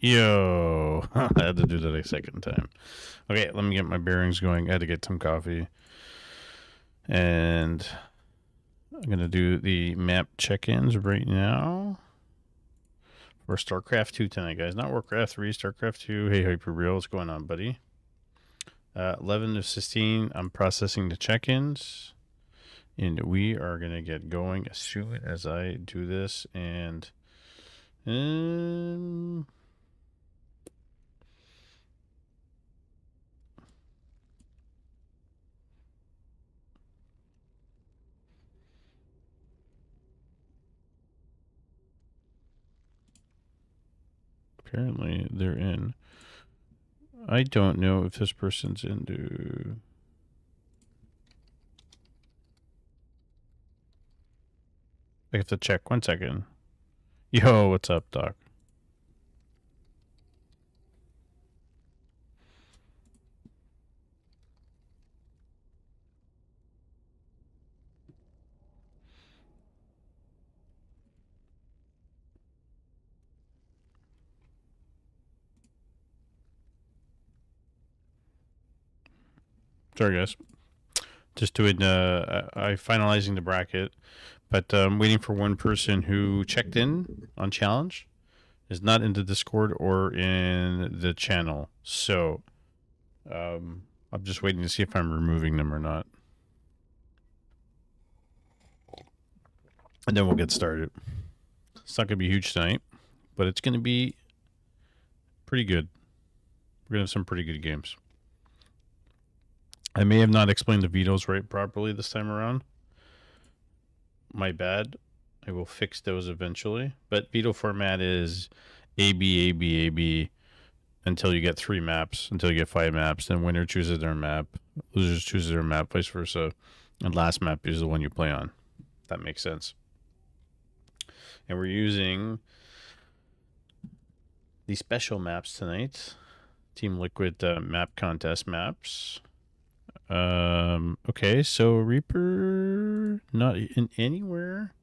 Yo, I had to do that a second time. Okay, let me get my bearings going. I had to get some coffee. And I'm going to do the map check-ins right now. For StarCraft 2 tonight, guys. Not Warcraft 3, StarCraft 2. Hey, Hyperreal, what's going on, buddy? 11 to 16, I'm processing the check-ins. And we are going to get going as soon as I do this. And... apparently they're in. I don't know if this person's into... I have to check. 1 second. Yo, what's up, Doc? Sorry, guys. Just doing, I finalizing the bracket, but I'm waiting for one person who checked in on challenge, is not in the Discord or in the channel. So, I'm just waiting to see if I'm removing them or not. And then we'll get started. It's not going to be huge tonight, but it's going to be pretty good. We're going to have some pretty good games. I may have not explained the vetoes right properly this time around. My bad. I will fix those eventually. But veto format is A, B, A, B, A, B until you get 3 maps, until you get 5 maps. Then winner chooses their map, losers chooses their map, vice versa. And last map is the one you play on. That makes sense. And we're using the special maps tonight. Team Liquid map contest maps. Okay, so Reaper not in anywhere,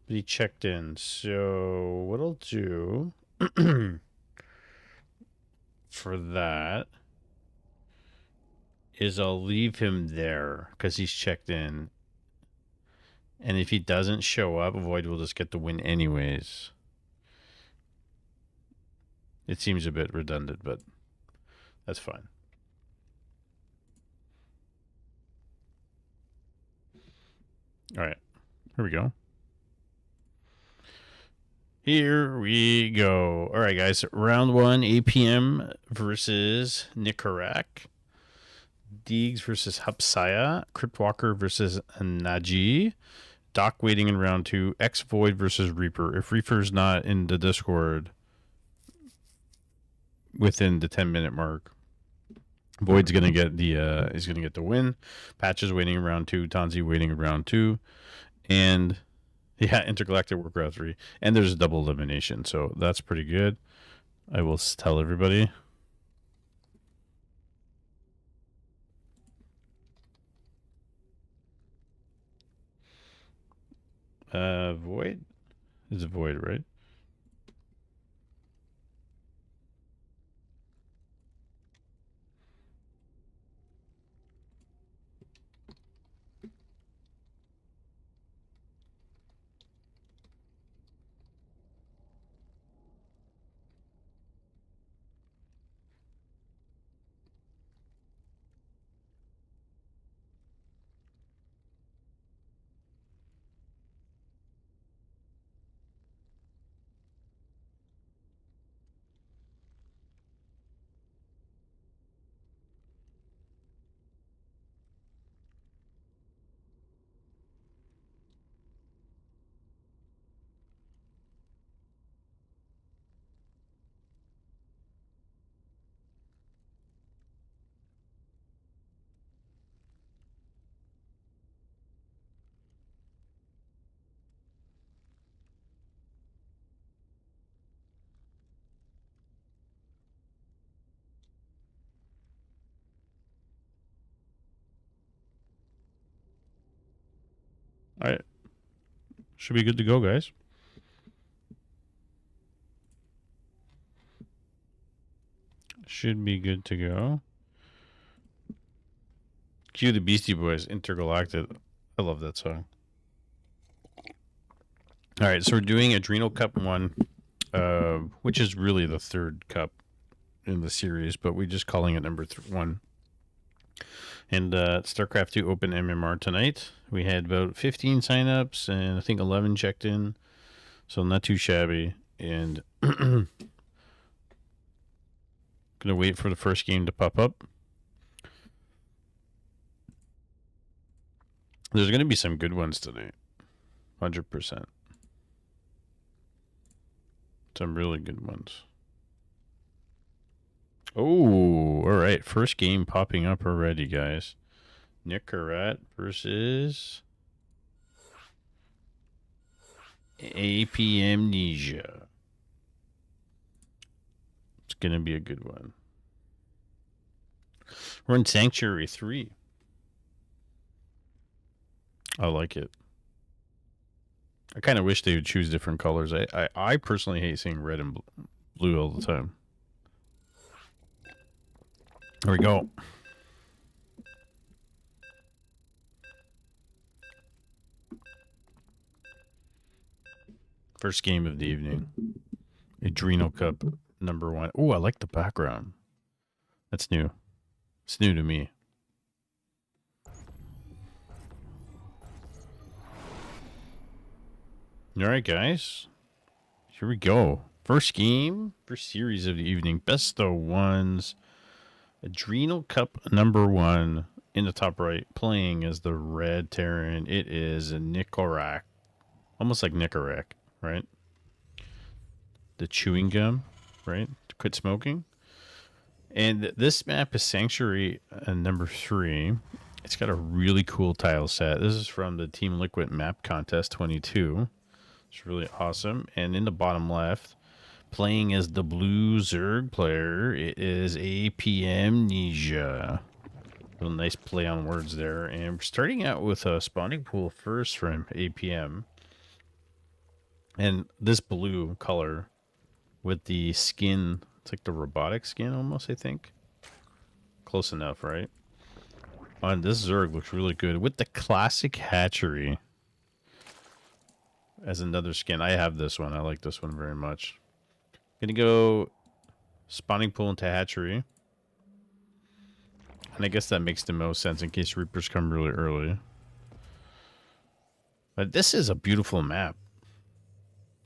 but he checked in. So what I'll do for that is I'll leave him there because he's checked in. And if he doesn't show up, Void will just get the win anyways. It seems a bit redundant, but that's fine. All right, here we go. Here we go. All right, guys. Round 1, APM versus Nikarak. Deegs versus Hapsaya. Cryptwalker versus Naji. Doc waiting in round 2. X Void versus Reaper. If Reaper's not in the Discord within the 10-minute mark, Void's gonna get the is gonna get the win. Patch is waiting in round 2. Tanzi waiting in round 2, and yeah, Intergalactic Warcraft 3, and there's a double elimination, so that's pretty good. I will tell everybody. Void is a Void, right? All right, should be good to go, guys. Should be good to go. Cue the Beastie Boys, Intergalactic. I love that song. All right, so we're doing Adrenal Cup 1, which is really the third cup in the series, but we're just calling it number 1. And StarCraft 2 Open MMR tonight. We had about 15 signups and I think 11 checked in, so not too shabby. And gonna wait for the first game to pop up. There's gonna be some good ones today, 100%. Some really good ones. Oh, all right. First game popping up already, guys. Nicarat versus AP Amnesia. It's going to be a good one. We're in Sanctuary 3. I like it. I kind of wish they would choose different colors. I personally hate seeing red and blue all the time. There we go. First game of the evening. Adrenal Cup number 1. Oh, I like the background. That's new. It's new to me. All right, guys. Here we go. First game, first series of the evening. Best of ones. Adrenal Cup number 1 in the top right, playing as the red Terran. It is a Nicorak. Almost like Nicorak, right? The chewing gum, right? To quit smoking. And this map is Sanctuary number 3. It's got a really cool tile set. This is from the Team Liquid Map Contest 22. It's really awesome. And in the bottom left, playing as the blue Zerg player, it is AP Amnesia. Real nice play on words there. And we're starting out with a spawning pool first from APM. And this blue color with the skin, it's like the robotic skin almost, I think. Close enough, right? And this Zerg looks really good with the classic hatchery as another skin. I have this one. I like this one very much. Gonna go spawning pool into hatchery. And I guess that makes the most sense in case Reapers come really early. But this is a beautiful map.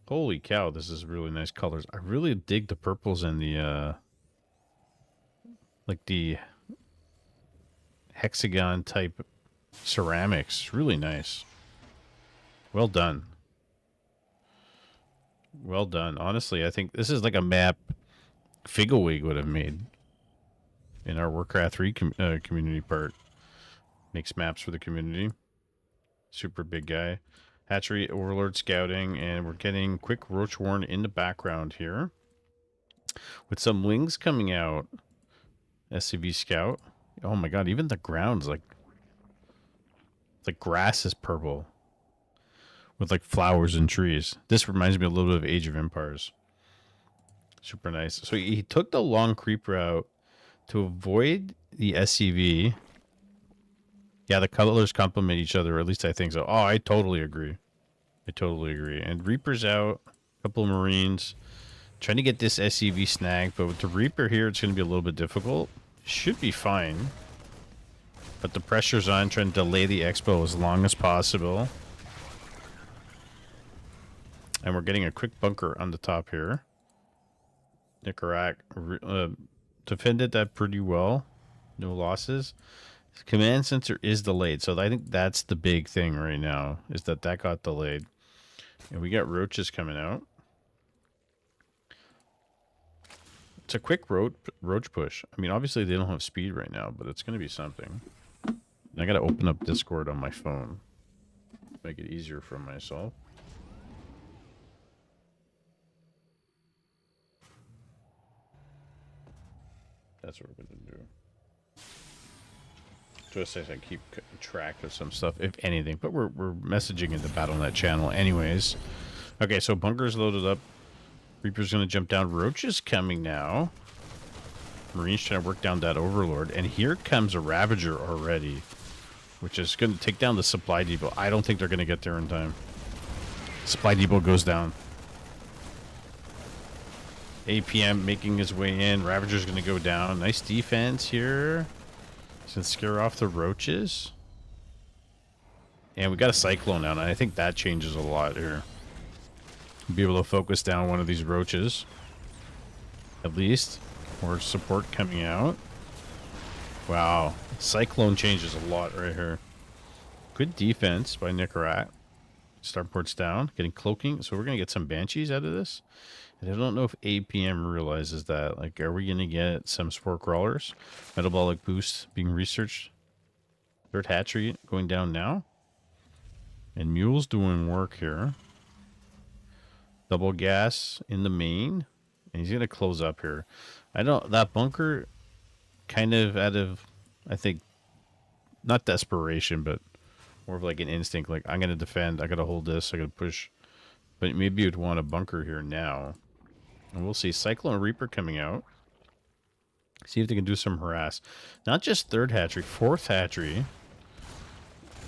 Holy cow, this is really nice colors. I really dig the purples and the like the hexagon type ceramics. Really nice. Well done. Well done. Honestly, I think this is like a map Figglewig would have made in our Warcraft 3 community part. Makes maps for the community. Super big guy. Hatchery, Overlord Scouting, and we're getting quick Roach Warren in the background here. With some wings coming out. SCV Scout. Oh my god, even the ground's like... the grass is purple. With like flowers and trees. This reminds me a little bit of Age of Empires. Super nice. So he took the long creep route to avoid the SCV. Yeah, the colors complement each other, or at least I think so. Oh, I totally agree. I totally agree. And Reaper's out. A couple of Marines. Trying to get this SCV snagged, but with the Reaper here, it's going to be a little bit difficult. Should be fine. But the pressure's on, trying to delay the expo as long as possible. And we're getting a quick bunker on the top here. Nicarak defended that pretty well. No losses. Command center is delayed, so I think that's the big thing right now, is that got delayed. And we got roaches coming out. It's a quick roach push. I mean, obviously they don't have speed right now, but it's going to be something. And I got to open up Discord on my phone. Make it easier for myself. That's what we're going to do. Just as I keep track of some stuff, if anything. But we're messaging in the BattleNet channel anyways. Okay, so bunker's loaded up. Reaper's going to jump down. Roach is coming now. Marines trying to work down that Overlord. And here comes a Ravager already, which is going to take down the supply depot. I don't think they're going to get there in time. Supply depot goes down. APM making his way in. Ravager's going to go down. Nice defense here. He's going to scare off the roaches. And we got a Cyclone now, and I think that changes a lot here. Be able to focus down one of these roaches. At least. More support coming out. Wow. Cyclone changes a lot right here. Good defense by Nicarat. Starport's down. Getting cloaking. So we're going to get some Banshees out of this. And I don't know if APM realizes that. Like, are we going to get some Spore Crawlers? Metabolic boost being researched. Third hatchery going down now. And Mule's doing work here. Double gas in the main. And he's going to close up here. I don't... That bunker kind of out of... I think... Not desperation, but more of like an instinct. Like, I'm going to defend. I got to hold this. I got to push. But maybe you'd want a bunker here now. And we'll see. Cyclone Reaper coming out. See if they can do some harass. Not just third hatchery. Fourth hatchery.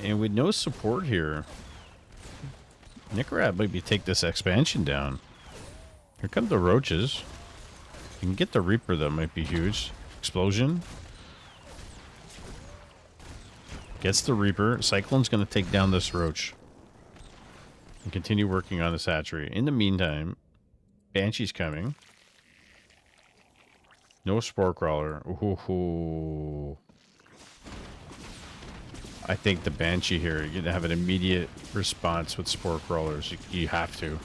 And with no support here, Nicarat maybe take this expansion down. Here come the roaches. You can get the Reaper, that might be huge. Explosion. Gets the Reaper. Cyclone's going to take down this roach. And continue working on this hatchery. In the meantime, Banshee's coming. No Spore Crawler. Ooh. I think the Banshee here, you're going to have an immediate response with Spore Crawlers. You have to.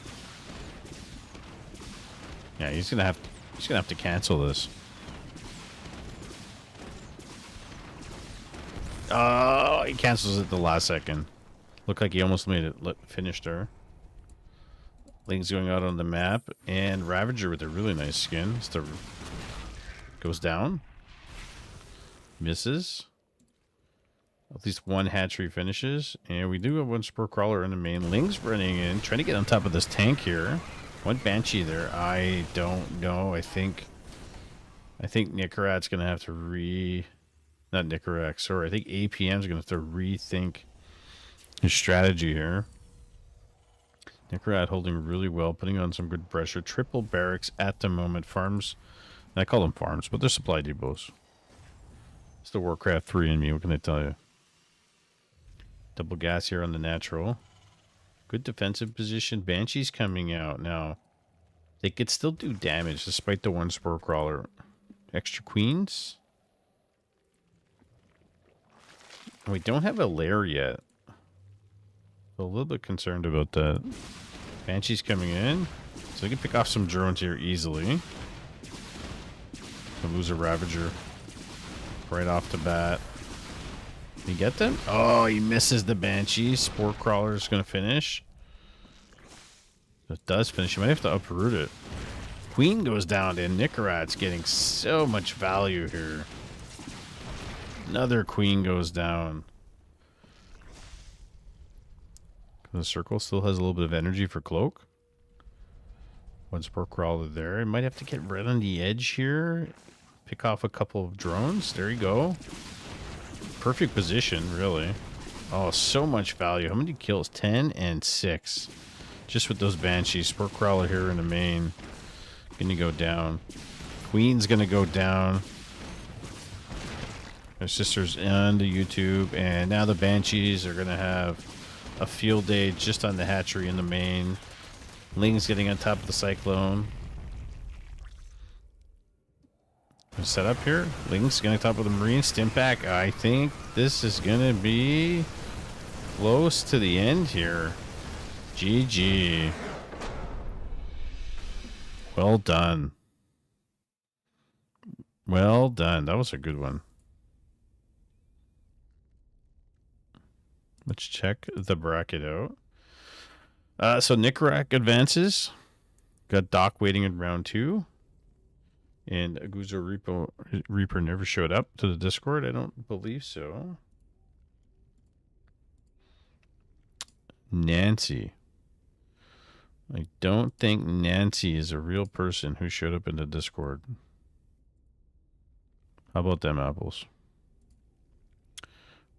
Yeah, he's going to have to cancel this. Oh, he cancels it the last second. Looked like he almost made it finished her. Ling's going out on the map. And Ravager with a really nice skin. Goes down. Misses. At least one hatchery finishes. And we do have one Spore Crawler in the main. Ling's running in. Trying to get on top of this tank here. One Banshee there. I don't know. I think Nicarat's going to have to Not Nicarat, sorry. I think APM's going to have to rethink his strategy here. Nicarat holding really well. Putting on some good pressure. Triple barracks at the moment. Farms. I call them farms, but they're supply depots. It's the Warcraft 3 in me. What can I tell you? Double gas here on the natural. Good defensive position. Banshee's coming out. Now, they could still do damage despite the one Spore Crawler. Extra queens. We don't have a lair yet. So a little bit concerned about that. Banshee's coming in. So we can pick off some drones here easily. We'll lose a Ravager right off the bat. Can he get them? Oh, he misses the Banshee. Spore Crawler is going to finish. It does finish. You might have to uproot it. Queen goes down, and Nicarat's getting so much value here. Another Queen goes down. The circle still has a little bit of energy for Cloak. One Spore Crawler there. I might have to get right on the edge here. Pick off a couple of drones. There you go. Perfect position, really. Oh, so much value. How many kills? 10 and 6. Just with those Banshees. Spore Crawler here in the main. Gonna go down. Queen's gonna go down. Our sister's on the YouTube. And now the Banshees are gonna have a field day just on the hatchery in the main. Ling's getting on top of the Cyclone. Set up here. Ling's getting on top of the Marine. Stimpak. I think this is gonna be close to the end here. GG. Well done. Well done. That was a good one. Let's check the bracket out. So Nicarat advances. Got Doc waiting in round 2. And Aguzo Reaper never showed up to the Discord. I don't believe so. Nancy. I don't think Nancy is a real person who showed up in the Discord. How about them apples?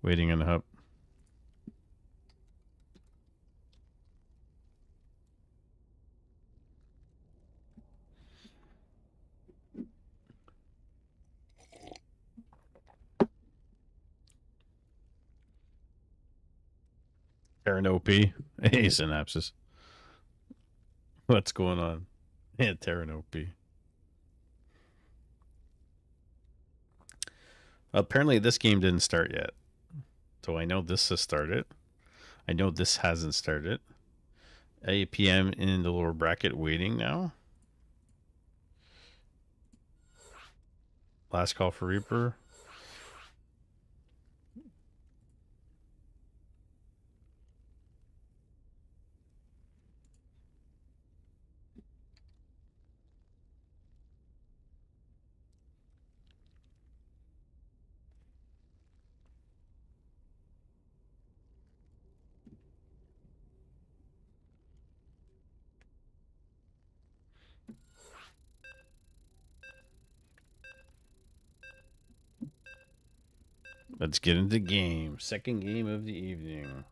Waiting in the hub. Terran OP. Hey, Synapses. What's going on? Yeah, Terran OP. Apparently, this game didn't start yet. So I know this has started. I know this hasn't started. 8 p.m. in the lower bracket waiting now. Last call for Reaper. Let's get into the game. Second game of the evening.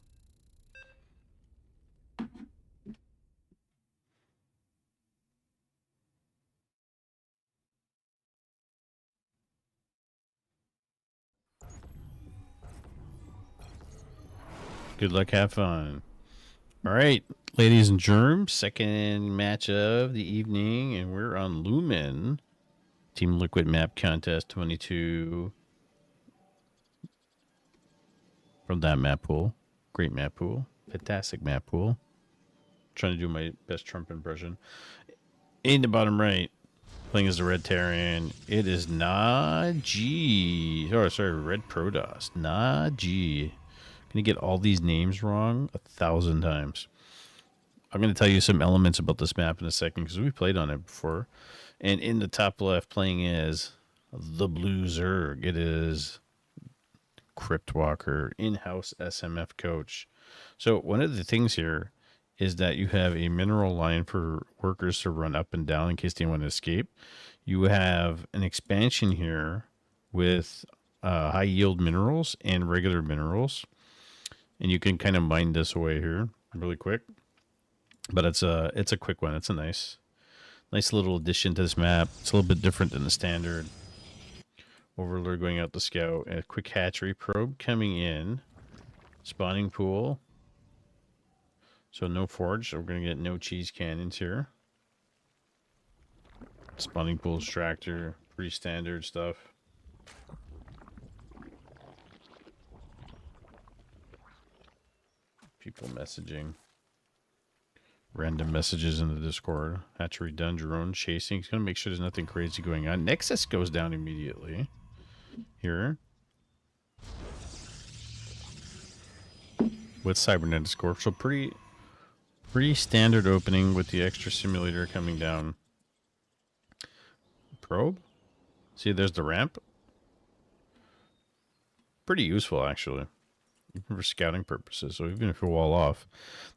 Good luck, have fun. All right, ladies and germs, second match of the evening, and we're on Lumen. Team Liquid Map Contest 22. From that map pool. Great map pool. Fantastic map pool. Trying to do my best Trump impression. In the bottom right, playing as the Red Terran, it is Naji. Oh, sorry, Red Protoss. Naji. Gonna get all these names wrong 1,000 times. I'm gonna tell you some elements about this map in a second because we played on it before. And in the top left, playing as the Blue Zerg, it is Cryptwalker, in-house SMF coach. So one of the things here is that you have a mineral line for workers to run up and down in case they want to escape. You have an expansion here with high yield minerals and regular minerals, and you can kind of mine this away here really quick. But it's a quick one. It's a nice little addition to this map. It's a little bit different than the standard. Overlord going out to scout. A quick hatchery probe coming in. Spawning pool. So no forge. So we're going to get no cheese cannons here. Spawning pool extractor. Pretty standard stuff. People messaging. Random messages in the Discord. Hatchery done. Drone chasing. He's going to make sure there's nothing crazy going on. Nexus goes down immediately. Here. With Cybernetics Corp. So pretty standard opening with the extra simulator coming down. Probe. See, there's the ramp. Pretty useful, actually. Even for scouting purposes. So even if you wall off,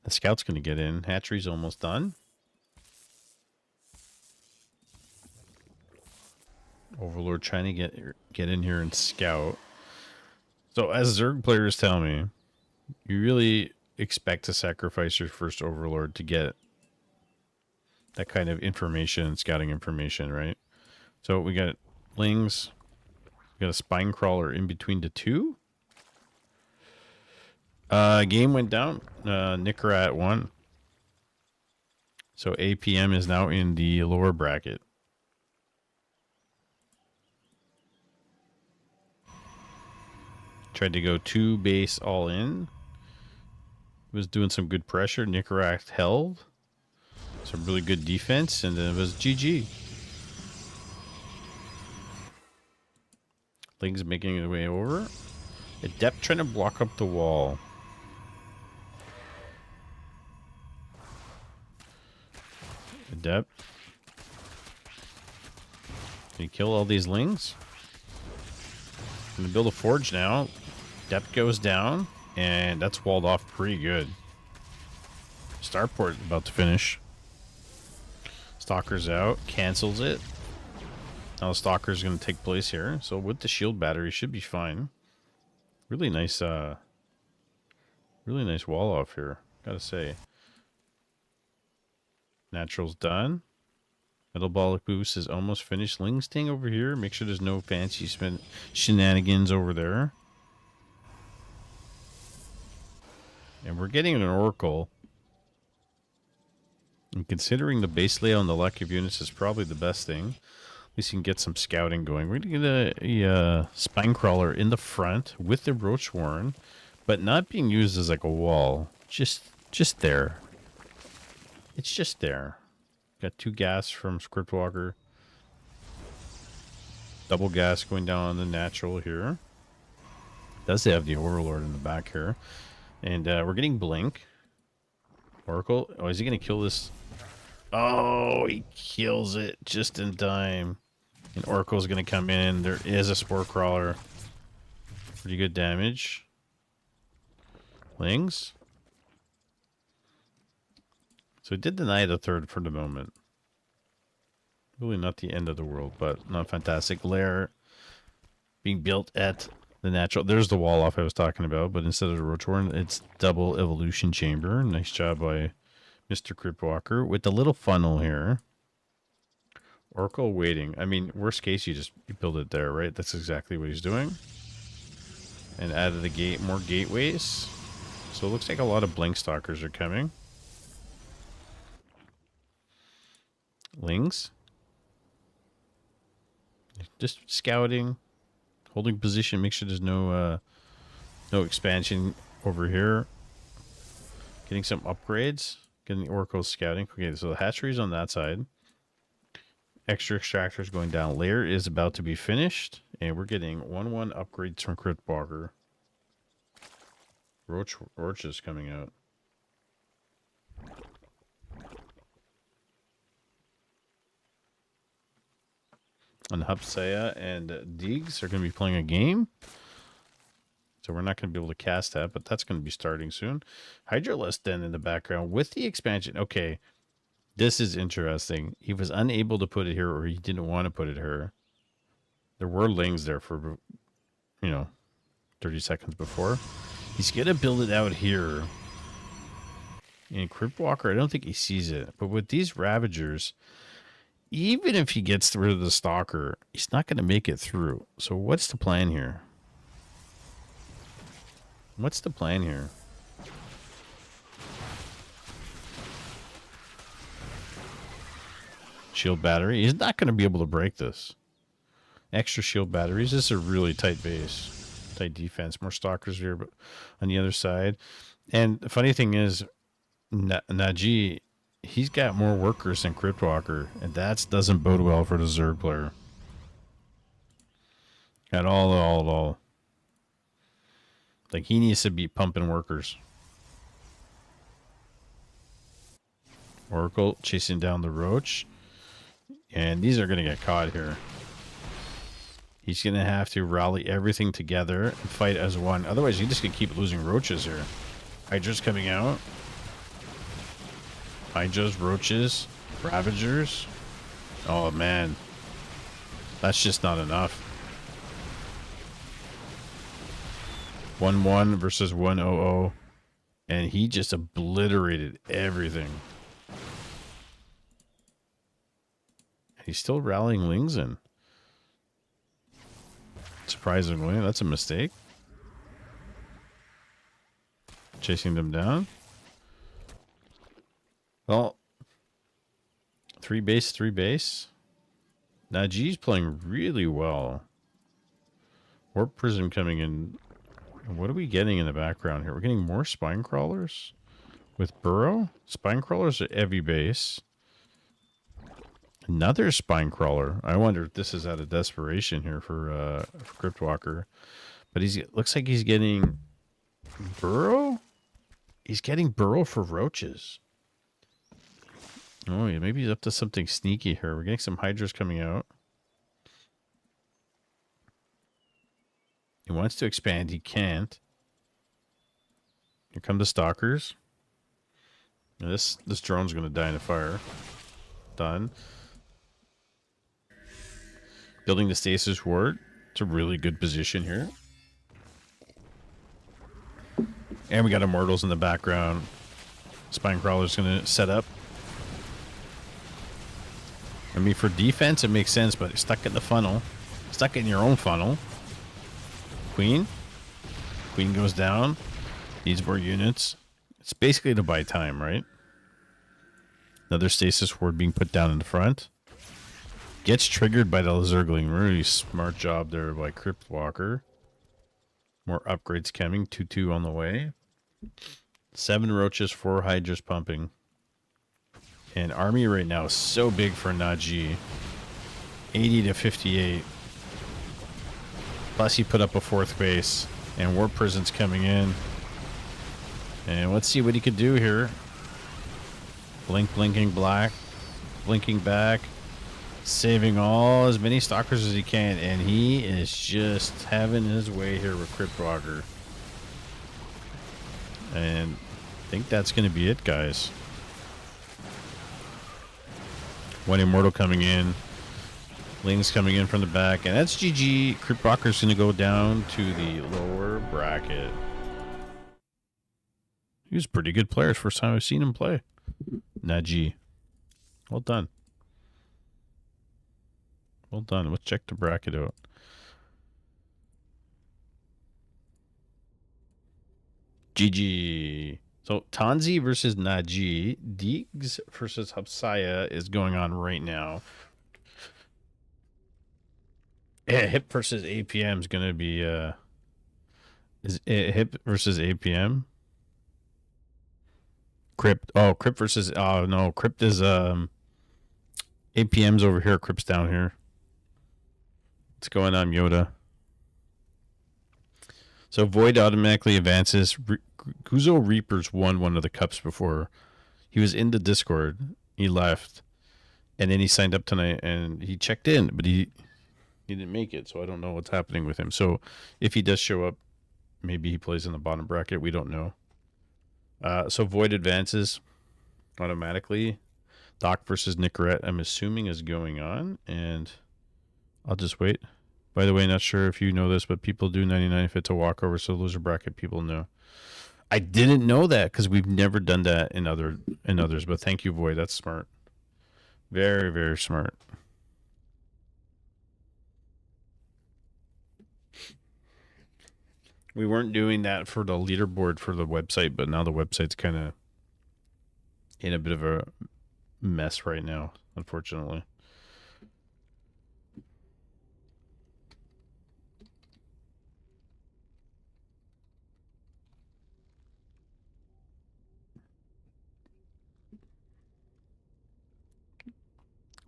the scout's going to get in. Hatchery's almost done. Overlord trying to get in here and scout. So as Zerg players tell me, you really expect to sacrifice your first Overlord to get that kind of information, scouting information, right? So we got Lings. We got a Spine Crawler in between the two. Game went down. Nicara at 1. So APM is now in the lower bracket. Tried to go 2 base all in. Was doing some good pressure. Nicara held. Some really good defense. And then it was GG. Ling's making his way over. Adept trying to block up the wall. Adept. Can you kill all these Lings? Gonna build a forge now. Adept goes down. And that's walled off pretty good. Starport about to finish. Stalker's out. Cancels it. Now the stalker is going to take place here. So with the shield battery, should be fine. Really nice wall off here, gotta say. Natural's done. Metabolic boost is almost finished. Ling Sting over here. Make sure there's no fancy shenanigans over there. And we're getting an Oracle. And considering the base layout on the lack of units is probably the best thing. At least you can get some scouting going. We're going to get a spine crawler in the front with the Roach Warren, but not being used as like a wall. Just there. It's just there. Got 2 gas from Scriptwalker. Double gas going down on the natural here. Does have the Overlord in the back here. And we're getting Blink. Oracle. Oh, is he going to kill this? Oh, he kills it just in time. And Oracle's going to come in. There is a Spore Crawler. Pretty good damage. Lings. So it did deny the third for the moment. Really not the end of the world, but not fantastic. Lair being built at the natural. There's the wall off I was talking about, but instead of the Rotorn, it's double evolution chamber. Nice job by Mr. Cryptwalker with the little funnel here. Oracle waiting. I mean, worst case, you build it there, right? That's exactly what he's doing. And out of the gate, more gateways. So it looks like a lot of Blink Stalkers are coming. Lings. Just scouting, holding position, make sure there's no expansion over here. Getting some upgrades, getting the Oracle scouting. Okay, so the hatchery's on that side. Extra extractors going down. Lair is about to be finished, and we're getting 1/1 upgrades from Cryptwalker. Roach is coming out. And Hupsaya and Deegs are going to be playing a game. So we're not going to be able to cast that, but that's going to be starting soon. Hydralist then in the background with the expansion. Okay, this is interesting. He was unable to put it here, or he didn't want to put it here. There were Lings there for, 30 seconds before. He's going to build it out here. And Cryptwalker, I don't think he sees it. But with these Ravagers, even if he gets rid of the Stalker, he's not going to make it through. So what's the plan here? What's the plan here? Shield battery. He's not going to be able to break this. Extra shield batteries. This is a really tight base. Tight defense. More Stalkers here, but on the other side. And the funny thing is, Najee, he's got more workers than Cryptwalker, and that doesn't bode well for the Zerg player. At all. Like, he needs to be pumping workers. Oracle chasing down the Roach. And these are going to get caught here. He's going to have to rally everything together and fight as one. Otherwise, you're just going to keep losing Roaches here. Hydra's coming out. Hydras, Roaches, Ravagers. Oh, man. That's just not enough. 1-1 versus 1-0-0. And he just obliterated everything. He's still rallying Lings in. Surprisingly, that's a mistake. Chasing them down. Well, 3 base. Najee's playing really well. Warp Prism coming in. What are we getting in the background here? We're getting more Spine Crawlers with Burrow. Spine Crawlers are heavy base. Another Spine Crawler. I wonder if this is out of desperation here for Cryptwalker. But looks like he's getting Burrow? He's getting Burrow for Roaches. Oh, yeah, maybe he's up to something sneaky here. We're getting some Hydras coming out. He wants to expand. He can't. Here come the Stalkers. Now this drone's going to die in a fire. Done. Building the stasis ward. It's a really good position here. And we got Immortals in the background. Spinecrawler's going to set up. I mean, for defense, it makes sense, but stuck in the funnel. Stuck in your own funnel. Queen. Queen goes down. Needs more units. It's basically to buy time, right? Another stasis ward being put down in the front. Gets triggered by the Zergling. Really smart job there by Crypt Walker. More upgrades coming. 2-2 on the way. 7 roaches, 4 hydras pumping. And army right now is so big for Najee. 80 to 58. Plus he put up a 4th base. And War Prison's coming in. And let's see what he could do here. Blink, blinking black. Blinking back. Saving all as many stalkers as he can. And he is just having his way here with Crypt Walker. And I think that's going to be it, guys. One Immortal coming in. Ling's coming in from the back. And that's GG. Crypt Walker's going to go down to the lower bracket. He was a pretty good player. First time I've seen him play. Najee. Well done. Well done. Let's check the bracket out. GG. So Tanzi versus Najee. Deegs versus Hapsaya is going on right now. Yeah, Hip versus APM is going to be is it Hip versus APM? Crypt. Oh, Crypt versus no, Crypt is APM's over here, Crypt's down here. What's going on, Yoda? So Void automatically advances. Kuzo Reapers won one of the cups before. He was in the Discord. He left. And then he signed up tonight and he checked in, but he didn't make it, so I don't know what's happening with him. So if he does show up, maybe he plays in the bottom bracket. We don't know. So Void advances automatically. Doc versus Nicorette, I'm assuming, is going on, and I'll just wait. By the way, not sure if you know this, but people do 99 if it's a walkover, so loser bracket people know. I didn't know that because we've never done that in others, but thank you, Void. That's smart. Very, very smart. We weren't doing that for the leaderboard for the website, but now the website's kind of in a bit of a mess right now, unfortunately.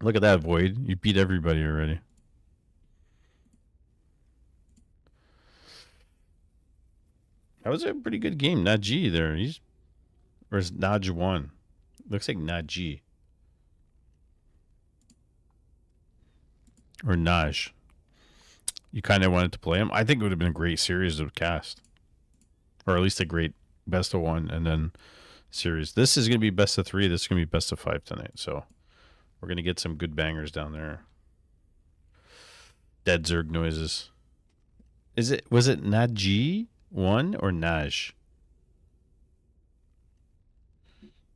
Look at that, Void. You beat everybody already. That was a pretty good game. Najee there. Or is Naj won? Looks like Najee. Or Naj. You kind of wanted to play him. I think it would have been a great series to cast. Or at least a great best of 1 and then series. This is going to be best of 3. This is going to be best of 5 tonight. So we're going to get some good bangers down there. Dead Zerg noises. Was it Najee 1 or Naj?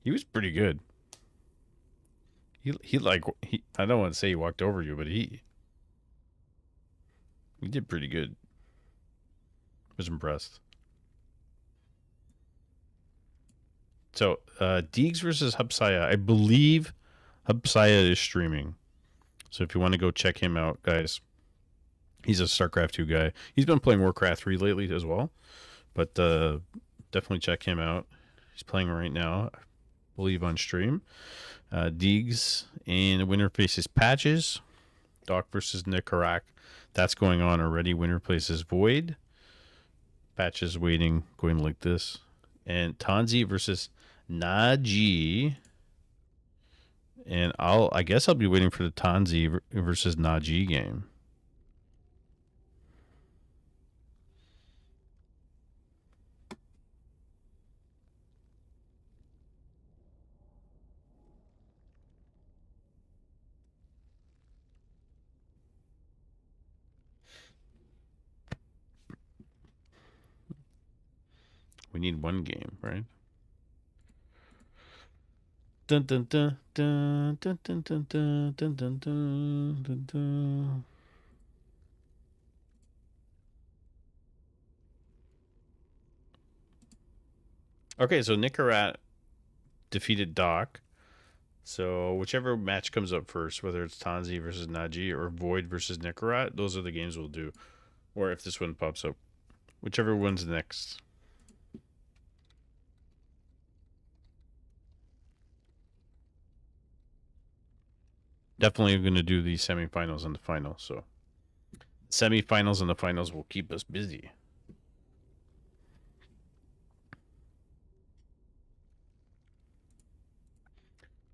He was pretty good. He I don't want to say he walked over you, but he did pretty good. I was impressed. So, Deegs versus Hapsaya. I believe Hapsaya is streaming. So if you want to go check him out, guys. He's a StarCraft 2 guy. He's been playing Warcraft 3 lately as well. But definitely check him out. He's playing right now, I believe, on stream. Deegs and winner faces Patches. Doc versus Nicarak. That's going on already. Winner places Void. Patches waiting, going like this. And Tanzi versus Najee. And I guess I'll be waiting for the Tanzi versus Najee game. We need one game, right? Dun dun dun dun dun dun dun dun dun dun dun dun dun. Okay, so Nicarat defeated Doc. So whichever match comes up first, whether it's Tanzi versus Naji or Void versus Nicarat, those are the games we'll do. Or if this one pops up, whichever one's next. Definitely going to do the semifinals and the finals. So semifinals and the finals will keep us busy.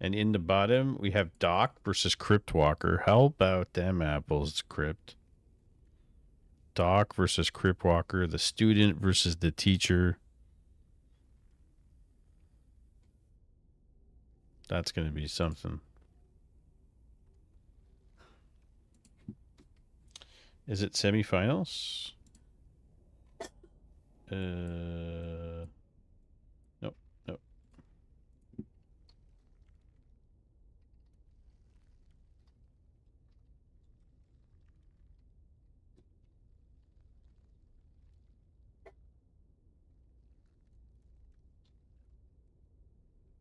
And in the bottom, we have Doc versus Cryptwalker. How about them apples, Crypt? Doc versus Cryptwalker. The student versus the teacher. That's going to be something. Is it semifinals? Nope, nope.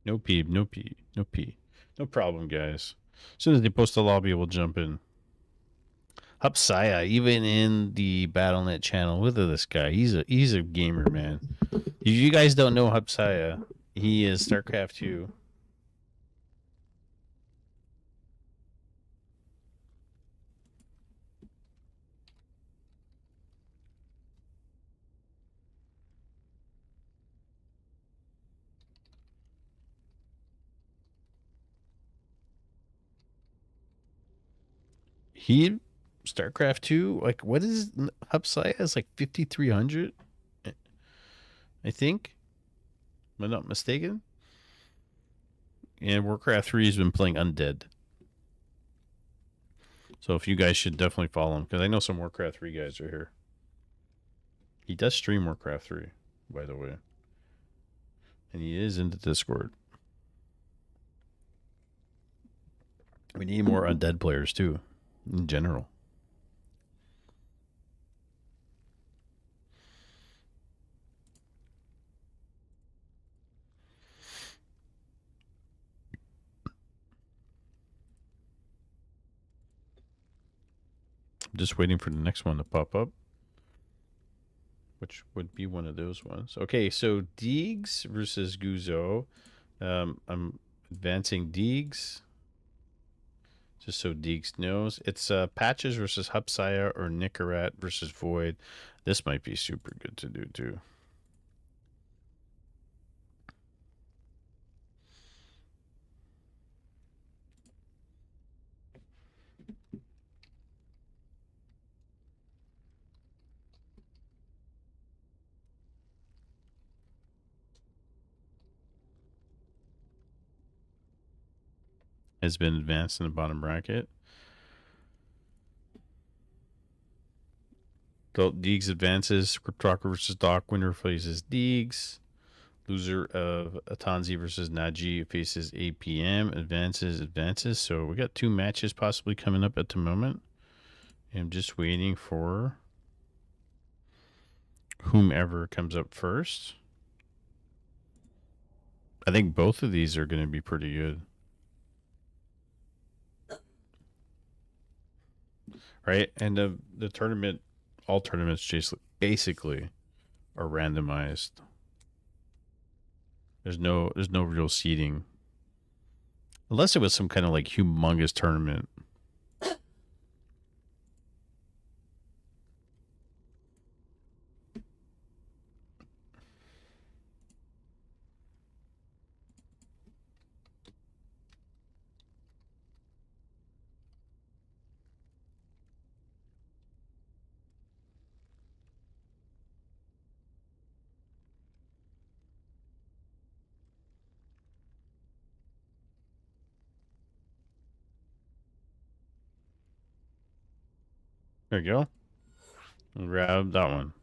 No P, no P, no P. No problem, guys. As soon as they post the lobby, we'll jump in. Hupsaya, even in the BattleNet channel, look at this guy. He's a gamer, man. If you guys don't know Hupsaya, he is StarCraft 2. He StarCraft 2, like what is Hupsaya is like 5300, I think. Am I not mistaken? And Warcraft 3 has been playing Undead. So if you guys should definitely follow him, because I know some Warcraft 3 guys are here. He does stream Warcraft 3, by the way. And he is in the Discord. We need more Undead players too, in general. I'm just waiting for the next one to pop up, which would be one of those ones. Okay, so Deegs versus Guzo. I'm advancing Deegs, just so Deegs knows. It's Patches versus Hupsaya or Nicarat versus Void. This might be super good to do too. Has been advanced in the bottom bracket. Deegs advances. Cryptwalker versus Doc. Winner faces Deegs. Loser of Atanzi versus Naji faces APM. Advances. So we got 2 matches possibly coming up at the moment. I'm just waiting for whomever comes up first. I think both of these are going to be pretty good. Right? And the tournament, all tournaments basically are randomized. There's no real seeding. Unless it was some kind of like humongous tournament. There you go. Grab that one.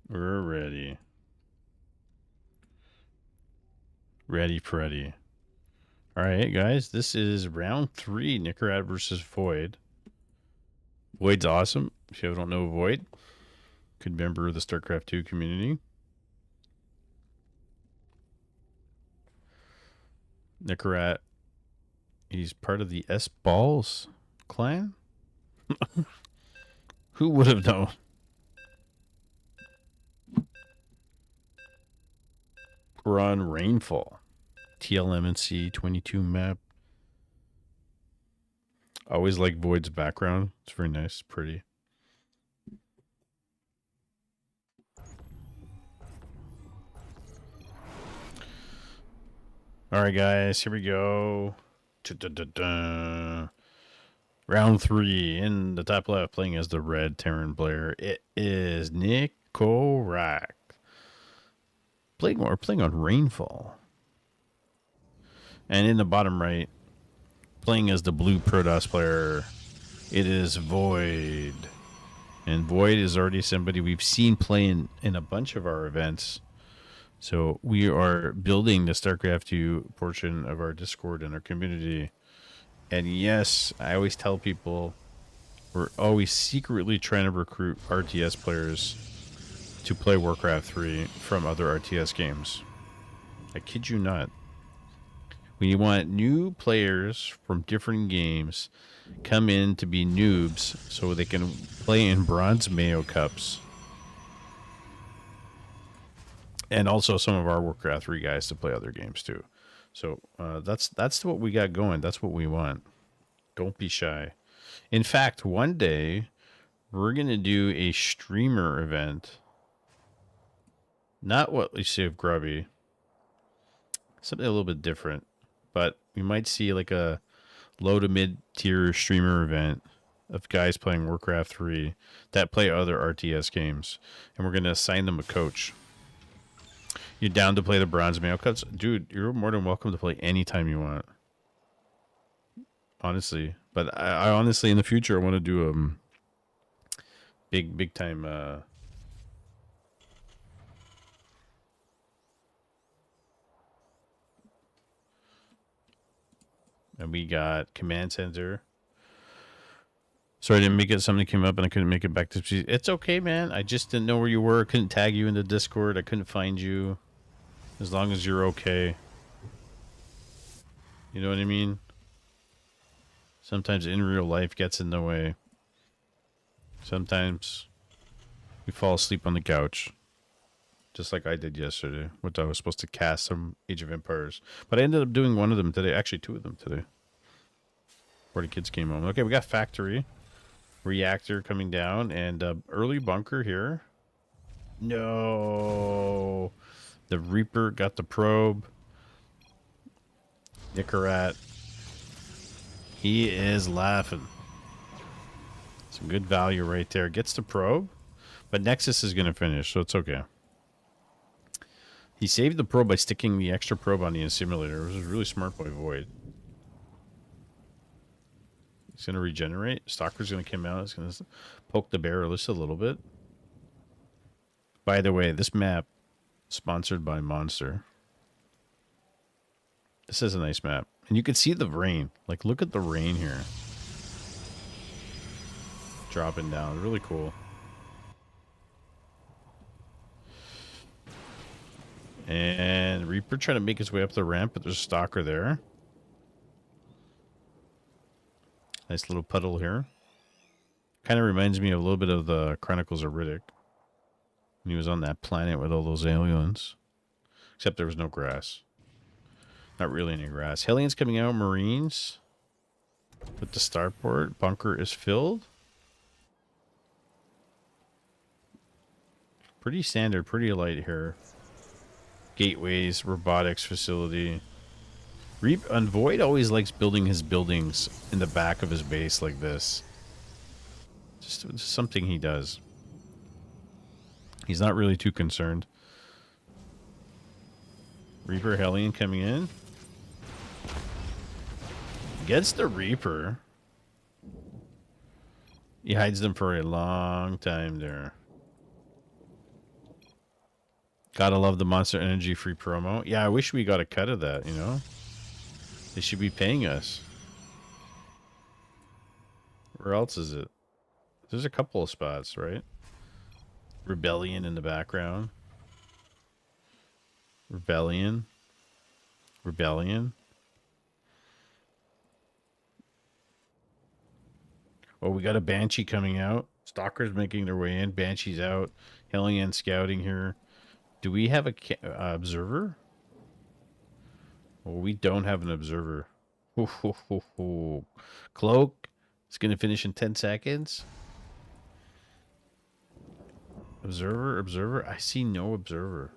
We're ready. Ready, Freddy. Alright, guys. This is round 3. Nicorad versus Void. Void's awesome. If you don't know Void, good member of the StarCraft 2 community. Nicorad, he's part of the S-Balls clan? Who would have known? We're on Rainfall. TLMNC 22 map. I always like Void's background. It's very nice, pretty. Alright, guys, here we go. Round 3 in the top left, playing as the red Terran player. It is Nicorad. Playing on Rainfall. And in the bottom right, playing as the blue Protoss player, it is Void. And Void is already somebody we've seen play in a bunch of our events. So we are building the StarCraft 2 portion of our Discord and our community. And yes, I always tell people we're always secretly trying to recruit RTS players to play Warcraft 3 from other RTS games. I kid you not. When you want new players from different games come in to be noobs so they can play in Bronze Mayo Cups. And also some of our Warcraft 3 guys to play other games too. So that's what we got going. That's what we want. Don't be shy. In fact, one day we're going to do a streamer event. Not what we see of Grubby. Something a little bit different. But we might see like a low to mid tier streamer event of guys playing Warcraft 3 that play other RTS games. And we're going to assign them a coach. You down to play the Bronze Mail Cuts? Dude, you're more than welcome to play anytime you want. Honestly. But I honestly, in the future, I want to do big time... And we got Command Center. Sorry, I didn't make it. Something came up and I couldn't make it back to... It's okay, man. I just didn't know where you were. I couldn't tag you in the Discord. I couldn't find you. As long as you're okay. You know what I mean? Sometimes in real life gets in the way. Sometimes we fall asleep on the couch. Just like I did yesterday. Which I was supposed to cast some Age of Empires. But I ended up doing one of them today. Actually, 2 of them today. Before the kids came home. Okay, we got Factory. Reactor coming down. And early bunker here. No. The Reaper got the probe. Nicorad. He is laughing. Some good value right there. Gets the probe. But Nexus is going to finish, so it's okay. He saved the probe by sticking the extra probe on the Assimilator. It was really smart by Void. He's going to regenerate. Stalker's going to come out. He's going to poke the bear just a little bit. By the way, this map, sponsored by Monster. This is a nice map. And you can see the rain. Like, look at the rain here. Dropping down. Really cool. And Reaper trying to make his way up the ramp, but there's a Stalker there. Nice little puddle here. Kind of reminds me of a little bit of the Chronicles of Riddick. When he was on that planet with all those aliens. Except there was no grass. Not really any grass. Hellions coming out. Marines. With the starport. Bunker is filled. Pretty standard. Pretty light here. Gateways. Robotics facility. And Void always likes building his buildings in the back of his base like this. Just something he does. He's not really too concerned. Reaper Hellion coming in. Gets the Reaper. He hides them for a long time there. Gotta love the Monster Energy free promo. Yeah, I wish we got a cut of that, you know? They should be paying us. Where else is it? There's a couple of spots, right? Rebellion in the background. Rebellion. Rebellion. Oh, we got a Banshee coming out. Stalkers making their way in. Banshee's out. Hellion scouting here. Do we have a observer? Well, we don't have an observer. Cloak. It's going to finish in 10 seconds. Observer, observer. I see no observer.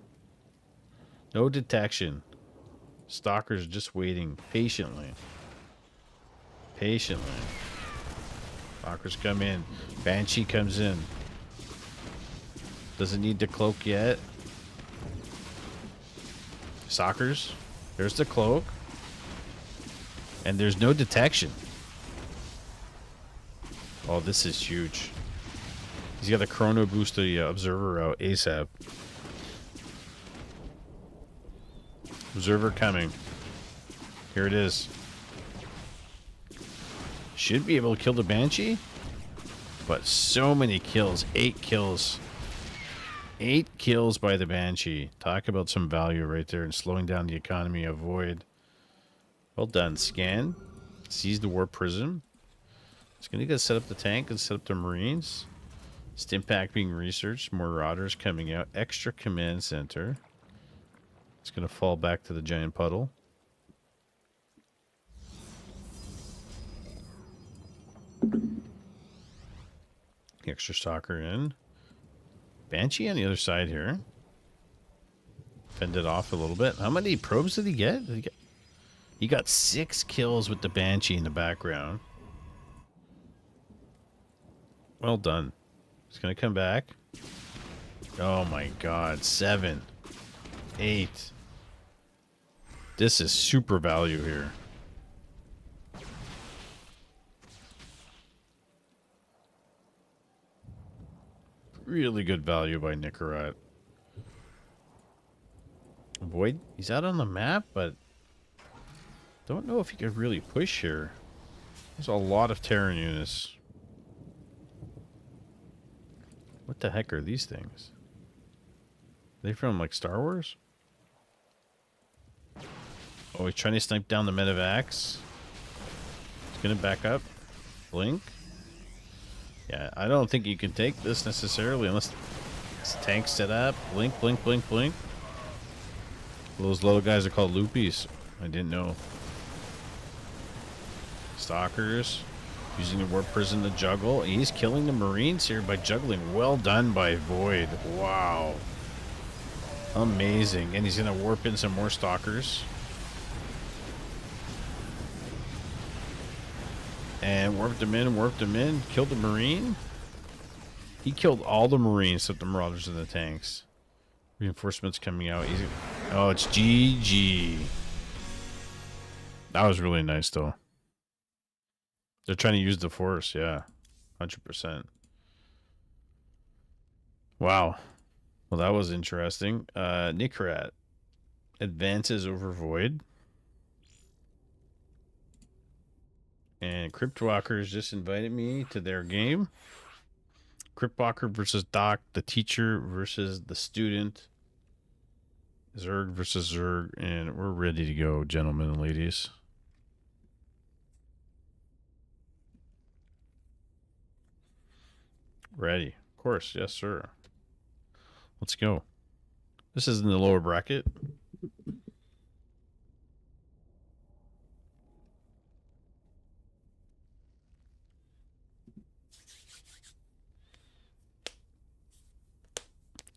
No detection. Stalkers just waiting patiently. Patiently. Stalkers come in. Banshee comes in. Doesn't need the cloak yet. Stalkers. There's the cloak. And there's no detection. Oh, this is huge. He's got the chrono boost the observer out ASAP. Observer coming. Here it is. Should be able to kill the Banshee. But so many kills. 8 kills. 8 kills by the Banshee. Talk about some value right there and slowing down the economy of Void. Well done. Scan. Seize the Warp Prism. It's going to go set up the tank and set up the Marines. Stimpack being researched. Marauders coming out. Extra command center. It's going to fall back to the giant puddle. Extra stalker in. Banshee on the other side here. Fended off a little bit. How many probes did he get? He got 6 kills with the Banshee in the background. Well done. He's going to come back. Oh my god. 7. 8. This is super value here. Really good value by Nicorette. Void, he's out on the map, but don't know if he could really push here. There's a lot of Terran units. What the heck are these things? Are they from like Star Wars? Oh, he's trying to snipe down the medevacs. He's gonna back up. Blink. Yeah, I don't think you can take this necessarily unless this tank's set up. Blink, blink, blink, blink. Those little guys are called loopies. I didn't know. Stalkers. Using the warp prison to juggle. He's killing the Marines here by juggling. Well done by Void. Wow. Amazing. And he's going to warp in some more Stalkers. And warped them in. Killed the Marine. He killed all the Marines except the Marauders and the tanks. Reinforcements coming out. Easy. Oh, it's GG. That was really nice, though. They're trying to use the Force, yeah. 100%. Wow. Well, that was interesting. Nicorette advances over Void. And Cryptwalkers just invited me to their game. Cryptwalker versus Doc, the teacher versus the student. Zerg versus Zerg, and we're ready to go, gentlemen and ladies. Ready. Of course, yes, sir. Let's go. This is in the lower bracket.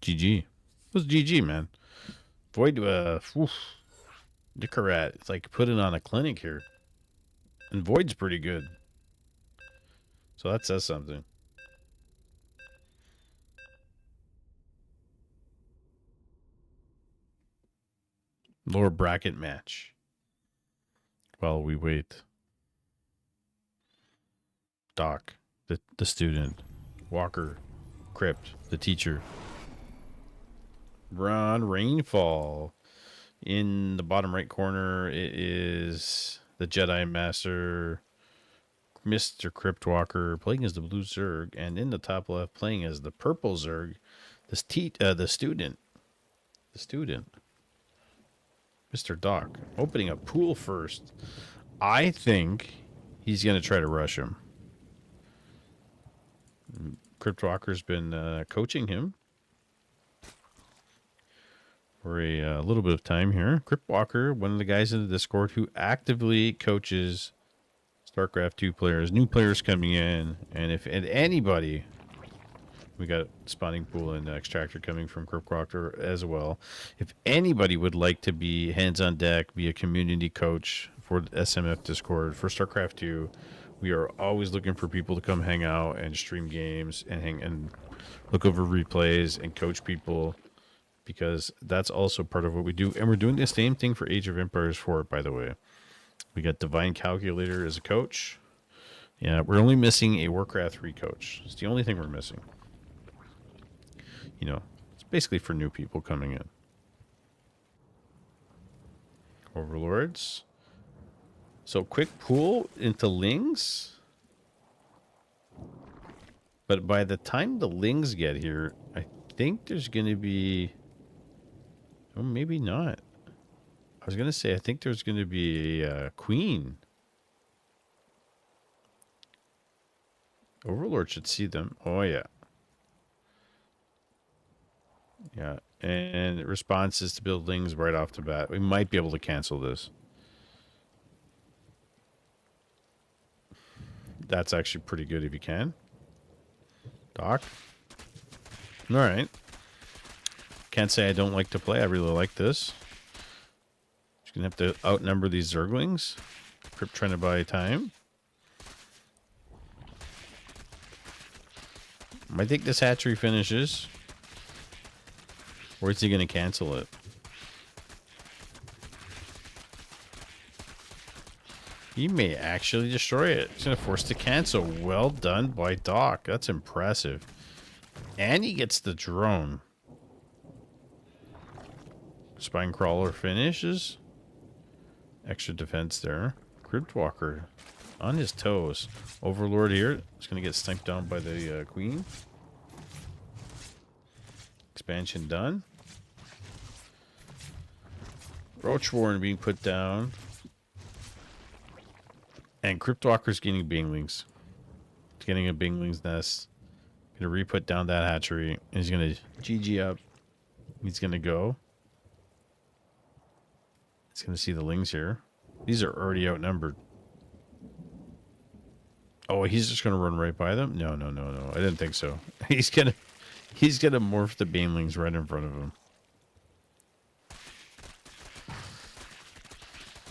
GG. It was GG, man. Void, Nicorette. It's like putting on a clinic here. And Void's pretty good. So that says something. Lower bracket match. While we wait. Doc, the student. Walker, Crypt, the teacher. Run Rainfall. In the bottom right corner, it is the Jedi Master, Mr. Cryptwalker, playing as the blue Zerg, and in the top left, playing as the purple Zerg, the student, Mr. Doc, opening a pool first. I think he's going to try to rush him. Cryptwalker's been coaching him for a little bit of time here. Cryptwalker, one of the guys in the Discord who actively coaches StarCraft 2 players, new players coming in, and if anybody, we got spawning pool and extractor coming from Cryptwalker as well. If anybody would like to be hands on deck, be a community coach for the SMF Discord for StarCraft 2, we are always looking for people to come hang out and stream games and look over replays and coach people, because that's also part of what we do. And we're doing the same thing for Age of Empires 4, by the way. We got Divine Calculator as a coach. Yeah, we're only missing a Warcraft 3 coach. It's the only thing we're missing. You know, it's basically for new people coming in. Overlords. So quick pool into Lings. But by the time the Lings get here, I think there's going to be... Oh, maybe not. I was going to say, I think there's going to be a queen. Overlord should see them. Oh, yeah. Yeah. And response is to build Lings right off the bat. We might be able to cancel this. That's actually pretty good if you can. Doc. All right. Can't say I don't like to play. I really like this. Just going to have to outnumber these Zerglings. Crypt trying to buy time. I think this hatchery finishes. Or is he going to cancel it? He may actually destroy it. He's going to force to cancel. Well done by Doc. That's impressive. And he gets the drone. Spine Crawler finishes. Extra defense there. Cryptwalker on his toes. Overlord here is going to get sniped down by the Queen. Expansion done. Roach Warren being put down. And Cryptwalker's getting Binglings. He's getting a Bingling's nest. Gonna re-put down that hatchery. And he's gonna GG up. He's gonna go. He's gonna see the Lings here. These are already outnumbered. Oh, he's just gonna run right by them? No, no, no, no. I didn't think so. He's gonna morph the Banelings right in front of him.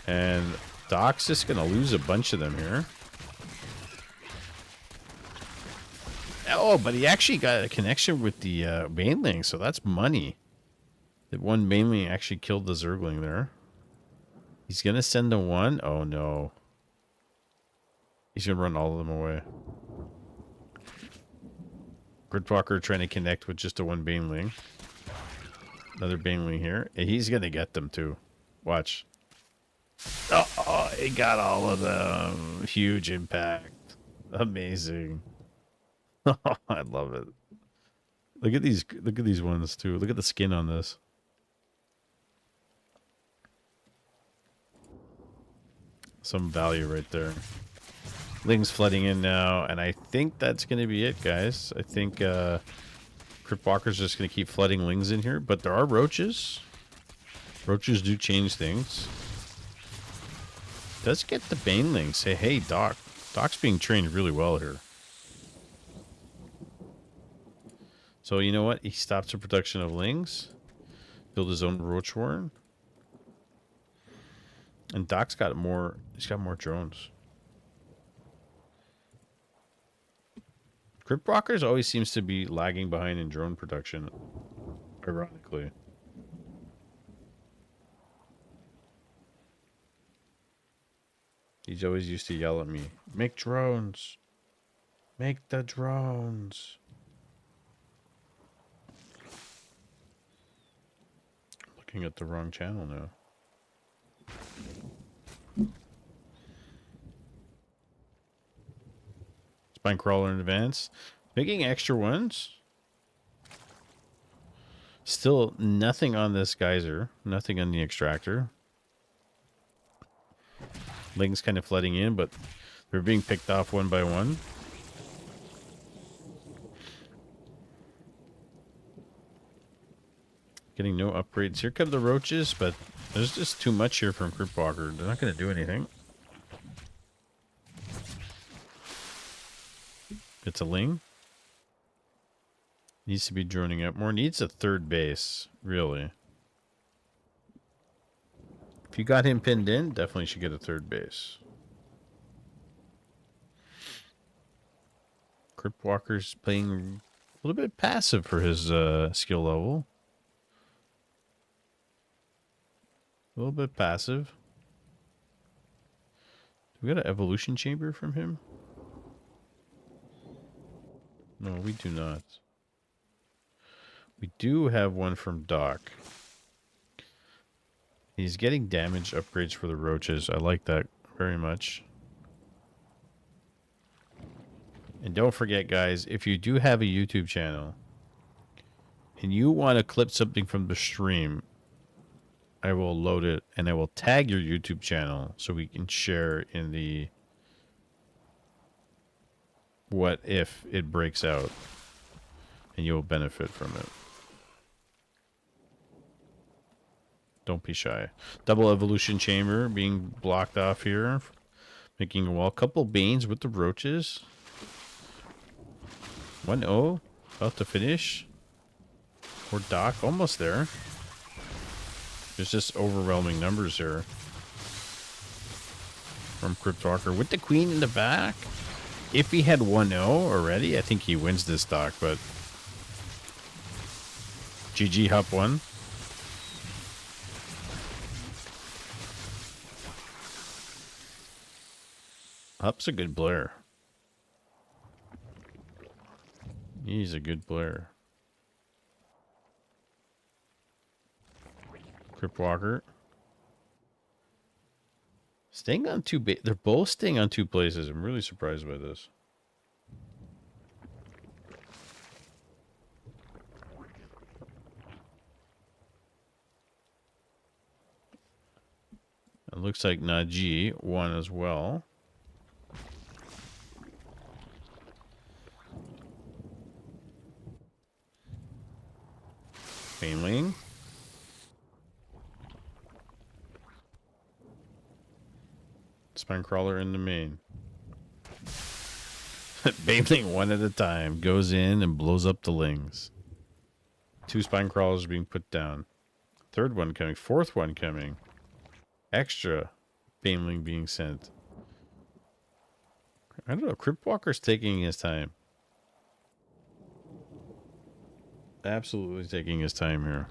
And Doc's just gonna lose a bunch of them here. Oh, but he actually got a connection with the Baneling, so that's money. That one Baneling actually killed the Zergling there. He's gonna send the one. Oh no. He's gonna run all of them away. Gridwalker trying to connect with just the one Baneling. Another Baneling here. And he's gonna get them too. Watch. Oh, he got all of them. Huge impact. Amazing. I love it. Look at these ones too. Look at the skin on this. Some value right there. Ling's flooding in now, and I think that's going to be it, guys. I think Cryptwalker's just going to keep flooding Lings in here, but there are roaches. Roaches do change things. Does get the Baneling. Say, hey, Doc. Doc's being trained really well here. So, you know what? He stops the production of Lings. Build his own Roach Warren. And Doc's got more. He's got more drones. Cryptwalkers always seems to be lagging behind in drone production. Ironically. He's always used to yell at me. Make drones. Make the drones. looking at the wrong channel now. Spine crawler in advance. Making extra ones. Still nothing on this geyser. Nothing on the extractor. Lings kind of flooding in, but they're being picked off one by one. Getting no upgrades. Here come the roaches, but there's just too much here from Cryptwalker. They're not going to do anything. It's a Ling. Needs to be droning out more. Needs a third base, really. If you got him pinned in, definitely should get a third base. Cryptwalker's playing a little bit passive for his skill level. A little bit passive. Do we got an evolution chamber from him? No, we do not. We do have one from Doc. He's getting damage upgrades for the roaches. I like that very much. And don't forget, guys, if you do have a YouTube channel and you want to clip something from the stream, I will load it and I will tag your YouTube channel so we can share in the what if it breaks out, and you'll benefit from it. Don't be shy. Double evolution chamber being blocked off here, making a wall. Couple Banes with the roaches. 1-0, about to finish. Or Doc, almost there. There's just overwhelming numbers here from Cryptwalker with the queen in the back. If he had 1-0 already, I think he wins this Doc, but GG Hup 1. Hup's a good player. He's a good player. Cryptwalker. Staying on two they're both staying on two places. I'm really surprised by this. It looks like Najee won as well. Baneling. Spinecrawler in the main. Baneling one at a time. Goes in and blows up the Lings. 2 Spinecrawlers being put down. Third one coming. Fourth one coming. Extra Baneling being sent. I don't know. Cryptwalker's taking his time. Absolutely taking his time here.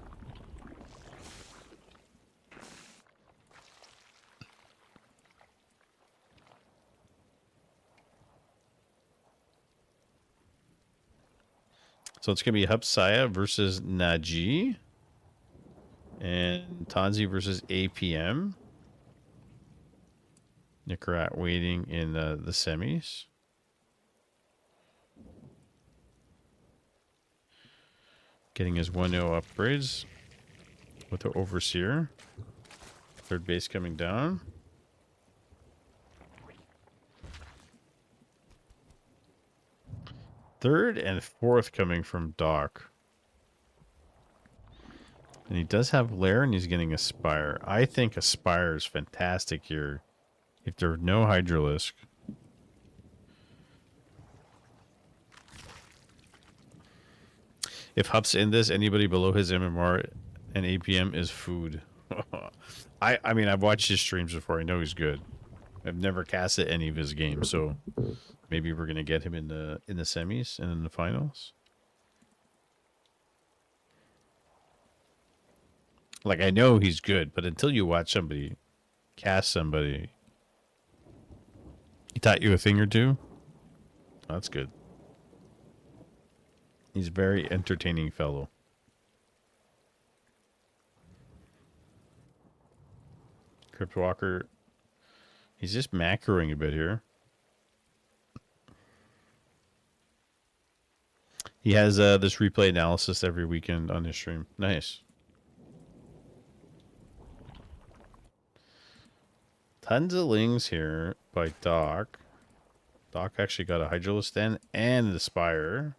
So it's going to be Hupsaya versus Najee. And Tanzi versus APM. Nikarat waiting in the semis. Getting his 1-0 upgrades with the Overseer. Third base coming down. Third and fourth coming from Doc. And he does have Lair and he's getting Aspire. I think Aspire is fantastic here. If there's no Hydralisk. If Hup's in this, anybody below his MMR and APM is food. I mean, I've watched his streams before. I know he's good. I've never casted any of his games, so maybe we're gonna get him in the semis and in the finals. Like, I know he's good, but until you watch somebody cast somebody, he taught you a thing or two. That's good. He's a very entertaining fellow. Cryptwalker, he's just macroing a bit here. He has this replay analysis every weekend on his stream. Nice. Tons of lings here by Doc. Doc actually got a Hydralisk Den and the Spire.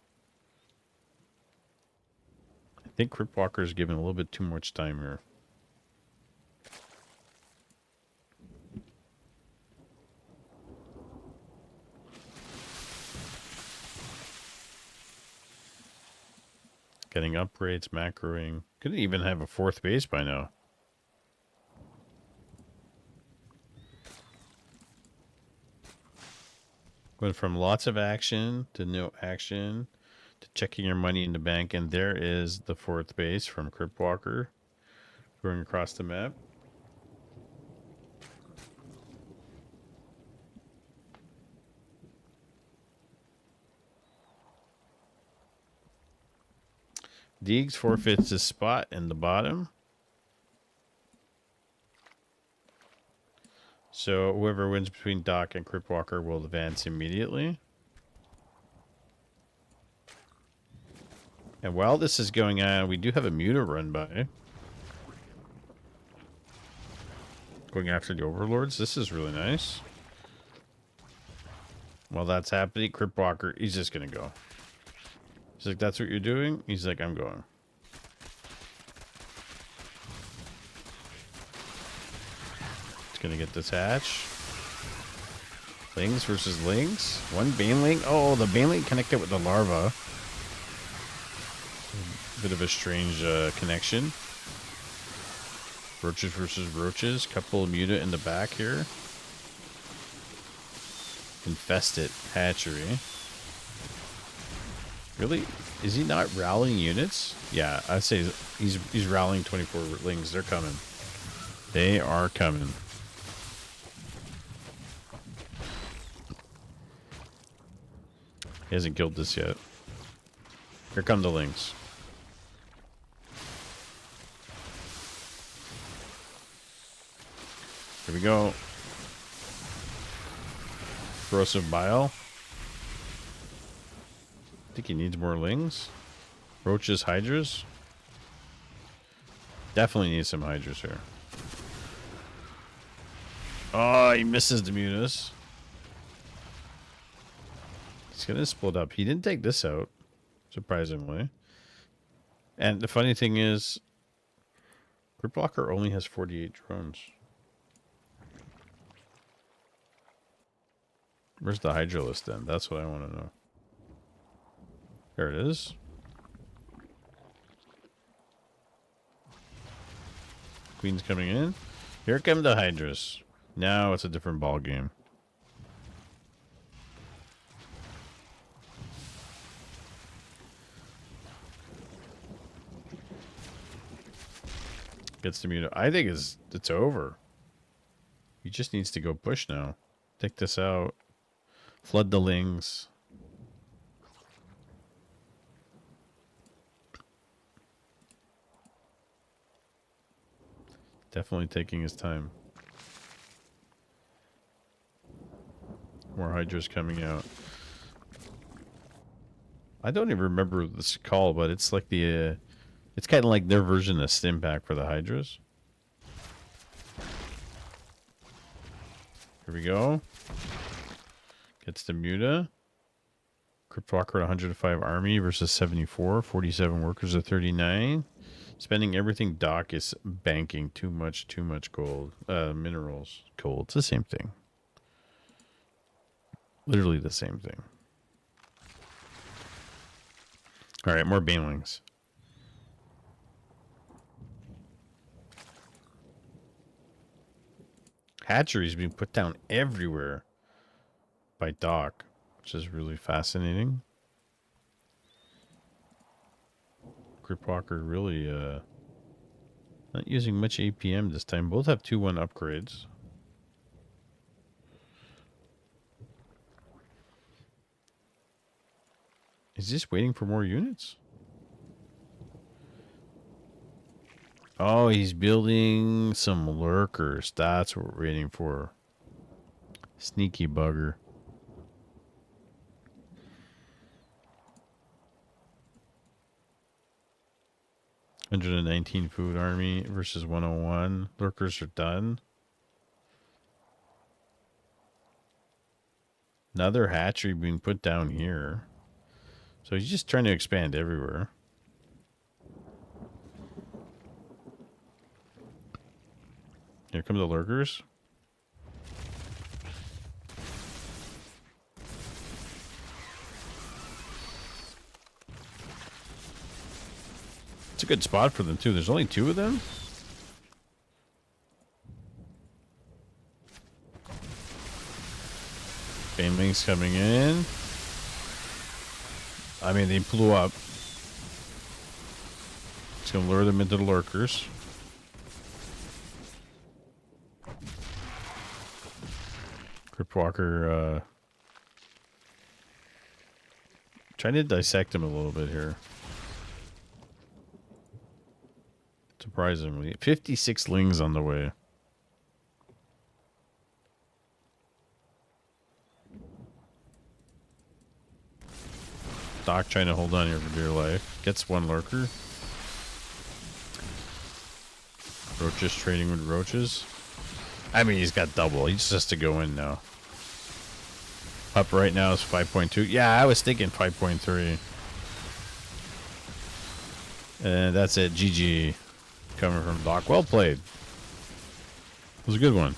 I think Cryptwalker is given a little bit too much time here. Getting upgrades, macroing. Could even have a 4th base by now. Went from lots of action to no action to checking your money in the bank. And there is the 4th base from Cryptwalker going across the map. Deegs forfeits his spot in the bottom. So whoever wins between Doc and Cryptwalker will advance immediately. And while this is going on, we do have a Muta run by. Going after the Overlords. This is really nice. While that's happening, Cryptwalker, he's just going to go. He's like, that's what you're doing? He's like, I'm going. It's going to get this hatch. Lings versus Lings. One Baneling. Oh, the Baneling connected with the larva. Bit of a strange connection. Roaches versus Roaches. Couple of Muta in the back here. Infested hatchery. Really? Is he not rallying units? Yeah, I'd say he's rallying 24 Lings. They're coming. They are coming. He hasn't killed this yet. Here come the Lings. Here we go. Corrosive Bile. I think he needs more Lings. Roaches, Hydras. Definitely needs some Hydras here. Oh, he misses the Mutas. He's going to split up. He didn't take this out, surprisingly. And the funny thing is, Cryptwalker only has 48 drones. Where's the Hydralisk then? That's what I want to know. There it is. Queen's coming in. Here come the Hydras. Now it's a different ball game. Gets the Muta. I think it's over. He just needs to go push now. Take this out. Flood the Lings. Definitely taking his time. More Hydras coming out. I don't even remember this call, but it's like the... it's kind of like their version of Stimpak for the Hydras. Here we go. Gets the Muta. Cryptwalker at 105 army versus 74. 47 workers at 39. Spending everything. Doc is banking too much gold. Minerals. Gold. It's the same thing. Literally the same thing. Alright, more Banelings. Hatcheries being put down everywhere by Doc, which is really fascinating. Cryptwalker really not using much APM this time. Both have 2-1 upgrades. Is this waiting for more units? Oh, he's building some lurkers. That's what we're waiting for. Sneaky bugger. 119 food army versus 101. Lurkers are done. Another hatchery being put down here. So he's just trying to expand everywhere. Here come the lurkers. It's a good spot for them too. There's only 2 of them. Banelings coming in. I mean, they blew up. It's going to lure them into the lurkers. Cryptwalker, trying to dissect him a little bit here. Surprisingly. 56 lings on the way. Doc trying to hold on here for dear life. Gets 1 lurker. Roaches trading with roaches. I mean, he's got double. He just has to go in now. Up right now is 5.2. Yeah, I was thinking 5.3. And that's it. GG. Coming from Doc. Well played. It was a good one.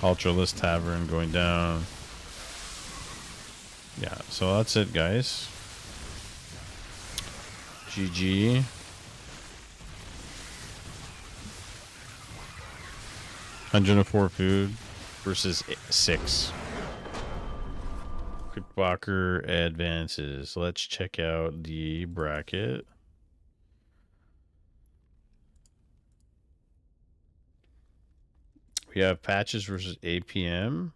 Ultralist Tavern going down. Yeah, so that's it, guys. GG. $104 food versus 6. Cryptwalker advances. Let's check out the bracket. We have Patches versus APM.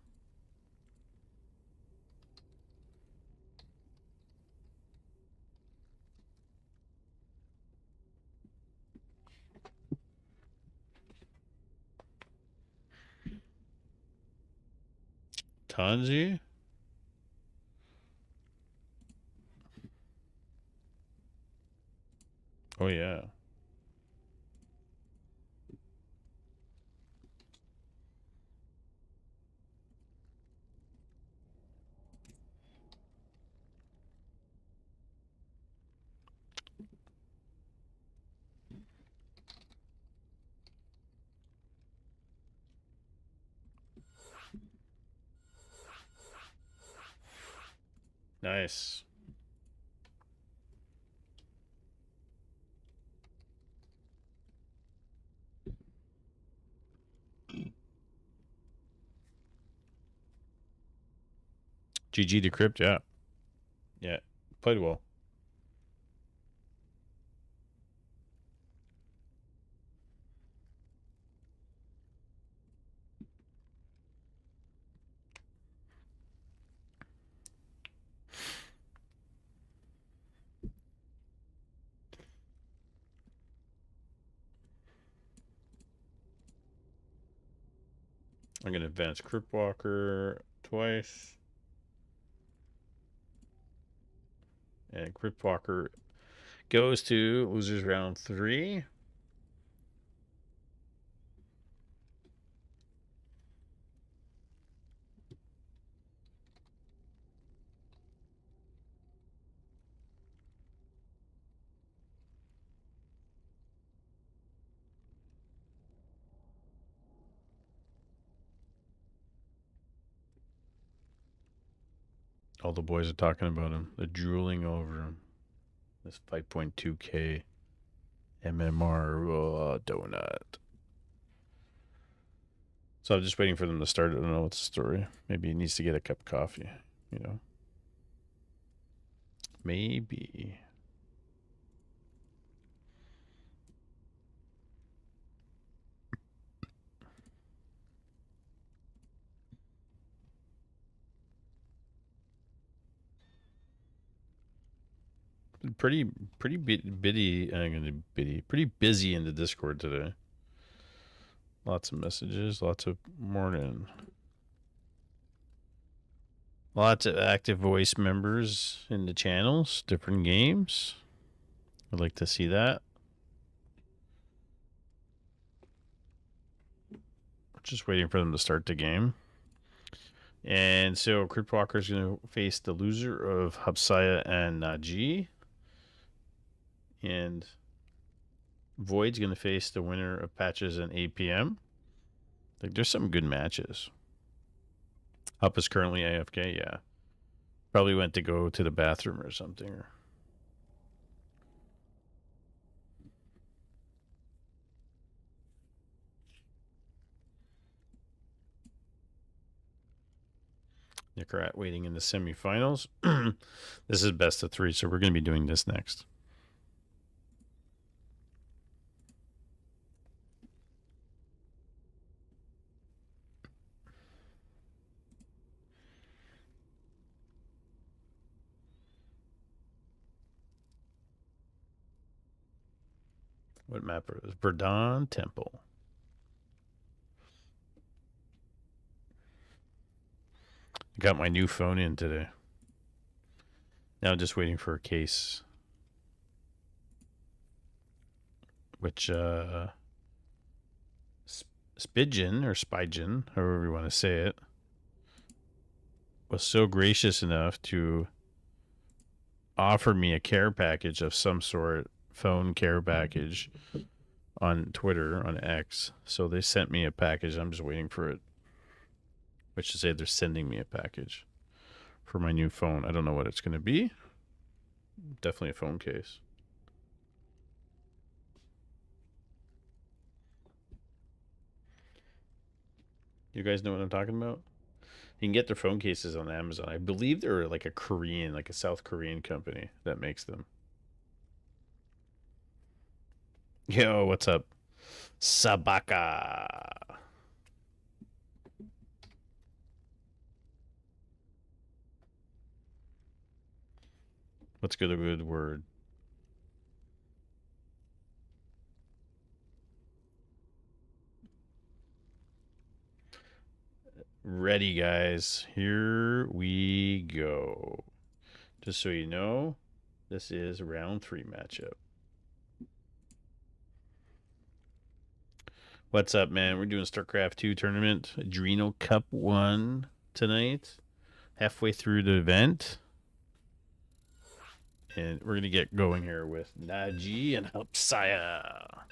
Tanzi. Oh, yeah. Nice. GG Decrypt, yeah. Yeah, played well. I'm going to advance Cryptwalker twice. And Cryptwalker goes to losers round 3. All the boys are talking about him. They're drooling over him. This 5.2k MMR donut. So I'm just waiting for them to start. I don't know what's the story. Maybe he needs to get a cup of coffee, you know. Maybe. pretty bitty. I'm gonna bitty. Pretty busy in the Discord today. Lots of messages. Lots of morning. Lots of active voice members in the channels. Different games. I'd like to see that. Just waiting for them to start the game. And so Crypt Walker is going to face the loser of Hapsaya and Naji. And Void's going to face the winner of Patches and APM. Like, there's some good matches. Hup is currently AFK, yeah. Probably went to go to the bathroom or something. Nicarat waiting in the semifinals. This is best of 3, so we're going to be doing this next. What map is it? Verdun Temple. Got my new phone in today. Now I'm just waiting for a case. Which, Spidgen, or Spidgen, however you want to say it, was so gracious enough to offer me a care package of some sort, phone care package, on Twitter, on X. So they sent me a package. I'm just waiting for it. Which to say they're sending me a package for my new phone. I don't know what it's going to be. Definitely a phone case. You guys know what I'm talking about? You can get their phone cases on Amazon. I believe they're like a Korean, like a South Korean company that makes them. Yo, what's up? Sabaka. What's good a good word? Ready, guys. Here we go. Just so you know, this is round 3 matchup. What's up, man? We're doing StarCraft 2 tournament. Adrenal Cup 1 tonight. Halfway through the event. And we're going to get going here with Naji and Hapsaya.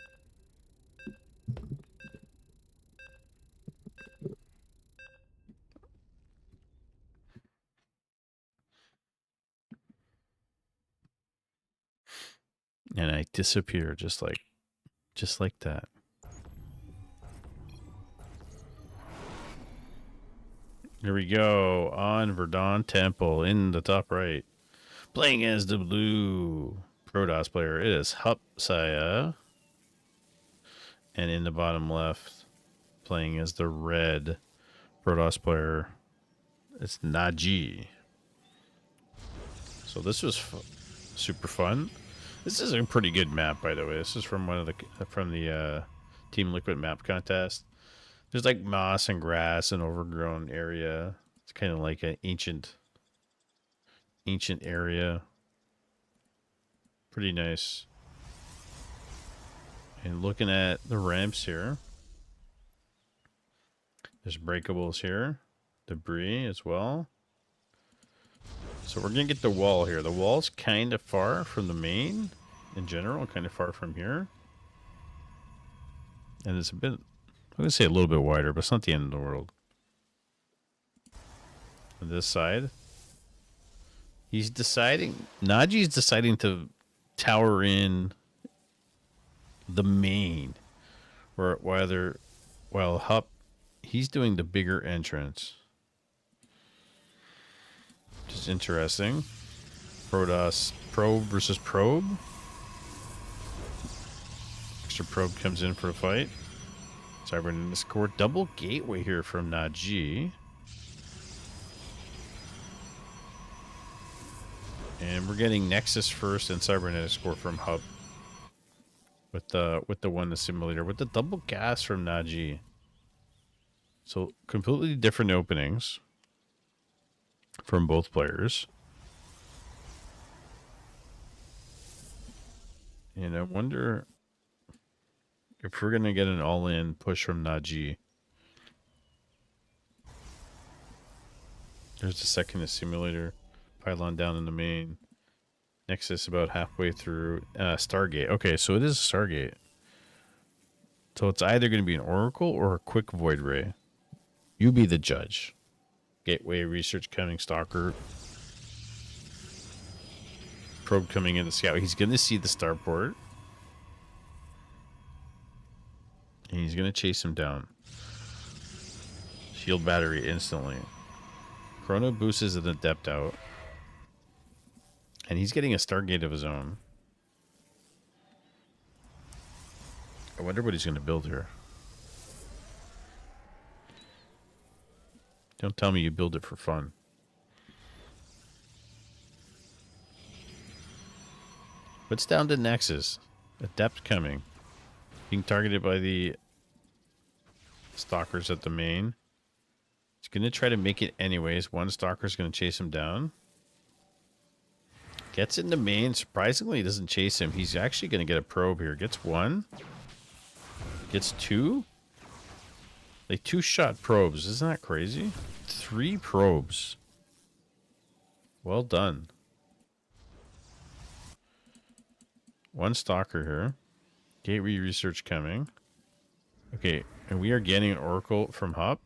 And I disappear just like that. Here we go on Verdun Temple in the top right. Playing as the blue Protoss player, it is Hapsaya. And in the bottom left, playing as the red Protoss player, it's Naji. So this was super fun. This is a pretty good map, by the way. This is from the Team Liquid map contest. There's like moss and grass and overgrown area. It's kind of like an ancient area. Pretty nice. And looking at the ramps here, there's breakables here, debris as well. So we're gonna get the wall here. The wall's kind of far from the main in general, kind of far from here. And it's a bit, I'm gonna say a little bit wider, but it's not the end of the world. On this side, Naji's deciding to tower in the main, or while Hup, he's doing the bigger entrance. Which is interesting. Protoss, probe versus probe. Extra probe comes in for a fight. Cybernetic core, double gateway here from Naji. And we're getting Nexus first and Cybernetics Core from Hub. With the one in the simulator. With the double gas from Naji. So completely different openings from both players. And I wonder if we're going to get an all-in push from Naji. There's the second simulator. Pylon down in the main. Nexus about halfway through. Stargate. Okay, so it is a Stargate. So it's either going to be an Oracle or a quick Void Ray. You be the judge. Gateway research coming. Stalker. Probe coming in the scout. He's going to see the starport. And he's going to chase him down. Shield battery instantly. Chrono boost is an adept out. And he's getting a Stargate of his own. I wonder what he's going to build here. Don't tell me you build it for fun. What's down to Nexus? Adept coming. Being targeted by the stalkers at the main. He's going to try to make it anyways. One stalker's going to chase him down. Gets in the main. Surprisingly, he doesn't chase him. He's actually going to get a probe here. Gets one. Gets two. Like 2-shot probes. Isn't that crazy? 3 probes. Well done. One stalker here. Gateway research coming. Okay, and we are getting an Oracle from Hub.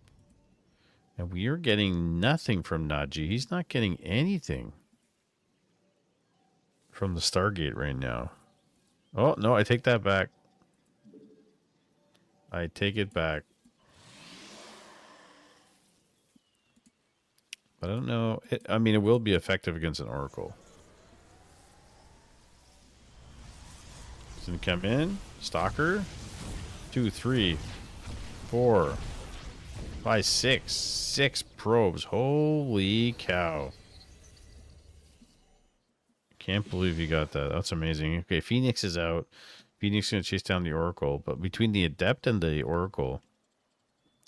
And we are getting nothing from Naji. He's not getting anything from the Stargate right now. Oh, no, I take that back. I take it back. But I don't know. I mean, it will be effective against an Oracle. He's going to come in. Stalker. 2, 3, 4, 5, 6. 6 probes. Holy cow. Can't believe you got that. That's amazing. Okay, Phoenix is out. Phoenix is going to chase down the Oracle. But between the Adept and the Oracle,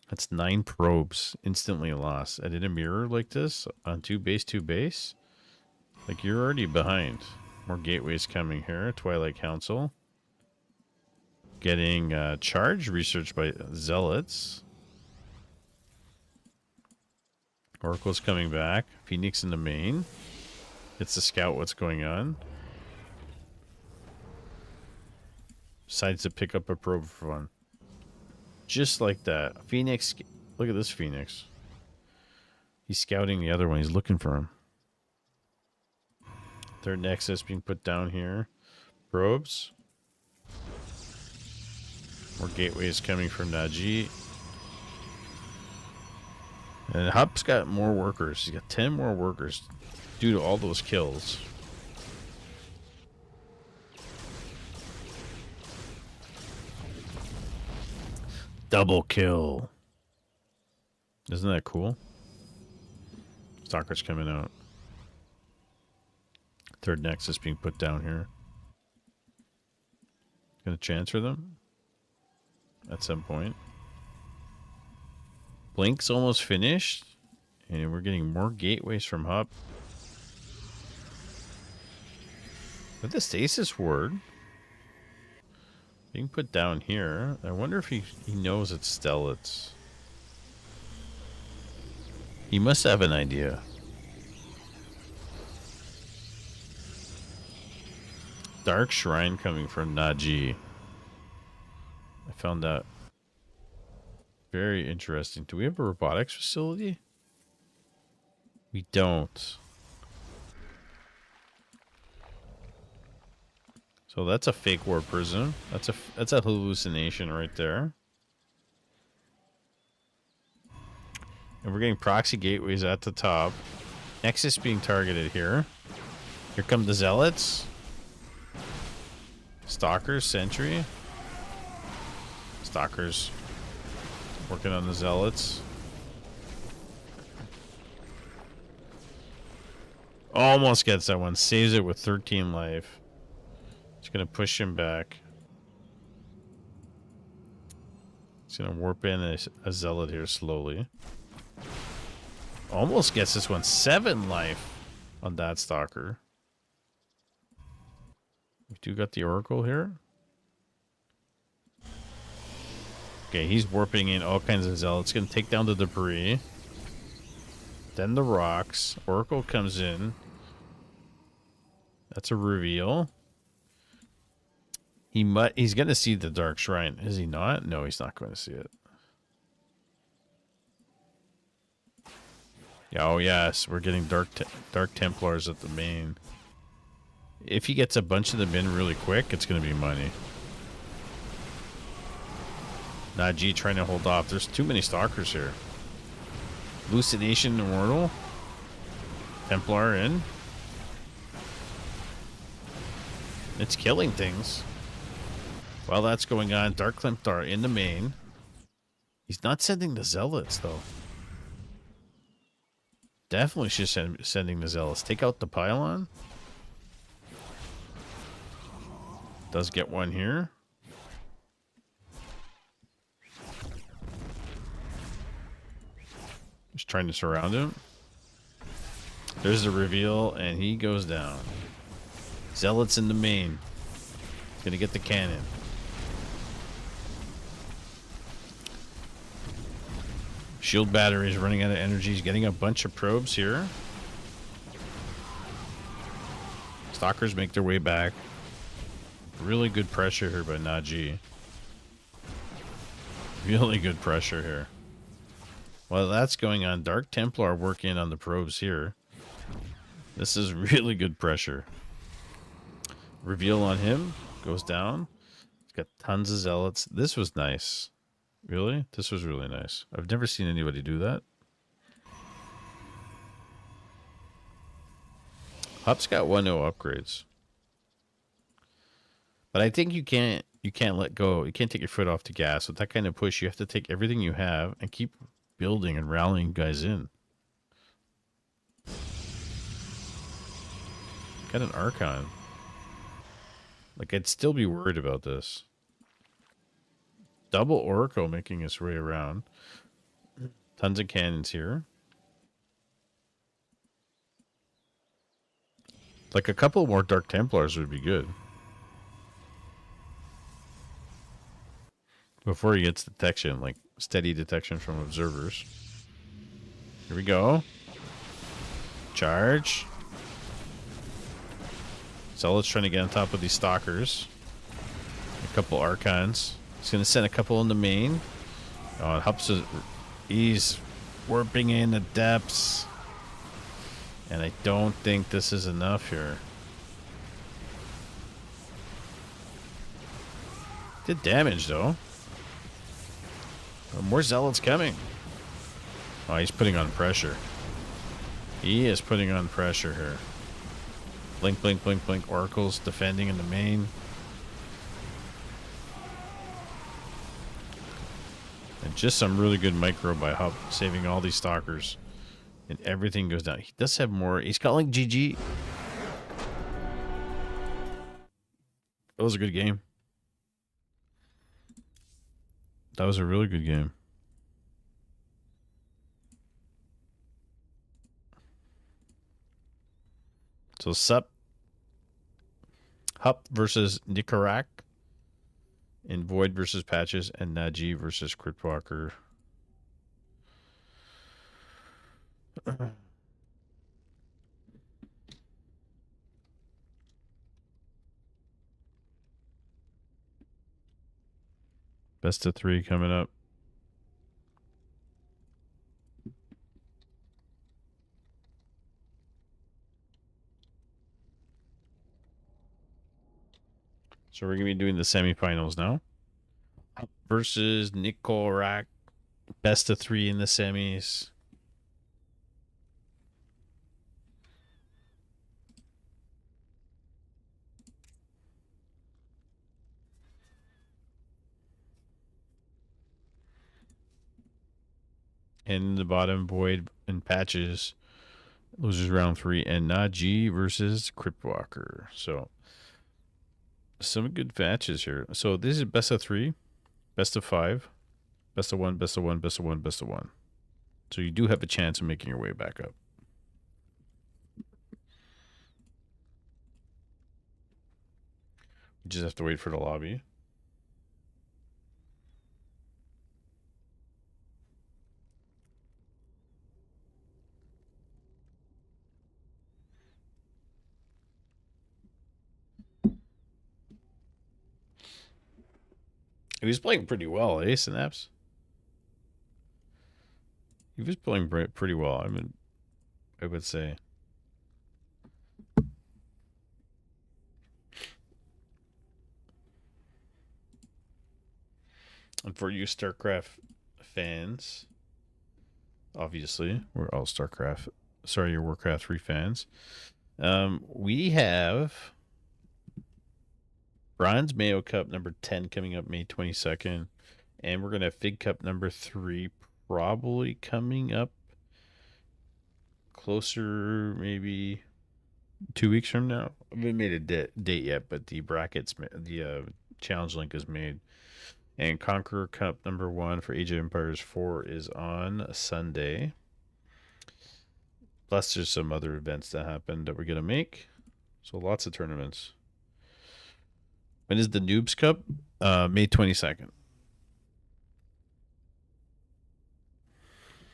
that's 9 probes instantly lost. And in a mirror like this, on 2 base, like you're already behind. More gateways coming here. Twilight Council. Getting charge research by Zealots. Oracle's coming back. Phoenix in the main. It's the scout what's going on. Decides to pick up a probe for fun. Just like that. Phoenix. Look at this Phoenix. He's scouting the other one. He's looking for him. Third Nexus being put down here. Probes. More gateways coming from Naji. And Hub's got more workers. He's got 10 more workers due to all those kills. Double kill. Isn't that cool? Stalker's coming out. Third Nexus being put down here. Gonna transfer them at some point. Blink's almost finished. And we're getting more gateways from Hub. With the stasis ward being put down here, I wonder if he knows it's Stellates. He must have an idea. Dark Shrine coming from Naji. I found that very interesting. Do we have a robotics facility? We don't. So that's a fake war prism. That's a hallucination right there. And we're getting proxy gateways at the top. Nexus being targeted here. Here come the Zealots. Stalkers, Sentry. Stalkers working on the Zealots. Almost gets that one. Saves it with 13 life. It's going to push him back. He's going to warp in a zealot here slowly. Almost gets this one. 7 life on that stalker. We do got the oracle here. Okay, he's warping in all kinds of zealots. Going to take down the debris. Then the rocks. Oracle comes in. That's a reveal. He's going to see the Dark Shrine. Is he not? No, he's not going to see it. Yeah, oh, yes. We're getting Dark Templars at the main. If he gets a bunch of them in really quick, it's going to be money. Najee trying to hold off. There's too many stalkers here. Hallucination Immortal. Templar in. It's killing things. While that's going on, Dark Templar in the main. He's not sending the Zealots, though. Definitely should sending the Zealots. Take out the pylon. Does get one here. Just trying to surround him. There's the reveal, and he goes down. Zealots in the main. Gonna get the cannon. Shield batteries running out of energy. He's getting a bunch of probes here. Stalkers make their way back. Really good pressure here by Najee. Really good pressure here. While that's going on, Dark Templar working on the probes here. This is really good pressure. Reveal on him. Goes down. He's got tons of zealots. This was nice. Really? This was really nice. I've never seen anybody do that. Hup's got 1-0 upgrades. But I think you can't let go. You can't take your foot off the gas. With that kind of push, you have to take everything you have and keep building and rallying guys in. Got an Archon. Like, I'd still be worried about this. Double Oracle making its way around. Tons of cannons here. Like, a couple more Dark Templars would be good. Before he gets detection, like steady detection from observers. Here we go. Charge. Zealot's trying to get on top of these stalkers. A couple Archons. He's going to send a couple in the main. Oh, Hups is... He's warping in the depths. And I don't think this is enough here. Did damage, though. More Zealots coming. Oh, he's putting on pressure. He is putting on pressure here. Blink, blink, blink, blink. Oracles defending in the main. And just some really good micro by Hup, saving all these stalkers. And everything goes down. He does have more. He's calling GG. That was a good game. That was a really good game. So Hup versus Nicarak, and Void versus Patches, and Najee versus Critwalker. Best of 3 coming up. So we're going to be doing the semifinals now. Versus Nicorak. Best of 3 in the semis. And in the bottom, Void and Patches Losers round 3, and Najee versus Cryptwalker. So some good matches here. So this is best of 3, best of 5, best of 1, best of 1, best of 1, best of 1. So you do have a chance of making your way back up. You just have to wait for the lobby. He was playing pretty well, eh, Synapse? He was playing pretty well. I mean, I would say. And for you StarCraft fans, obviously, we're all StarCraft. Sorry, your Warcraft 3 fans. We have Bronze Mayo Cup number 10 coming up May 22nd. And we're going to have Fig Cup number 3 probably coming up closer, maybe 2 weeks from now. We haven't made a date yet, but the brackets, the challenge link is made. And Conqueror Cup number 1 for Age of Empires 4 is on Sunday. Plus, there's some other events that happen that we're going to make. So lots of tournaments. When is the Noobs Cup? May 22nd.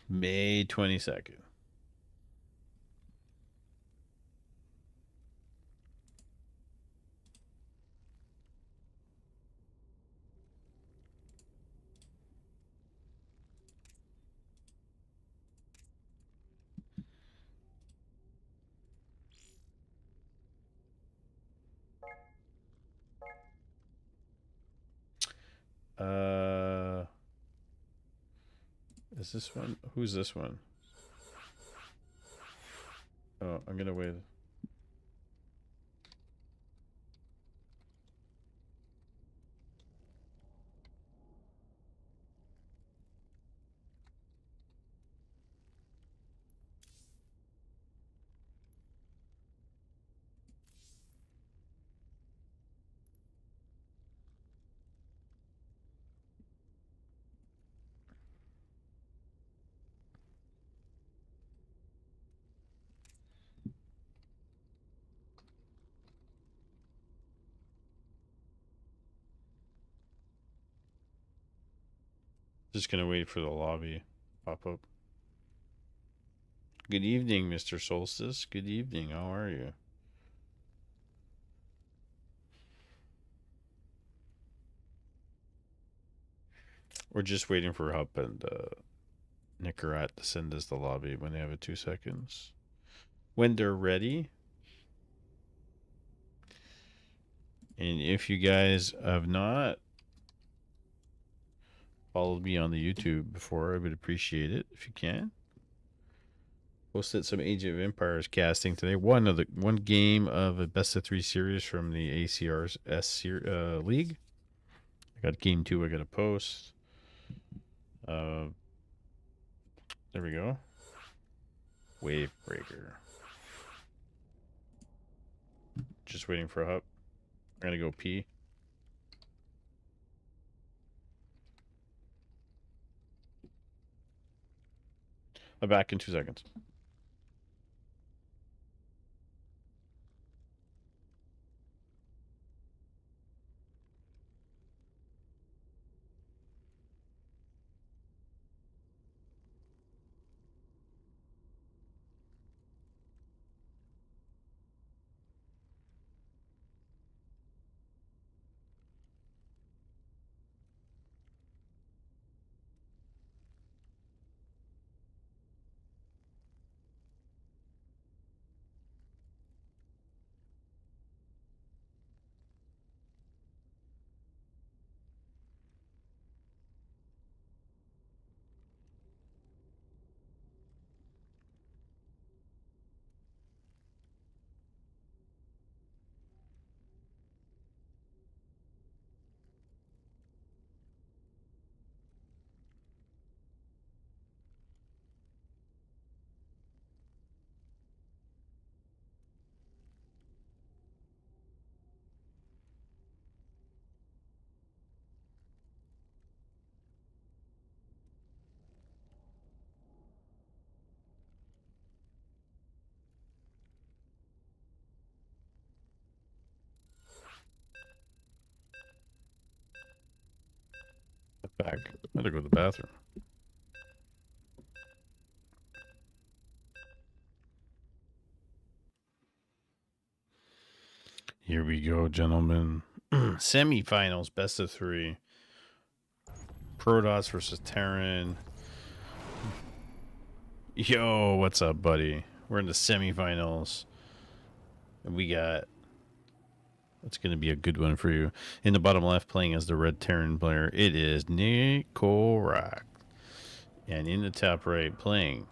May 22nd. Is this one? Who's this one? Oh, I'm gonna wait. Just gonna wait for the lobby pop up. Good evening, Mr. Solstice. Good evening. How are you? We're just waiting for Hup and Nicarat to send us the lobby when they have it 2 seconds. When they're ready. And if you guys have not followed me on the YouTube before, I would appreciate it if you can. Posted some Age of Empires casting today. One game of a best of 3 series from the ACR's League. I got game 2. I got to post. There we go. Wavebreaker. Just waiting for a Hup. I'm gonna go pee. I'm back in 2 seconds. gotta go to the bathroom. Here we go, gentlemen. Semifinals, best of 3. Protoss versus Terran. Yo, what's up, buddy? We're in the semifinals. And we got... It's going to be a good one for you. In the bottom left, playing as the red Terran player, it is Nikorak. And in the top right, playing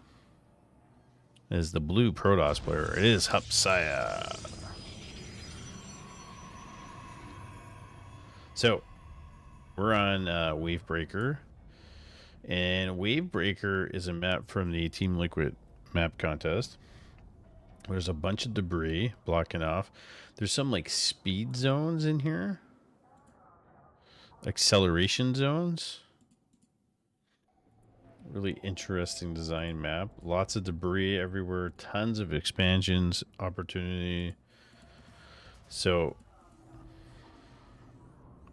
as the blue Protoss player, it is Hapsaya. So, we're on Wavebreaker. And Wavebreaker is a map from the Team Liquid map contest. There's a bunch of debris blocking off. There's some like speed zones in here. Acceleration zones. Really interesting design map. Lots of debris everywhere. Tons of expansions opportunity. So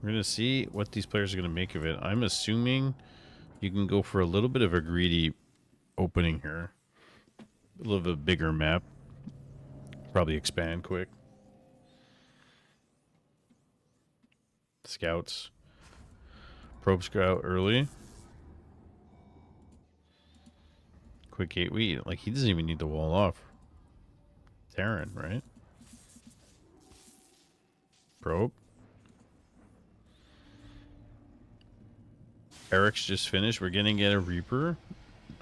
we're going to see what these players are going to make of it. I'm assuming you can go for a little bit of a greedy opening here. A little bit bigger map. Probably expand quick. Scouts. Probe scout early. Quick 8 weed. Like, he doesn't even need the wall off. Terran, right? Probe. Eric's just finished. We're going to get a Reaper.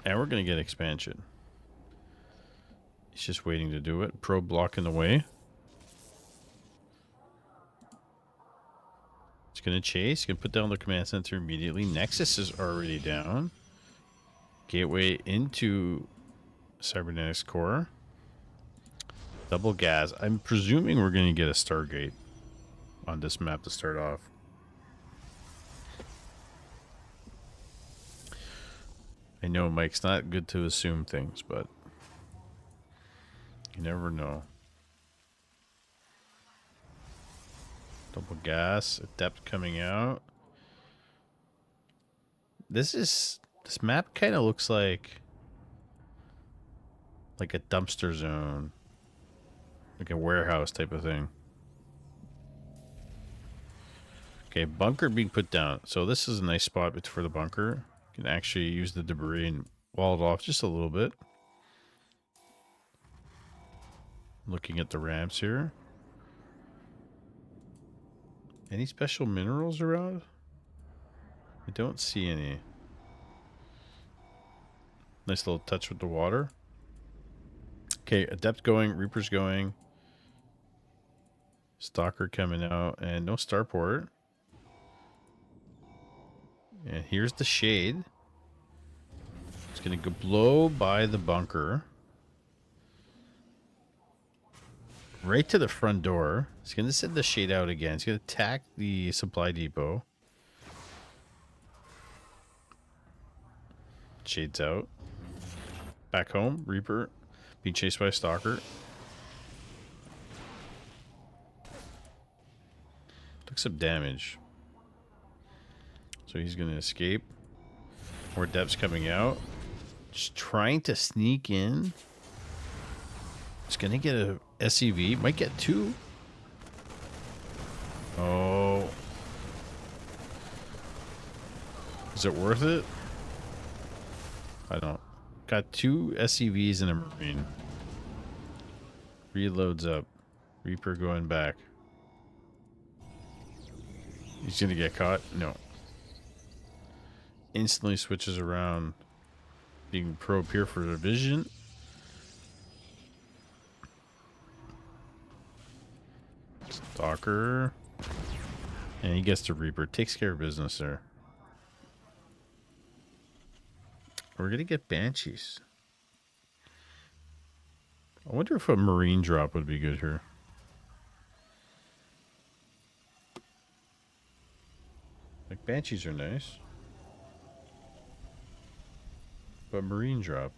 And we're going to get expansion. He's just waiting to do it. Probe block in the way. It's going to chase. Going to put down the command center immediately. Nexus is already down. Gateway into Cybernetics Core. Double gas. I'm presuming we're going to get a Stargate on this map to start off. I know Mike's not good to assume things, but you never know. Double gas. Adept coming out. This map kind of looks like a dumpster zone. Like a warehouse type of thing. Okay, bunker being put down. So this is a nice spot for the bunker. You can actually use the debris and wall it off just a little bit. Looking at the ramps here. Any special minerals around? I don't see any. Nice little touch with the water. Okay, Adept going, Reaper's going. Stalker coming out, and no starport. And here's the shade. It's going to go blow by the bunker. Right to the front door. It's going to send the shade out again. It's going to attack the supply depot. Shade's out. Back home, Reaper being chased by a Stalker. Took some damage. So he's going to escape. More depths coming out. Just trying to sneak in. It's going to get a SCV. Might get 2. Oh. Is it worth it? I don't. Got 2 SCVs and a Marine. Reloads up. Reaper going back. He's going to get caught? No. Instantly switches around. Being probe here for the vision. Stalker. And he gets the Reaper. Takes care of business there. We're going to get Banshees. I wonder if a Marine drop would be good here. Like, Banshees are nice. But Marine drop.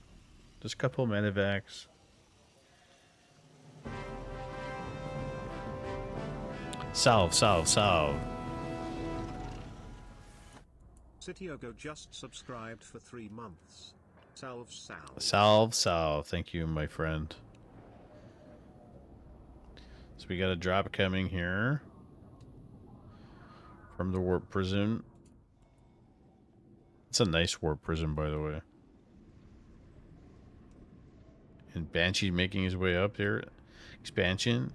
Just a couple of medevacs. Salve. Sitiogo just subscribed for 3 months. Salve. Salve. Thank you, my friend. So we got a drop coming here from the warp prison. It's a nice warp prison, by the way. And Banshee making his way up here. Expansion.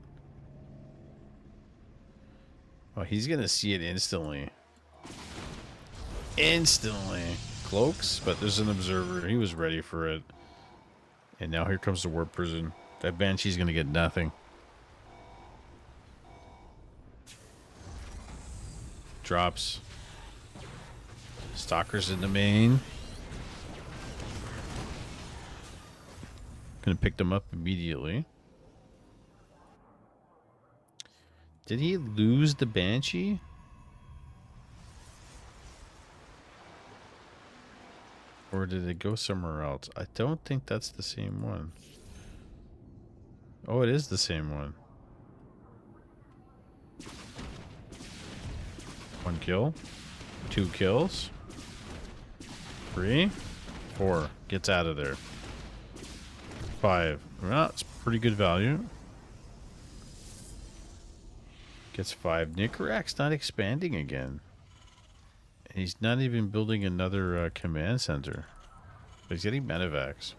Oh, he's gonna see it instantly. Cloaks, but there's an observer. He was ready for it. And now here comes the warp prison. That Banshee's gonna get nothing. Drops. Stalkers in the main. Gonna pick them up immediately. Did he lose the Banshee? Or did it go somewhere else? I don't think that's the same one. Oh, it is the same one. 1 kill. 2 kills. 3. 4. Gets out of there. 5. Well, that's pretty good value. Gets 5. Nicarak's not expanding again. And he's not even building another command center. But he's getting medevacs.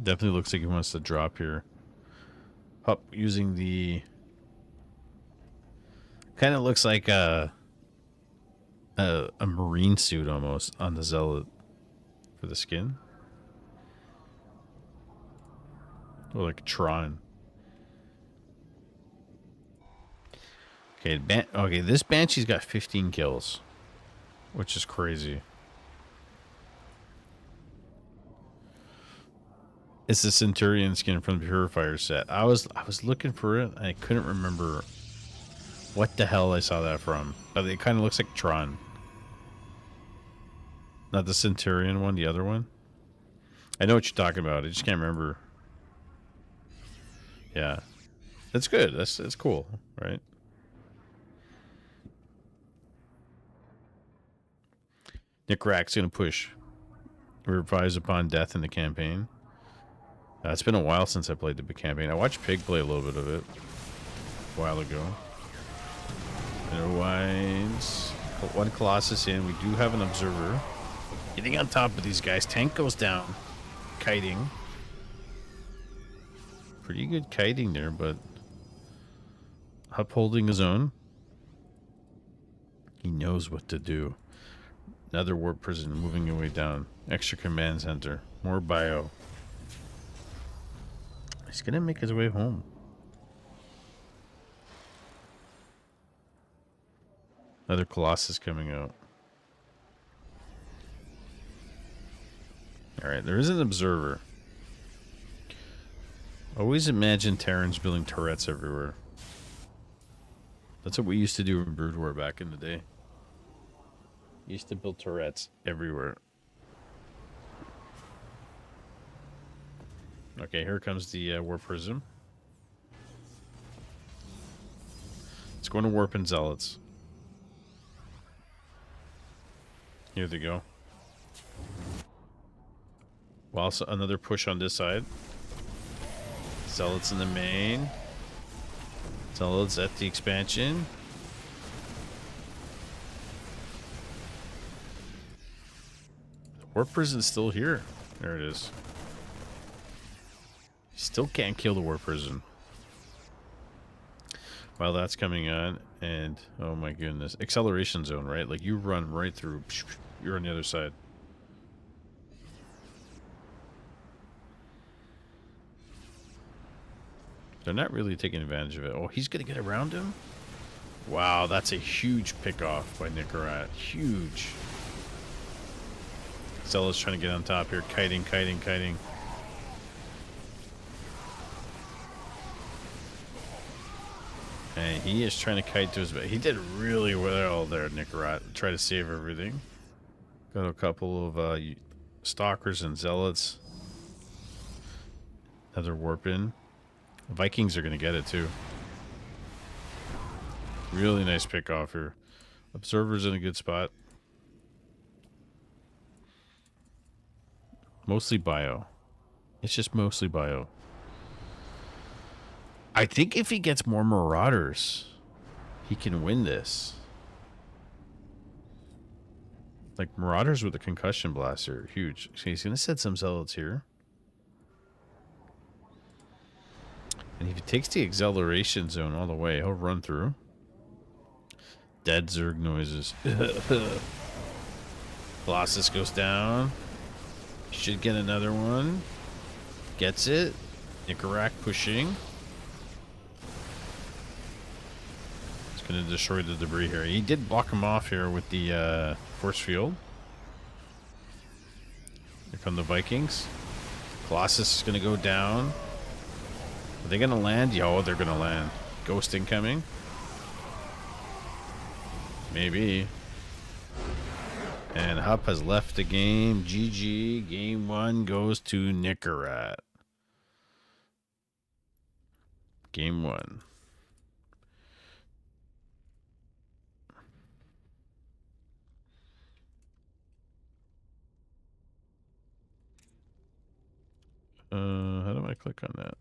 Definitely looks like he wants to drop here. Up using the... Kind of looks like a marine suit almost on the Zealot for the skin. Or like Tron. Okay, this Banshee's got 15 kills, which is crazy. It's the Centurion skin from the Purifier set. I was looking for it, and I couldn't remember what the hell I saw that from. But it kind of looks like Tron. Not the Centurion one, the other one. I know what you're talking about. I just can't remember. Yeah, that's good. That's cool, right? Nicarak's gonna push. Revise upon death in the campaign. It's been a while since I played the campaign. I watched Pig play a little bit of it a while ago. Otherwise, put 1 Colossus in. We do have an observer. Getting on top of these guys. Tank goes down. Kiting. Pretty good kiting there, but upholding his own. He knows what to do. Another warp prison moving your way down. Extra command center. More bio. He's gonna make his way home. Another Colossus coming out. Alright, there is an observer. Always imagine Terrans building turrets everywhere. That's what we used to do in Brood War back in the day. Used to build turrets everywhere. Okay, here comes the Warp Prism. It's going to warp in Zealots. Here they go. Well, also another push on this side. Zealots in the main. Zealots at the expansion. The warp prison's still here. There it is. Still can't kill the warp prison. While that's coming on, and oh my goodness, acceleration zone, right? Like you run right through. You're on the other side. They're not really taking advantage of it. Oh, he's gonna get around him? Wow, that's a huge pickoff by Nicarak. Huge. Zealot's trying to get on top here. Kiting. And he is trying to kite to his back. He did really well there, Nicarak. Try to save everything. Got a couple of stalkers and zealots. Another warp in. Vikings are going to get it too. Really nice pick off here. Observer's in a good spot. Mostly bio. It's just mostly bio. I think if he gets more Marauders, he can win this. Like, Marauders with a Concussion Blaster. Huge. So he's going to set some Zealots here. And if he takes the Acceleration Zone all the way, he'll run through. Dead Zerg noises. Colossus goes down. Should get another one. Gets it. Nicarac pushing. It's going to destroy the debris here. He did block him off here with the force field. Here come the Vikings. Colossus is going to go down. Are they going to land? Yo, they're going to land. Ghost incoming. Maybe. And Hup has left the game. GG. Game 1 goes to Nicarac. Game 1. How do I click on that?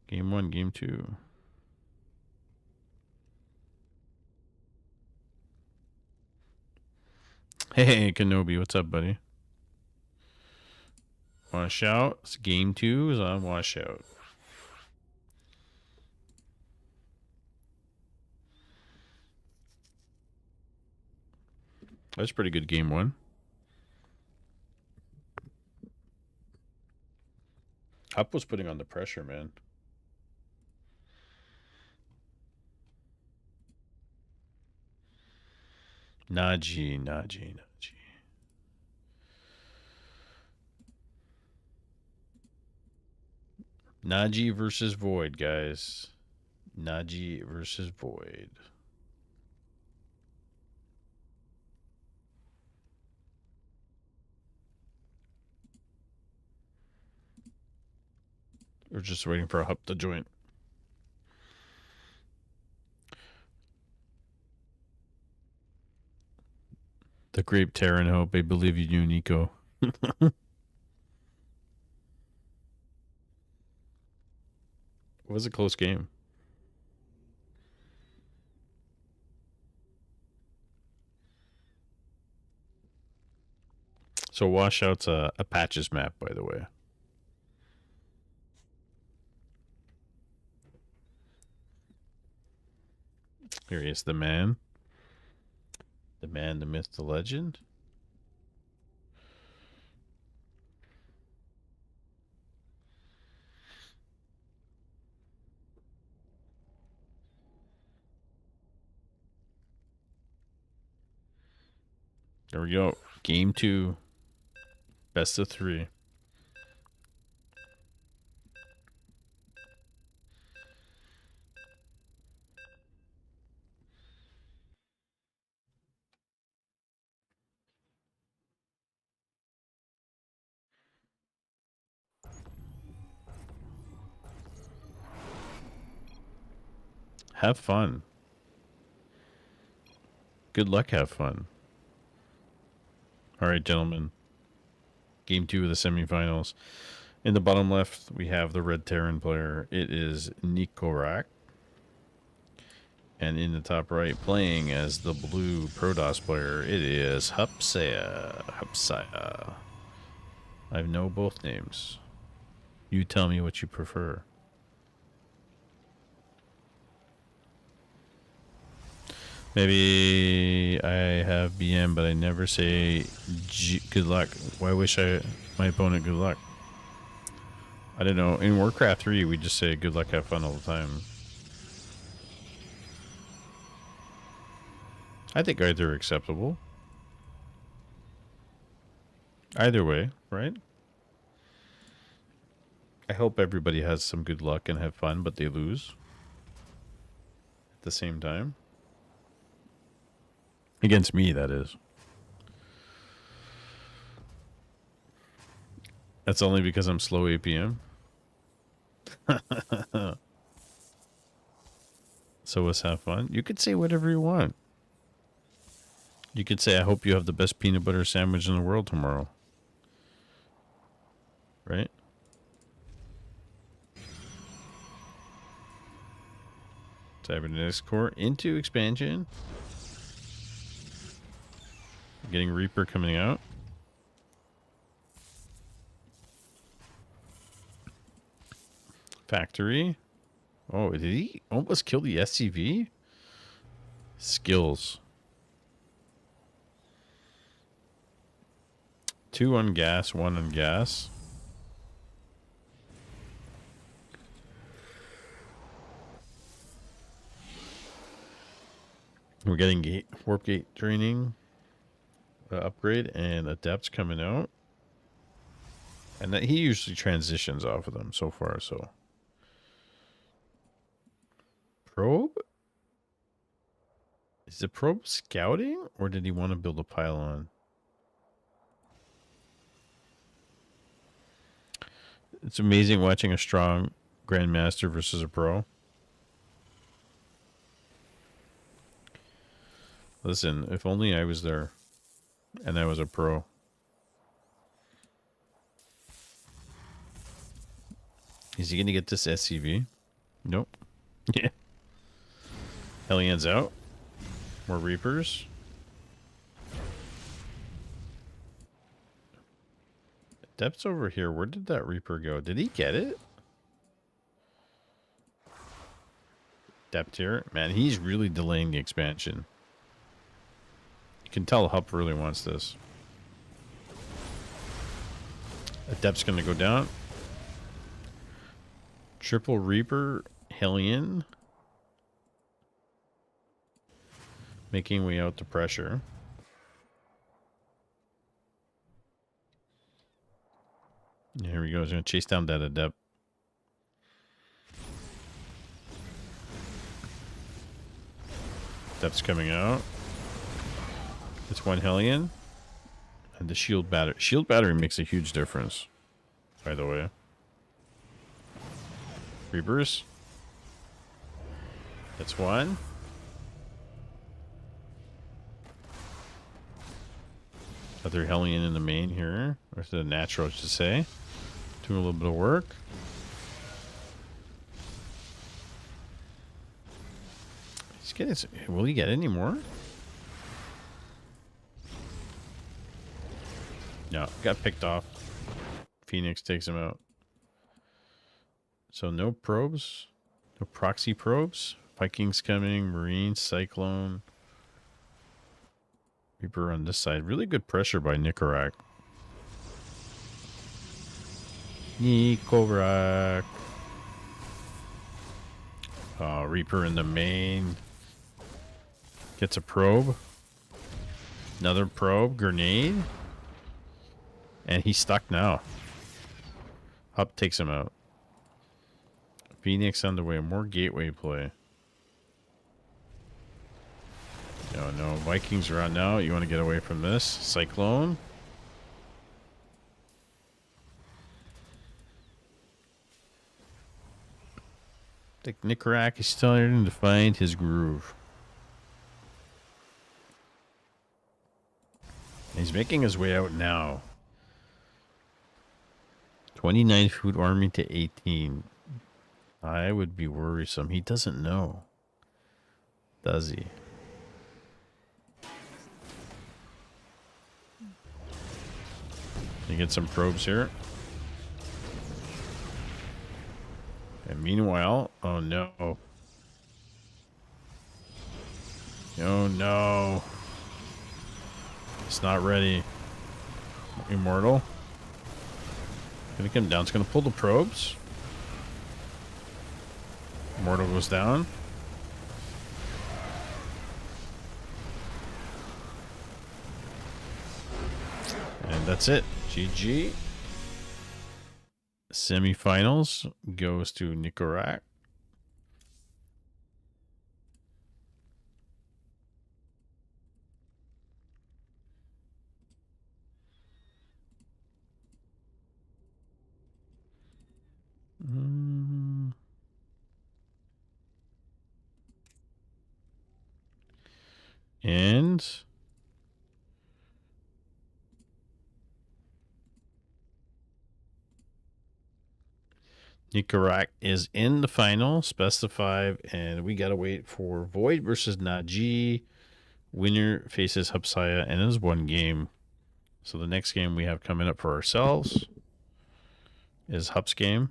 Game 1, game 2. Hey, Kenobi, what's up, buddy? Washout. It's game 2 is on washout. That's pretty good game 1. Hup was putting on the pressure, man. Naji. Naji versus Void, guys. Naji versus Void. We're just waiting for a Hup to join. The Grape Terran Hope. I believe you, Nico. It was a close game. So Washout's a patches map, by the way. Here he is, the man. The man, the myth, the legend. There we go. Game 2. Best of 3. Have fun. Good luck, have fun. All right, gentlemen. Game 2 of the semifinals. In the bottom left, we have the red Terran player. It is Nicarac. And in the top right, playing as the blue Protoss player, it is Hupsaya. I know both names. You tell me what you prefer. Maybe I have BM, but I never say good luck. Why wish my opponent good luck? I don't know. In Warcraft 3, we just say good luck, have fun all the time. I think either are acceptable. Either way, right? I hope everybody has some good luck and have fun, but they lose at the same time. Against me, that is. That's only because I'm slow APM. So let's have fun. You could say whatever you want. You could say, I hope you have the best peanut butter sandwich in the world tomorrow. Right? Cybernetics core into expansion. Getting Reaper coming out. Factory. Oh, did he almost kill the SCV? Skills. 2 on gas, 1 on gas. We're getting warp gate training upgrade and adepts coming out. And that he usually transitions off of them so far, so. Probe? Is the probe scouting or did he want to build a pylon? It's amazing watching a strong Grandmaster versus a pro. Listen, if only I was there and I was a pro. Is he going to get this SCV? Nope. Yeah. Hellions out. More Reapers. Depth's over here. Where did that Reaper go? Did he get it? Depth here. Man, he's really delaying the expansion. You can tell Hup really wants this. Adept's going to go down. Triple Reaper. Hellion. Making way out to pressure. Here we go. He's going to chase down that Adept. Adept's coming out. It's 1 Hellion. And the shield battery. Shield battery makes a huge difference, by the way. Reapers. That's 1. Other Hellion in the main here. Or the natural, I should say. Doing a little bit of work. He's getting. Will he get any more? No, got picked off. Phoenix takes him out. So no probes. No proxy probes. Vikings coming. Marine. Cyclone. Reaper on this side. Really good pressure by Nicorak. Nicorak. Reaper in the main. Gets a probe. Another probe. Grenade. And he's stuck now. Hup takes him out. Phoenix on the way. More gateway play. No, Vikings are out now. You want to get away from this. Cyclone. I think Nicorak is starting to find his groove. He's making his way out now. 29 food army to 18. I would be worrisome. He doesn't know. Does he? You get some probes here. And meanwhile, oh no. Oh no. It's not ready. Immortal. Gonna come down. It's gonna pull the probes. Immortal goes down. And that's it. GG. Semifinals goes to Nicorak. And Nicaragua is in the final, specified, and we gotta wait for Void versus Najee. Winner faces Hupsaya, and it is one game. So the next game we have coming up for ourselves is Hup's game,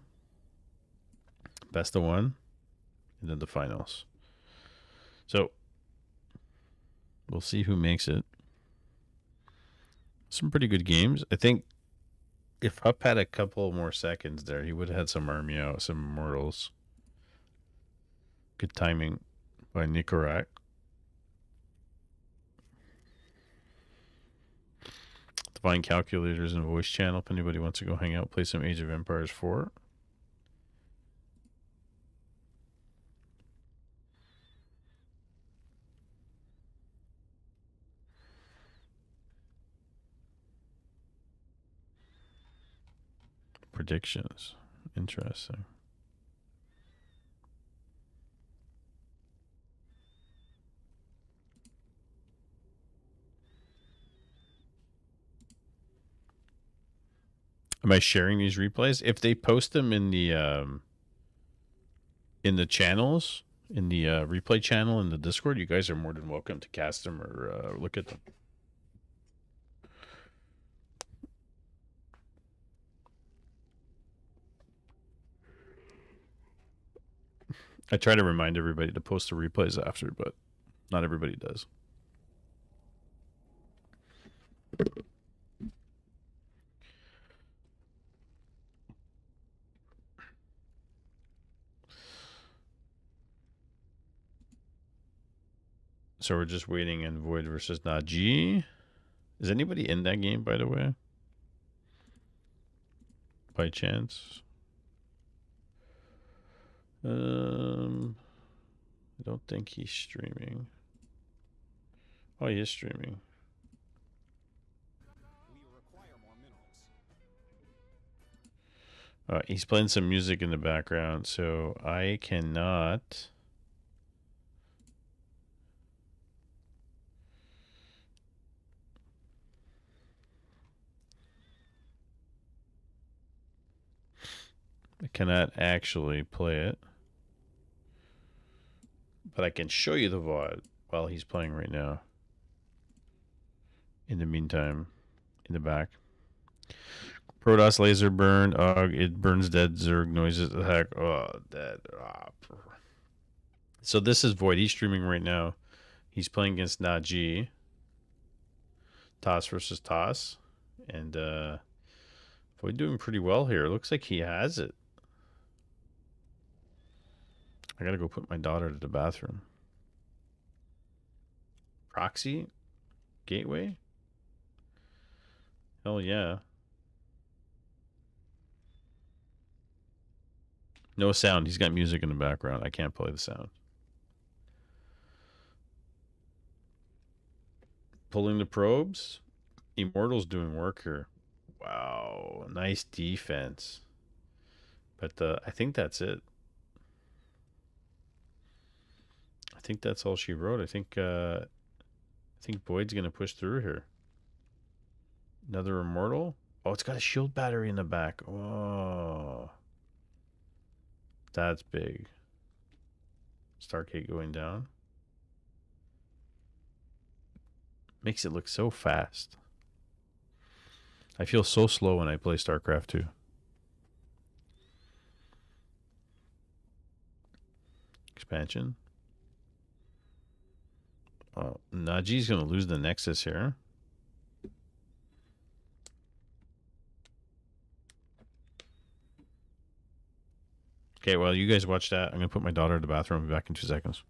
best of one, and then the finals. So we'll see who makes it. Some pretty good games. I think if Hup had a couple more seconds there, he would have had some army out, some immortals. Good timing by Nicaragua. Divine Calculators and Voice Channel. If anybody wants to go hang out, play some Age of Empires 4. Predictions. Interesting. Am I sharing these replays? If they post them in the channels, in the replay channel in the Discord, you guys are more than welcome to cast them or look at them. I try to remind everybody to post the replays after, but not everybody does. So we're just waiting in Void versus Najee. Is anybody in that game, by the way? By chance? I don't think he's streaming. Oh, he is streaming. He's playing some music in the background, so I cannot. I cannot actually play it. But I can show you the VOD while he's playing right now. In the meantime, in the back. Protoss laser burn. It burns dead Zerg noises attack. Oh, dead. So this is Void. He's streaming right now. He's playing against Najee. Toss versus Toss. And Void doing pretty well here. Looks like he has it. I gotta go put my daughter to the bathroom. Proxy? Gateway? Hell yeah. No sound. He's got music in the background. I can't play the sound. Pulling the probes. Immortal's doing work here. Wow. Nice defense. But I think that's it. I think that's all she wrote. I think Boyd's gonna push through here. Another immortal. Oh, it's got a shield battery in the back. Oh, that's big. Stargate going down. Makes it look so fast. I feel so slow when I play StarCraft 2. Expansion. Oh, Najee's going to lose the Nexus here. Okay, well, you guys watch that. I'm going to put my daughter in the bathroom. I'll be back in 2 seconds.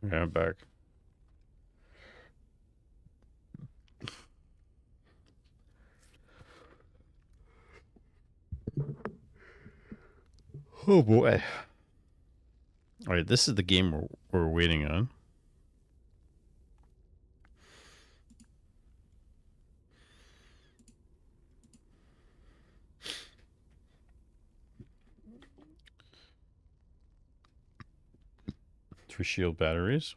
Yeah, I'm back. Oh boy. All right, this is the game we're waiting on. Three shield batteries.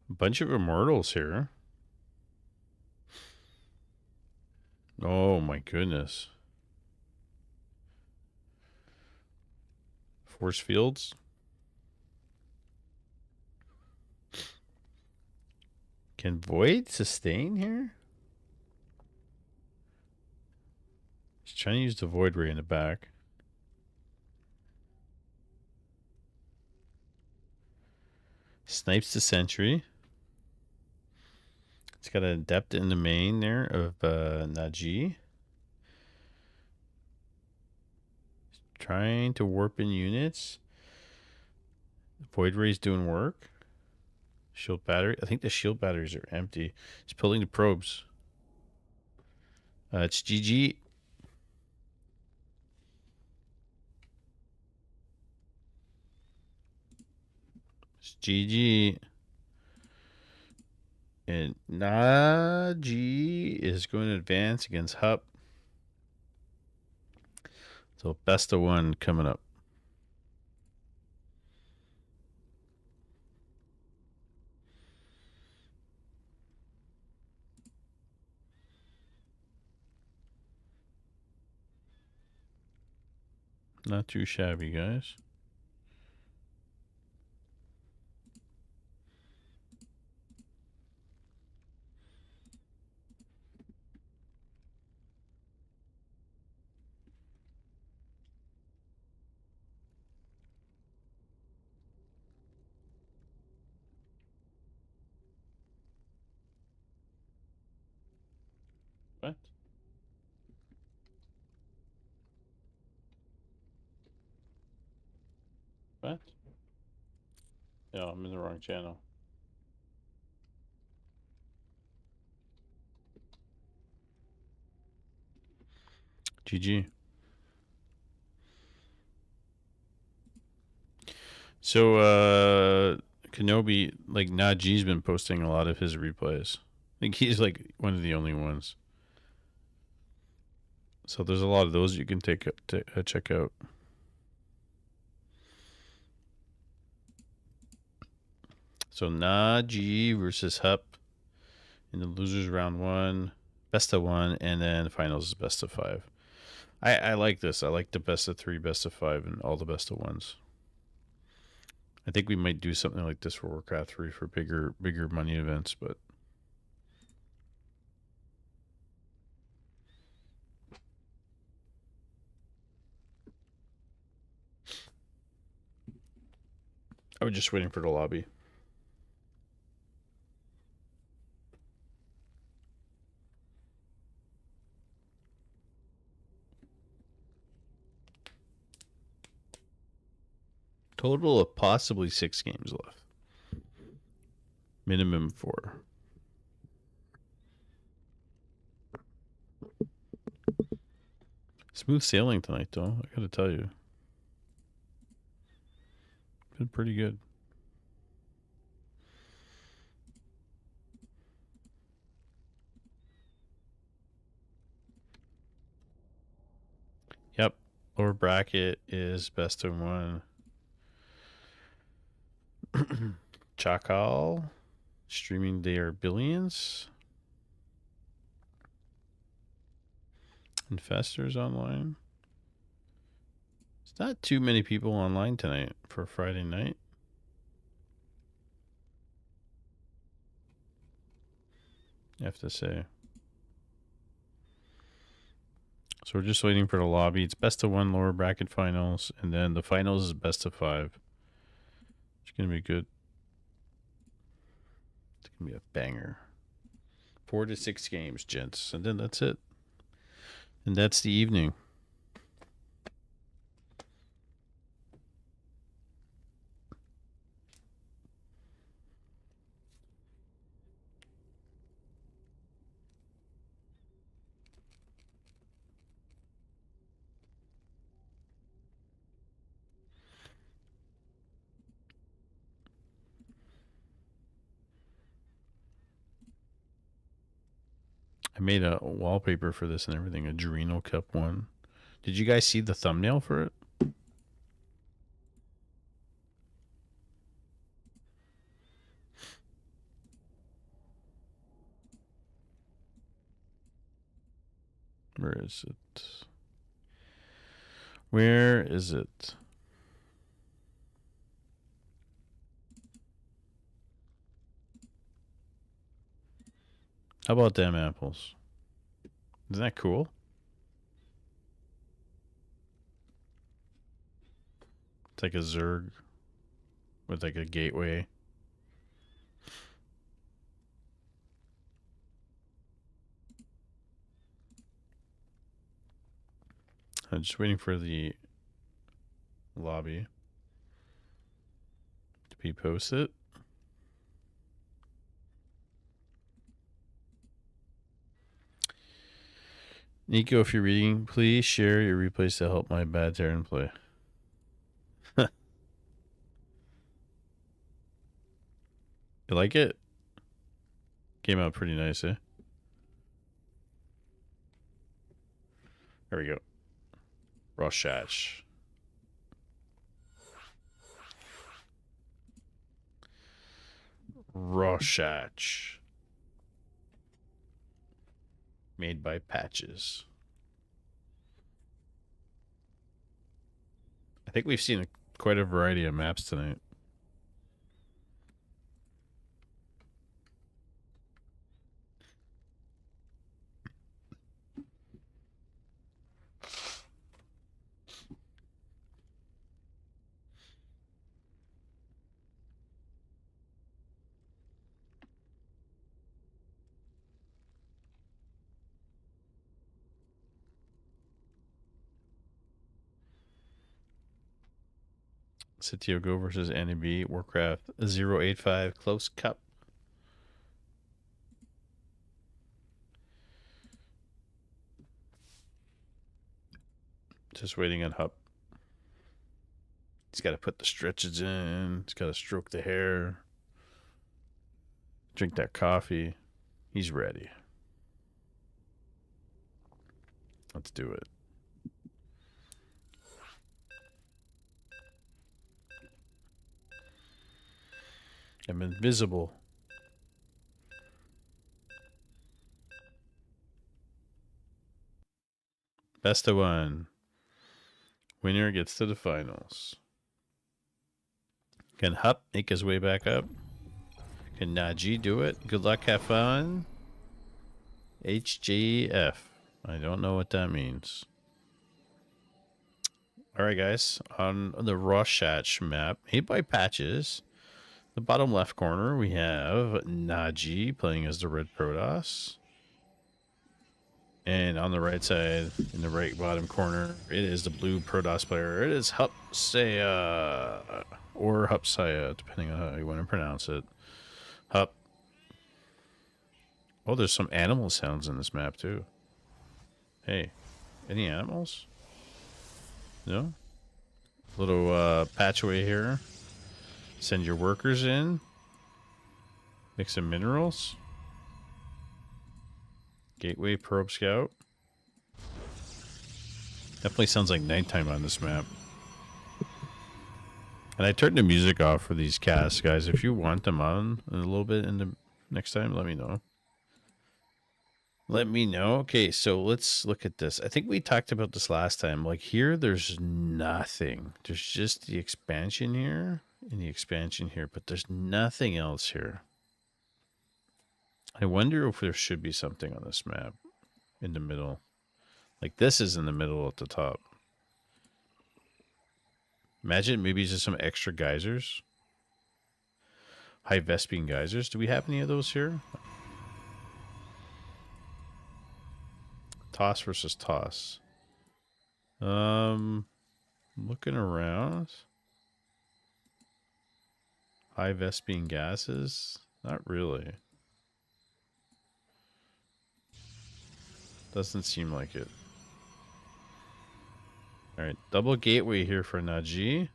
A bunch of immortals here. Oh my goodness. Force fields. Can Void sustain here? He's trying to use the Void Ray in the back. Snipes the sentry. It's got an adept in the main there of Najee. Trying to warp in units. Void Ray's doing work. Shield battery. I think the shield batteries are empty. He's pulling the probes. It's GG. It's GG. And Najee is going to advance against Hup. So best of one coming up. Not too shabby, guys. What? What? Yeah, I'm in the wrong channel. GG. So, Kenobi, like, Najee's been posting a lot of his replays. I think he's, like, one of the only ones. So there's a lot of those you can check out. So Najee versus Hup in the losers round 1, best of 1, and then the finals is best of 5. I like this. I like the best of 3, best of 5, and all the best of 1s. I think we might do something like this for Warcraft 3 for bigger money events, but I was just waiting for the lobby. Total of possibly 6 games left. Minimum 4. Smooth sailing tonight, though. I gotta tell you. Been pretty good. Yep. Lower bracket is best of 1. Chakal. Streaming their billions. Infestors online. It's not too many people online tonight for Friday night. I have to say. So we're just waiting for the lobby. It's best of 1 lower bracket finals, and then the finals is best of 5. It's gonna be good. It's gonna be a banger. 4 to 6 games, gents, and then that's it. And that's the evening. I made a wallpaper for this and everything. Adrenal Cup one. Did you guys see the thumbnail for it? Where is it? Where is it? How about them apples? Isn't that cool? It's like a Zerg with like a gateway. I'm just waiting for the lobby to be posted. Nico, if you're reading, please share your replays to help my bad Terran play. You like it? Came out pretty nice, eh? There we go. Rorschach. Rorschach. Made by Patches. I think we've seen quite a variety of maps tonight. Sitio Go versus NAB Warcraft 085 Close Cup. Just waiting on Hup. He's got to put the stretches in. He's got to stroke the hair. Drink that coffee. He's ready. Let's do it. I'm invisible. Best of one. Winner gets to the finals. Can Hup make his way back up? Can Najee do it? Good luck, have fun. HGF. I don't know what that means. Alright, guys. On the Rorschach map, made by Patches, the bottom left corner, we have Najee playing as the red Protoss. And on the right side, in the right bottom corner, it is the blue Protoss player. It is Hupsaya, or Hupsaya, depending on how you want to pronounce it. Hup. Oh, there's some animal sounds in this map, too. Hey, any animals? No? Little patchway here. Send your workers in. Make some minerals. Gateway Probe Scout. Definitely sounds like nighttime on this map. And I turned the music off for these casts, guys. If you want them on a little bit in the next time, let me know. Let me know. Okay, so let's look at this. I think we talked about this last time. Like here, there's nothing. There's just the expansion here and the expansion here, but there's nothing else here. I wonder if there should be something on this map in the middle. Like this is in the middle at the top. Imagine maybe just some extra geysers. High Vespian geysers. Do we have any of those here? Toss versus toss. Looking around. High Vespian gases? Not really. Doesn't seem like it. Alright, double gateway here for Najee.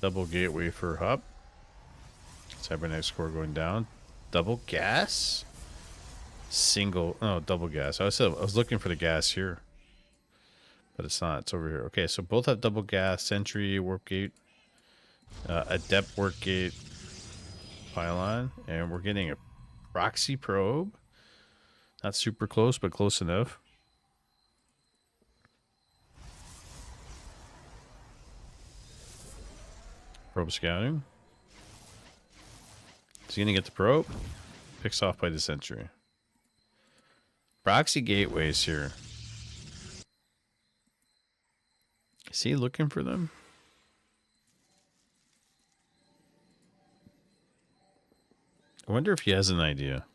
Double gateway for Hup. Cybernetic score going down. Double gas. Single. Oh, double gas. I was looking for the gas here, but it's not. It's over here. Okay, so both have double gas. Sentry, warp gate, adept warp gate, pylon, and we're getting a proxy probe. Not super close, but close enough. Probe scouting. Is he gonna get the probe? Picks off by the sentry. Proxy gateways here. Is he looking for them? I wonder if he has an idea.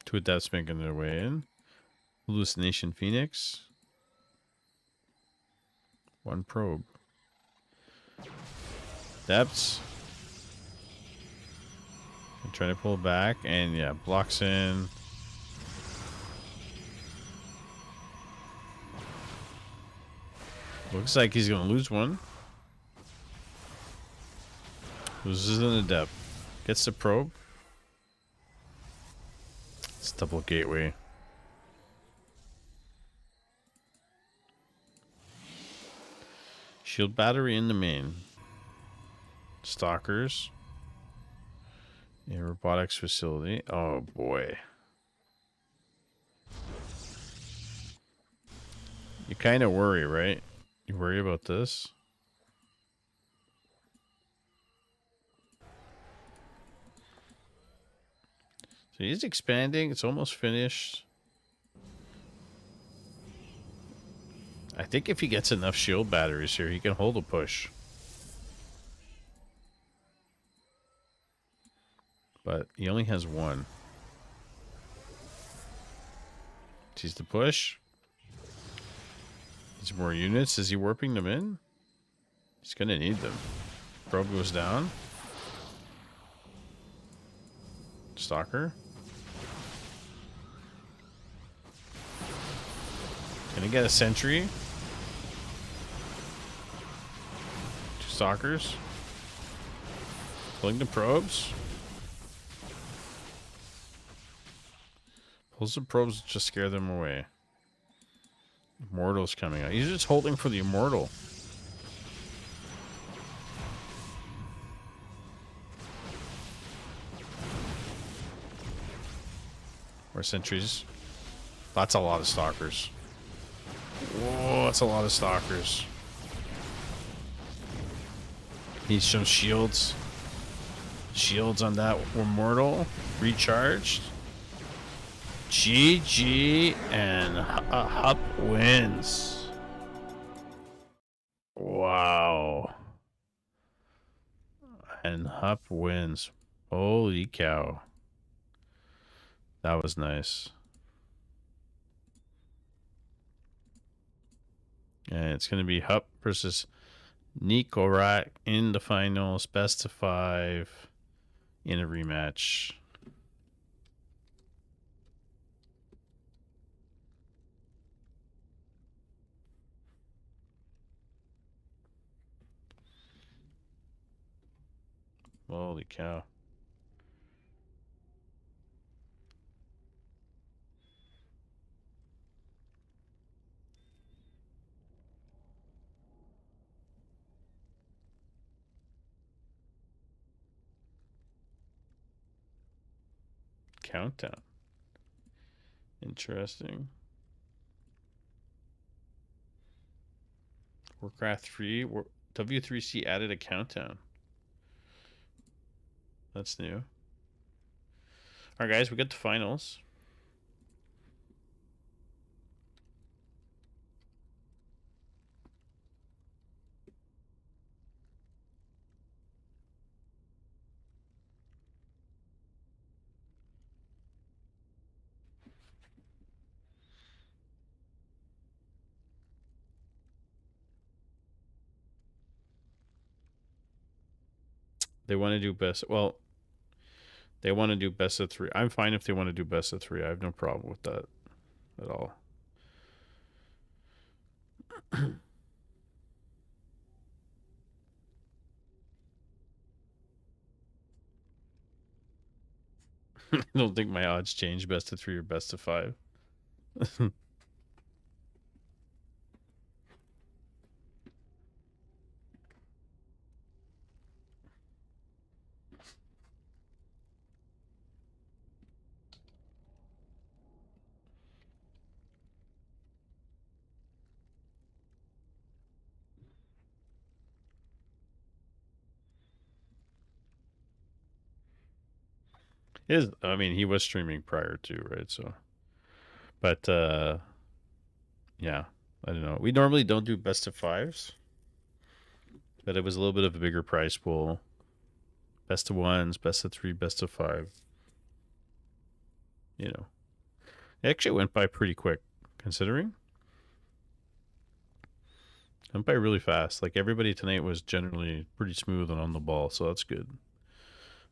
Two adepts making their way in. Hallucination Phoenix. One probe. Depths. I'm trying to pull back, and yeah, blocks in. Looks like he's going to lose one. Loses an adept. Gets the probe. It's double gateway. Shield battery in the main. Stalkers. A robotics facility. Oh boy. You kind of worry, right? You worry about this? So he's expanding. It's almost finished. I think if he gets enough shield batteries here, he can hold a push. But he only has one. Sees the push. Needs more units. Is he warping them in? He's going to need them. Probe goes down. Stalker. Gonna get a sentry. Two stalkers. Pulling the probes. Pulls the probes to just scare them away. Immortal's coming out. He's just holding for the immortal. More sentries. That's a lot of stalkers. Whoa, that's a lot of stalkers. Needs some shields. Shields on that immortal. Recharged. GG, and Hup wins. Wow. And Hup wins. Holy cow. That was nice. And it's going to be Hup versus Nikorak in the finals. Best of 5 in a rematch. Holy cow. Countdown. Interesting. Warcraft 3. W3C added a countdown. That's new. Alright, guys, we got the finals. They want to do best. Well, they want to do best of 3. I'm fine if they want to do best of 3. I have no problem with that at all. I don't think my odds change best of 3 or best of 5. I mean, he was streaming prior to, right? So, but yeah, I don't know. We normally don't do best of 5s, but it was a little bit of a bigger prize pool. Best of 1s, best of 3, best of 5. You know, it actually went by pretty quick, considering. It went by really fast. Like everybody tonight was generally pretty smooth and on the ball, so that's good.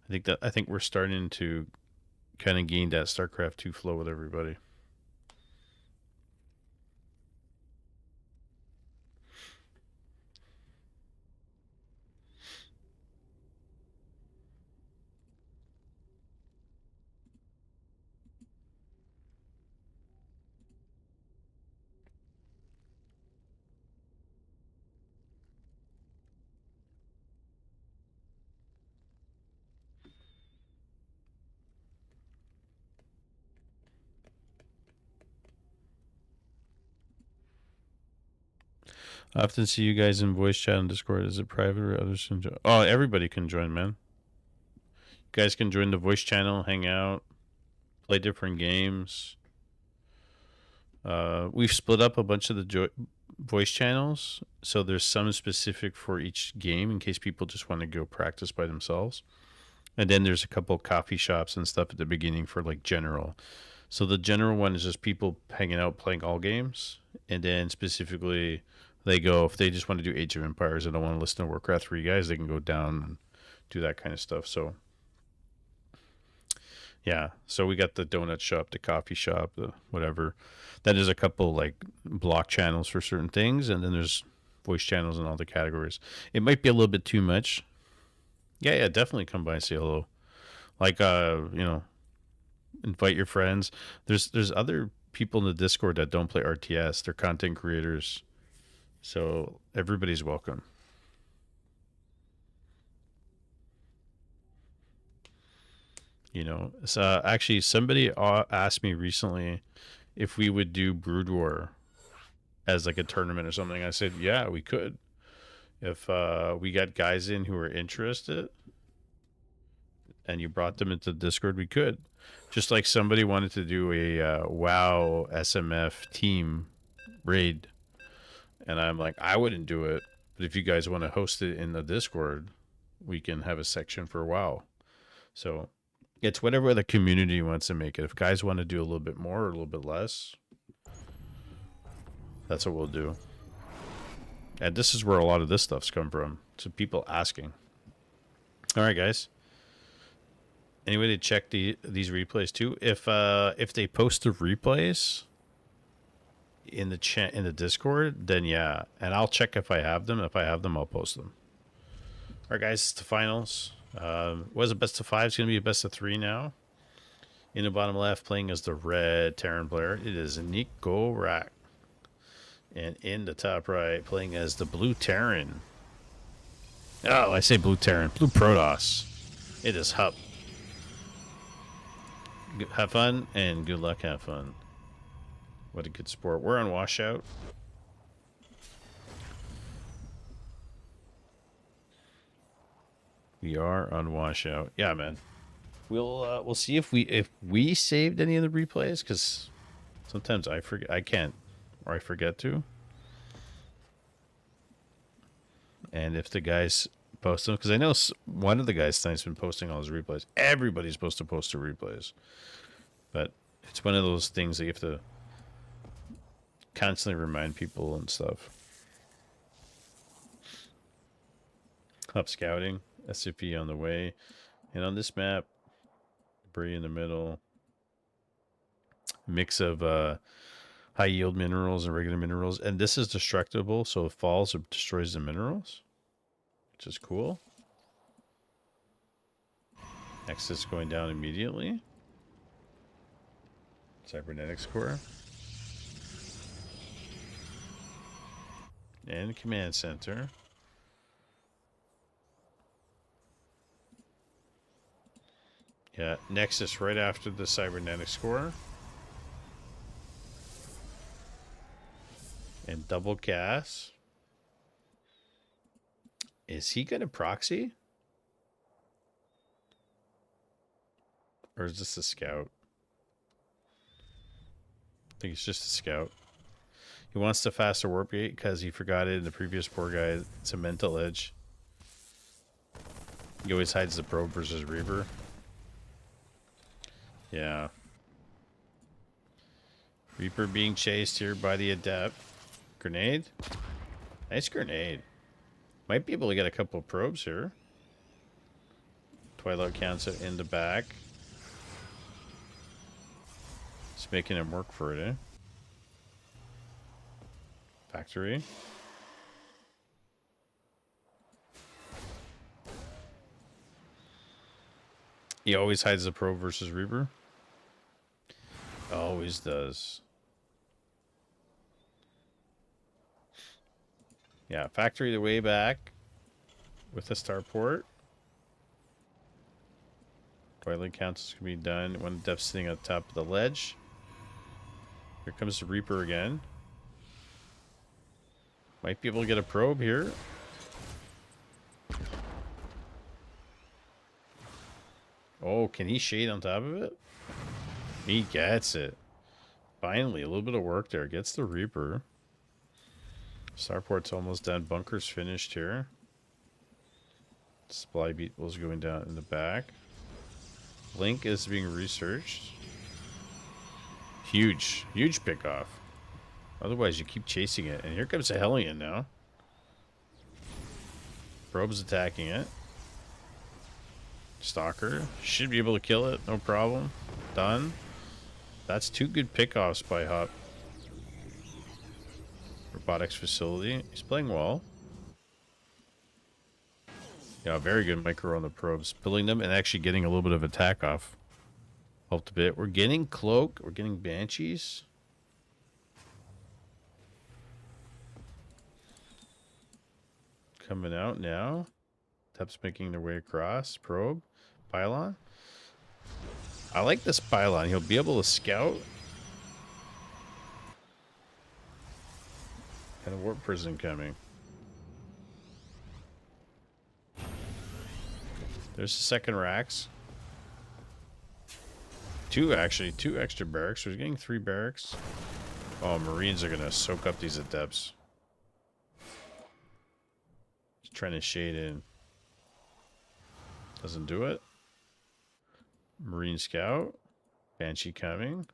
I think we're starting to kind of gain that StarCraft 2 flow with everybody. I often see you guys in voice chat and Discord. Is it private or others can join? Oh, everybody can join, man. You guys can join the voice channel, hang out, play different games. We've split up a bunch of the voice channels, so there's some specific for each game in case people just want to go practice by themselves. And then there's a couple coffee shops and stuff at the beginning for like general. So the general one is just people hanging out playing all games, and then specifically they go if they just want to do Age of Empires and don't want to listen to Warcraft 3 guys, they can go down and do that kind of stuff. So yeah, so we got the donut shop, the coffee shop, the whatever. Then there's a couple like block channels for certain things, and then there's voice channels in all the categories. It might be a little bit too much. Yeah, definitely come by and say hello. Like invite your friends. There's other people in the Discord that don't play RTS. They're content creators. So everybody's welcome. So actually somebody asked me recently if we would do Brood War as like a tournament or something. I said, yeah, we could. If we got guys in who are interested and you brought them into Discord, we could. Just like somebody wanted to do a WoW SMF team raid. And I'm like, I wouldn't do it. But if you guys want to host it in the Discord, we can have a section for WoW. So it's whatever the community wants to make it. If guys want to do a little bit more or a little bit less, that's what we'll do. And this is where a lot of this stuff's come from. So people asking. All right, guys. Anybody check these replays too? If they post the replays in the chat in the Discord, then yeah, and I'll check if I have them. If I have them, I'll post them. All right, guys, it's the finals. Was a best of 5? It's gonna be a best of 3 now. In the bottom left, playing as the red Terran player, it is Nico Rack. And in the top right, playing as the blue Terran. Oh, I say blue Terran, blue Protoss. It is Hup. Have fun and good luck. Have fun. What a good sport. We're on washout. We are on washout. Yeah, man. We'll see if we saved any of the replays, because sometimes I forget. I can't, or I forget to. And if the guys post them, because I know one of the guys tonight's been posting all his replays. Everybody's supposed to post their replays, but it's one of those things that you have to constantly remind people and stuff. Up scouting, SCP on the way, and on this map, Brie in the middle. Mix of high yield minerals and regular minerals, and this is destructible, so it falls or destroys the minerals, which is cool. Next is going down immediately. Cybernetics core. And command center. Yeah, Nexus right after the cybernetics core. And double gas. Is he going to proxy? Or is this a scout? I think it's just a scout. He wants the faster warp gate because he forgot it in the previous poor guy. It's a mental edge. He always hides the probe versus Reaver. Yeah. Reaper being chased here by the Adept. Grenade. Nice grenade. Might be able to get a couple of probes here. Twilight counts it in the back. It's making him work for it, eh? Factory. He always hides the probe versus Reaper. Always does. Yeah, factory the way back with the starport. Twilight Council's gonna be done. One depth sitting on top of the ledge. Here comes the Reaper again. Might be able to get a probe here. Oh, can he shade on top of it? He gets it. Finally, a little bit of work there. Gets the Reaper. Starport's almost done. Bunker's finished here. Supply beetle's going down in the back. Link is being researched. Huge. Huge pickoff. Otherwise, you keep chasing it. And here comes a Hellion now. Probe's attacking it. Stalker. Should be able to kill it. No problem. Done. That's two good pickoffs by Hop. Robotics facility. He's playing well. Yeah, very good micro on the probes. Pulling them and actually getting a little bit of attack off. Helped a bit. We're getting Cloak. We're getting Banshees. Coming out now. Tep's making their way across. Probe. Pylon. I like this pylon. He'll be able to scout. And a warp prison coming. There's the second racks. Two extra barracks. So we're getting 3 barracks. Oh, Marines are gonna soak up these adepts. He's trying to shade in. Doesn't do it. Marine Scout. Banshee coming.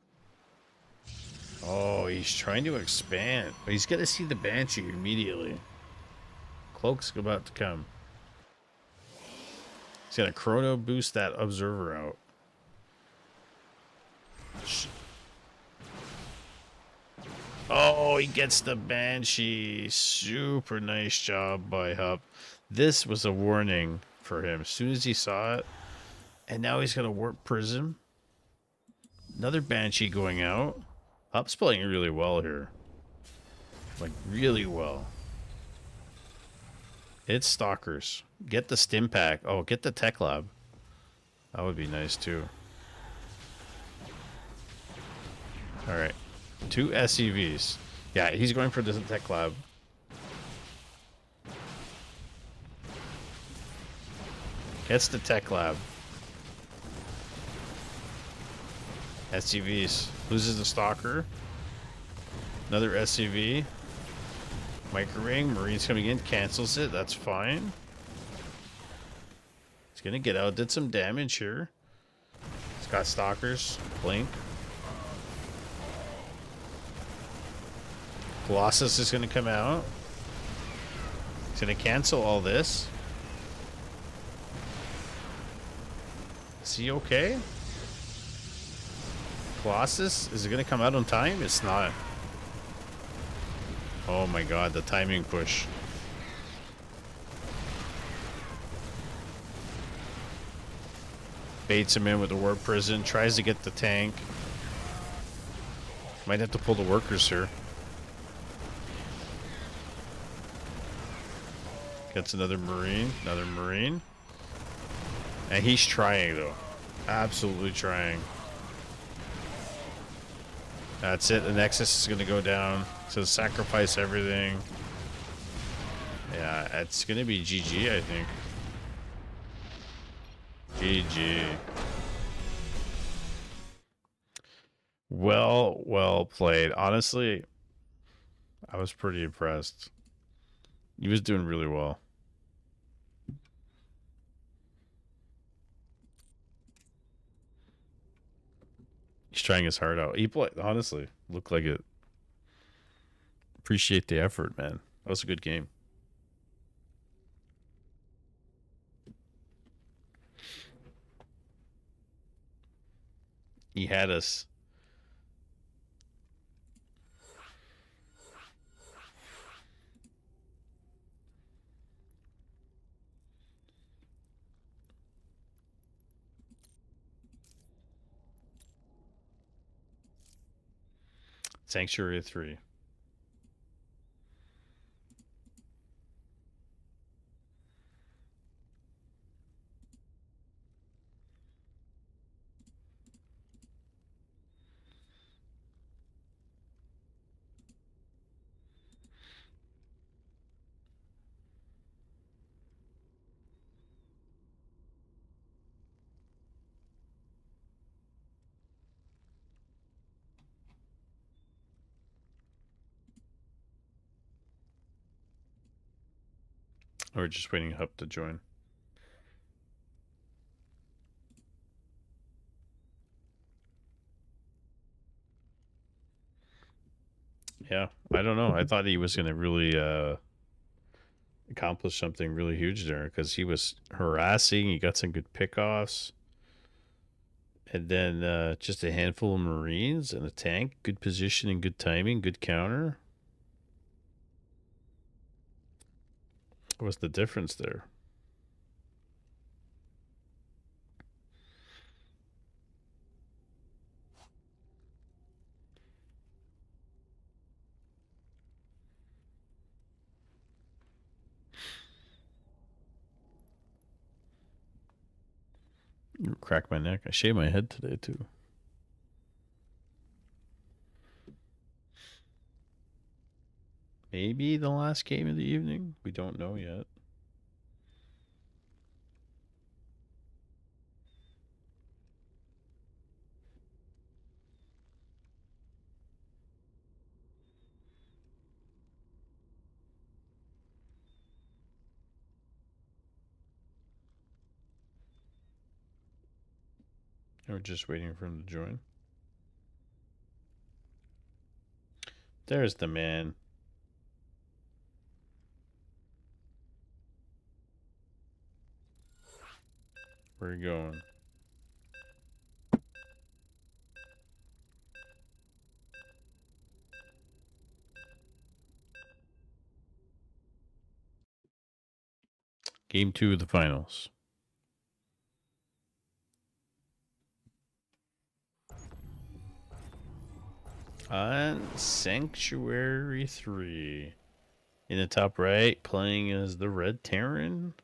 Oh, he's trying to expand. But he's gonna see the Banshee immediately. Cloak's about to come. He's gonna chrono boost that observer out. Oh, he gets the Banshee. Super nice job by Hup. This was a warning for him as soon as he saw it. And now he's got a warp prism. Another Banshee going out. Hup's playing really well here. Like, really well. It's Stalkers. Get the Stim Pack. Oh, get the Tech Lab. That would be nice, too. Alright. 2 SCVs. Yeah, he's going for the Tech Lab. Gets the Tech Lab. SCVs. Loses the Stalker. Another SCV. Micro Ring. Marine's coming in. Cancels it. That's fine. He's going to get out. Did some damage here. He's got Stalkers. Blink. Colossus is going to come out. He's going to cancel all this. Is he okay? Colossus? Is it going to come out on time? It's not. Oh my god, the timing push. Baits him in with the warp prison. Tries to get the tank. Might have to pull the workers here. Gets another Marine. Another Marine. And he's trying, though. Absolutely trying. That's it. The Nexus is going to go down. So sacrifice everything. Yeah, it's going to be GG, I think. GG. Well played. Honestly, I was pretty impressed. He was doing really well. He's trying his heart out. He played, honestly, looked like it. Appreciate the effort, man. That was a good game. He had us. Sanctuary 3. We're just waiting Hup to join. Yeah, I don't know. I thought he was going to really accomplish something really huge there because he was harassing. He got some good pickoffs. And then just a handful of Marines and a tank. Good position and good timing. Good counter. What's the difference there? Crack my neck. I shaved my head today, too. Maybe the last game of the evening. We don't know yet. We're just waiting for him to join. There's the man. Where are you going? Game 2 of the finals. On Sanctuary 3. In the top right, playing as the Red Terran,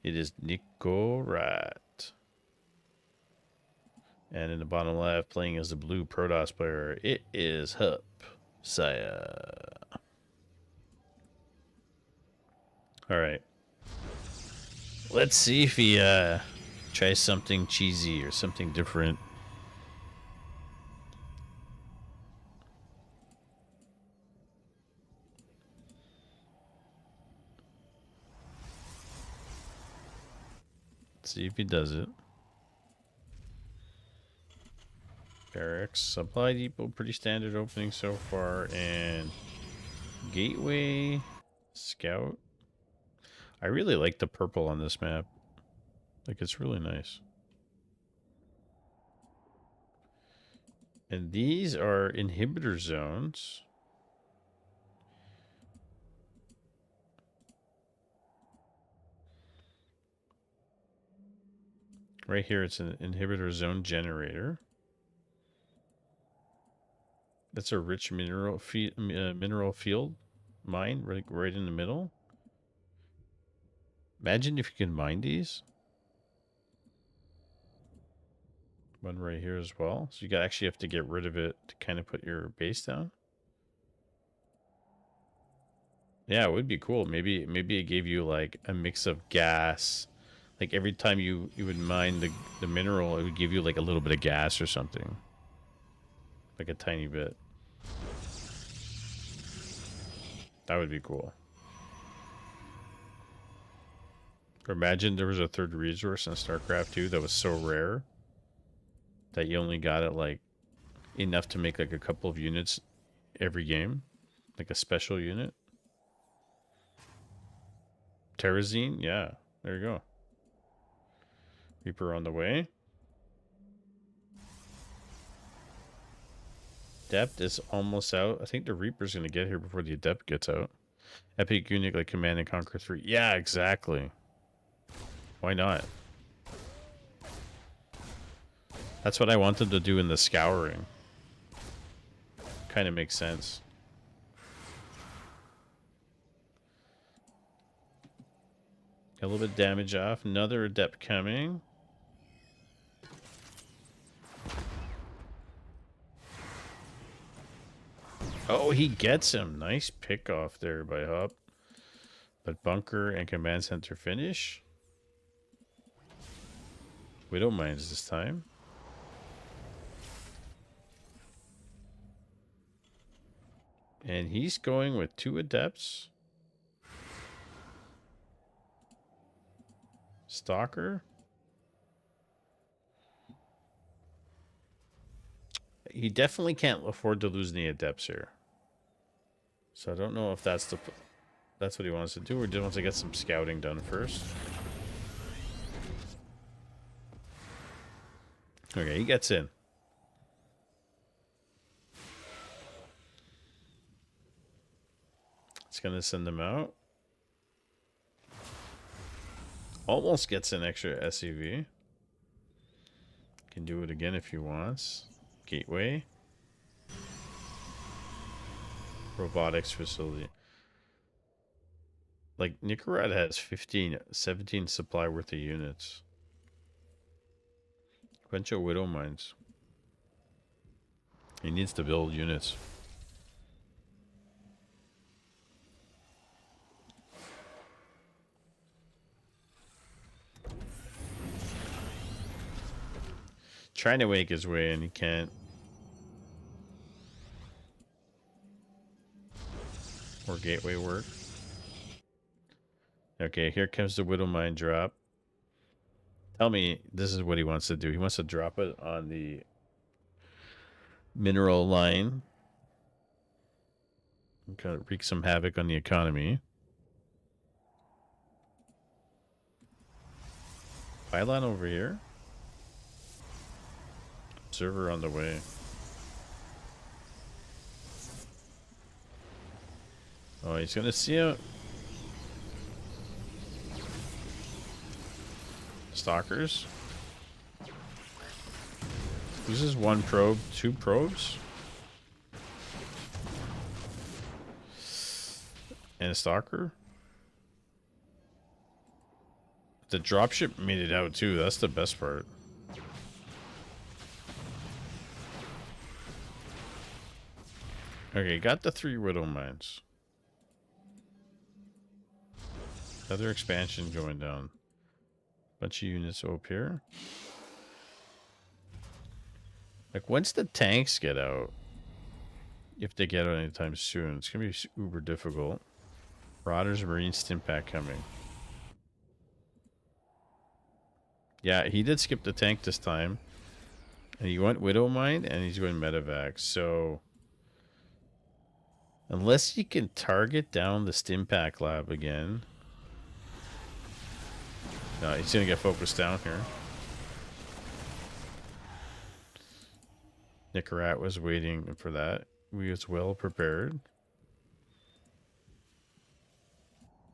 it is Nico Rat. And in the bottom left, playing as the blue Protoss player, it is Hup Saya. Alright. Let's see if he tries something cheesy or something different. Let's see if he does it. Barracks, Supply Depot, pretty standard opening so far. And Gateway, Scout. I really like the purple on this map. Like, it's really nice. And these are inhibitor zones. Right here, it's an inhibitor zone generator. That's a rich mineral field mine right in the middle. Imagine if you can mine these. One right here as well. So you actually have to get rid of it to kind of put your base down. Yeah, it would be cool. Maybe it gave you like a mix of gas. Like every time you would mine the mineral, it would give you like a little bit of gas or something. Like a tiny bit. That would be cool. Or imagine there was a third resource in StarCraft 2 that was so rare that you only got it like enough to make like a couple of units every game. Like a special unit. Terrazine? Yeah. There you go. Reaper on the way. Adept is almost out. I think the Reaper's going to get here before the Adept gets out. Epic unit like Command and Conquer 3. Yeah, exactly. Why not? That's what I wanted to do in the Scouring. Kind of makes sense. Got a little bit of damage off. Another Adept coming. Oh, he gets him. Nice pick off there by Hop. But Bunker and Command Center finish. Widow Mines this time. And he's going with 2 Adepts. Stalker. He definitely can't afford to lose any Adepts here. So I don't know if that's what he wants to do, or just wants to get some scouting done first. Okay, he gets in. It's gonna send him out. Almost gets an extra SUV. Can do it again if he wants. Gateway. Robotics facility. Like, Nicaragua has 17 supply worth of units. Bunch of Widow Mines. He needs to build units. Trying to make his way and he can't. Or gateway work. Okay, here comes the Widow Mine drop. Tell me this is what he wants to do. He wants to drop it on the mineral line. And kind of wreak some havoc on the economy. Pylon over here. Server on the way. Oh, he's gonna see it. Stalkers. Loses 1 probe, 2 probes. And a stalker. The dropship made it out too. That's the best part. Okay, got the 3 Widow Mines. Other expansion going down. Bunch of units up here. Like, once the tanks get out, if they get out anytime soon, it's gonna be uber difficult. Marauders, Marine stim pack coming. Yeah, he did skip the tank this time. And he went Widow Mine, and he's going Medevac. So, unless he can target down the stim pack lab again. No, he's gonna get focused down here. Nicarat was waiting for that. We was well prepared.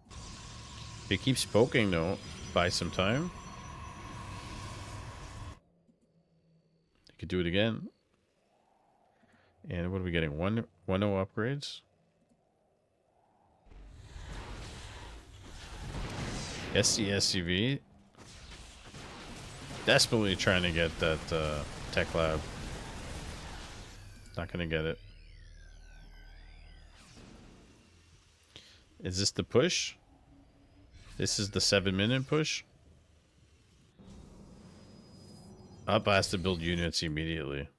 If he keeps poking though, buy some time. He could do it again. And what are we getting? 1-0 upgrades? SCSCV. Desperately trying to get that tech lab. Not going to get it. Is this the push? This is the 7-minute push? Up has to build units immediately.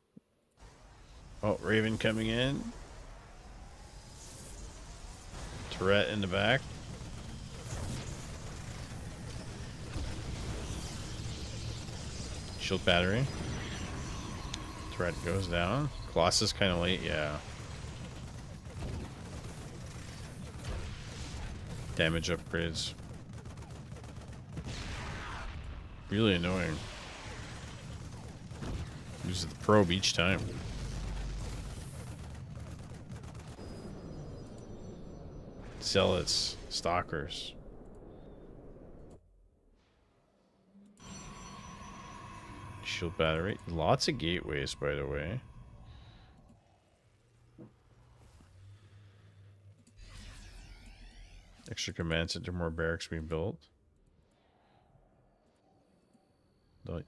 Oh, Raven coming in. Turret in the back. Shield battery. Turret goes down. Colossus kind of late, yeah. Damage upgrades. Really annoying. Uses the probe each time. Zealots, stalkers. Shield battery. Lots of gateways, by the way. Extra command center, more barracks being built.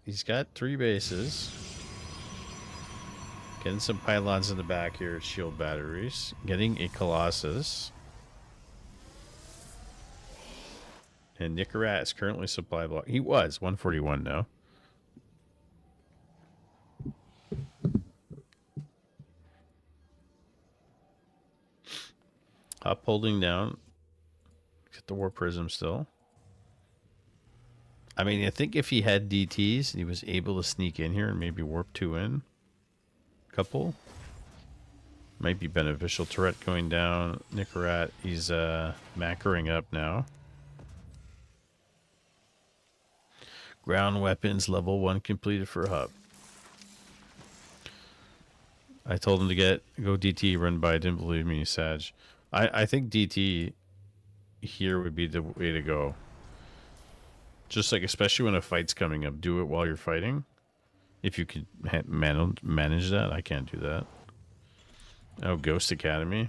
He's got 3 bases. Getting some pylons in the back here, shield batteries. Getting a Colossus. And Nicarat is currently supply block. He was 141 now. Up holding down. Get the War Prism still. I mean, I think if he had DTs, he was able to sneak in here and maybe warp 2 in. Couple. Might be beneficial. Turret going down. Nicarat, he's macroing up now. Ground weapons, level 1 completed for hub. I told him to go DT, run by. Didn't believe me, Sag. I think DT here would be the way to go. Just like, especially when a fight's coming up, do it while you're fighting. If you could manage that. I can't do that. Oh, Ghost Academy.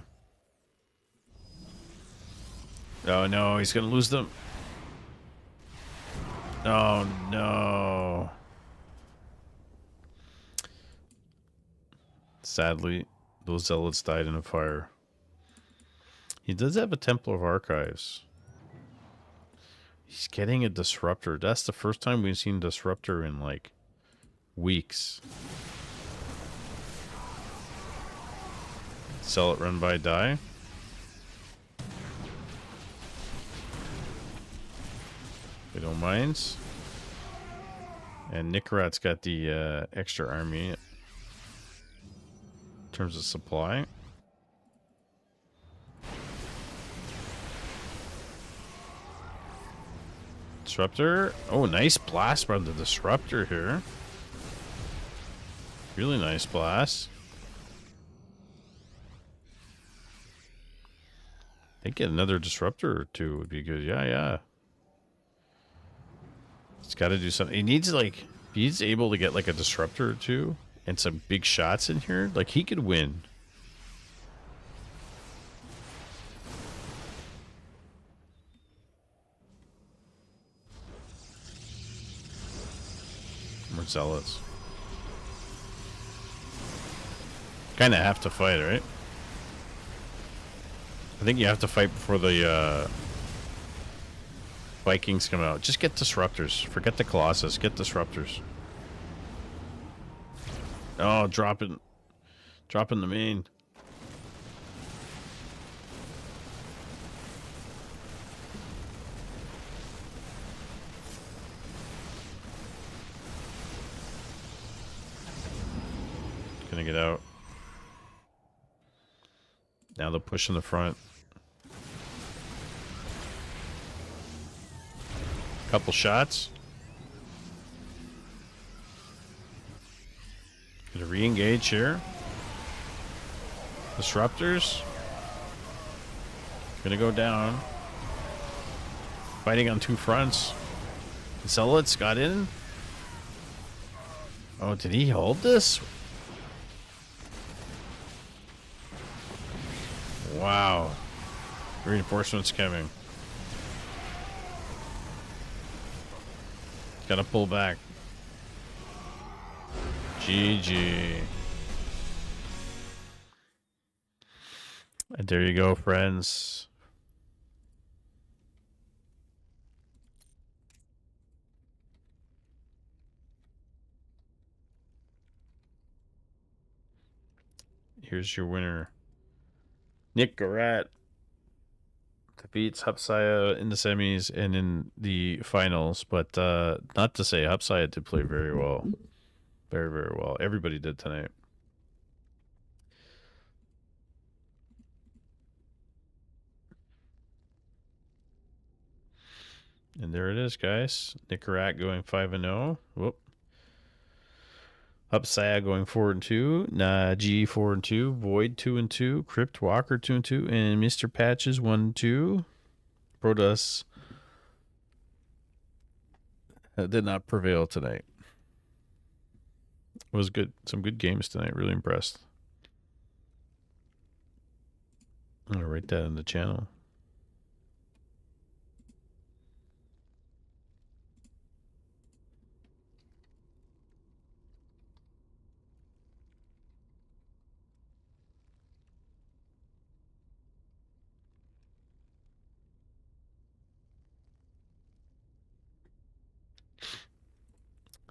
Oh no, he's gonna lose them. Oh no. Sadly, those zealots died in a fire. He does have a Templar of Archives. He's getting a Disruptor. That's the first time we've seen Disruptor in like weeks. Zealot run by die. We don't mind. And Nicarat's got the extra army in terms of supply. Disruptor. Oh, nice blast by the Disruptor here. Really nice blast. I think another Disruptor or 2 would be good. Yeah, yeah. He's got to do something. He needs, like, if he's able to get, like, a Disruptor or 2 and some big shots in here, like, he could win. More Zealots. Kind of have to fight, right? I think you have to fight before the Vikings come out. Just get Disruptors. Forget the Colossus. Get Disruptors. Oh, dropping the main. Gonna get out. Now they'll push in the front. Couple shots. Gonna re-engage here. Disruptors. Gonna go down. Fighting on 2 fronts. Zealots got in. Oh, did he hold this? Wow. Reinforcements coming. Gotta pull back. GG. And there you go, friends. Here's your winner. Nick Garat defeats Hupsaya in the semis and in the finals, but not to say Hupsaya did play very well. Very, very well. Everybody did tonight. And there it is, guys. Nick Garat going 5-0. Whoop. Hupsaya going 4-2. Najee 4-2. Void 2-2. Crypt Walker 2-2. And Mr. Patches 1-2. Protoss did not prevail tonight. It was good. Some good games tonight. Really impressed. I'm going to write that in the channel.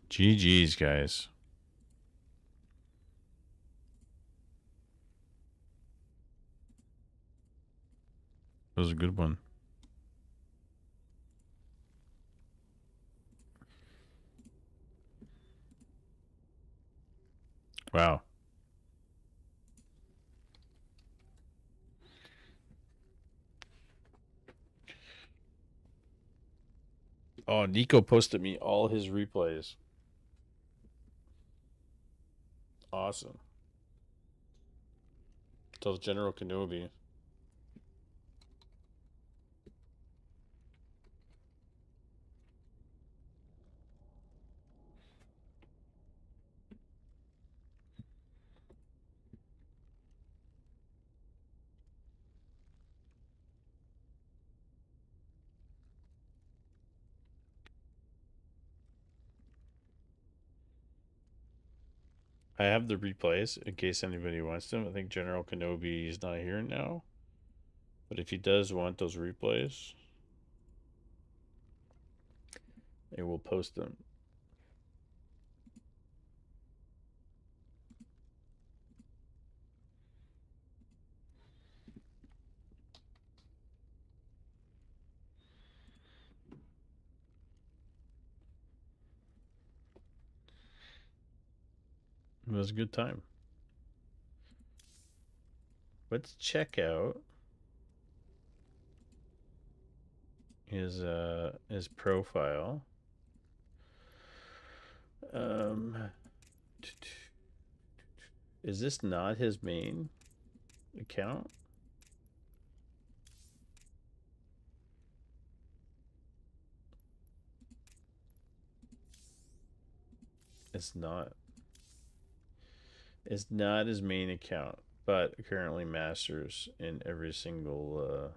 GG's, guys. That was a good one. Wow. Oh, Nico posted me all his replays. Awesome. Tells General Kenobi. I have the replays in case anybody wants them. I think General Kenobi is not here now. But if he does want those replays, I will post them. It was a good time. Let's check out his profile. Is this not his main account? It's not. It's not his main account, but currently masters in every single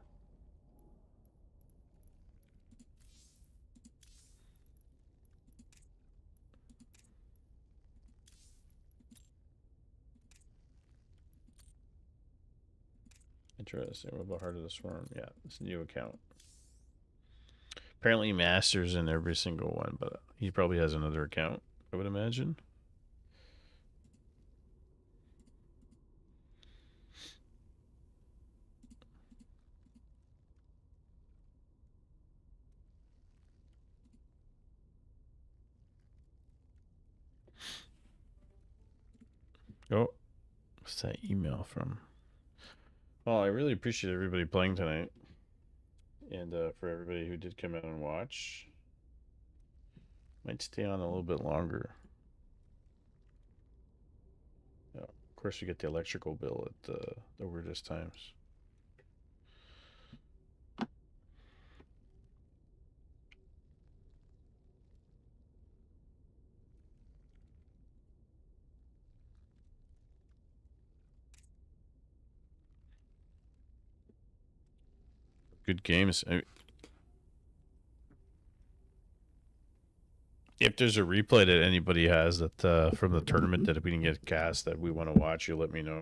interesting. What about Heart of the Swarm? Yeah, it's a new account. Apparently masters in every single one, but he probably has another account, I would imagine. Oh, what's that email from? Well, I really appreciate everybody playing tonight. And for everybody who did come out and watch, might stay on a little bit longer. Of course, you get the electrical bill at the weirdest times. Good games. If there's a replay that anybody has that from the tournament that we didn't get cast that we want to watch, you let me know.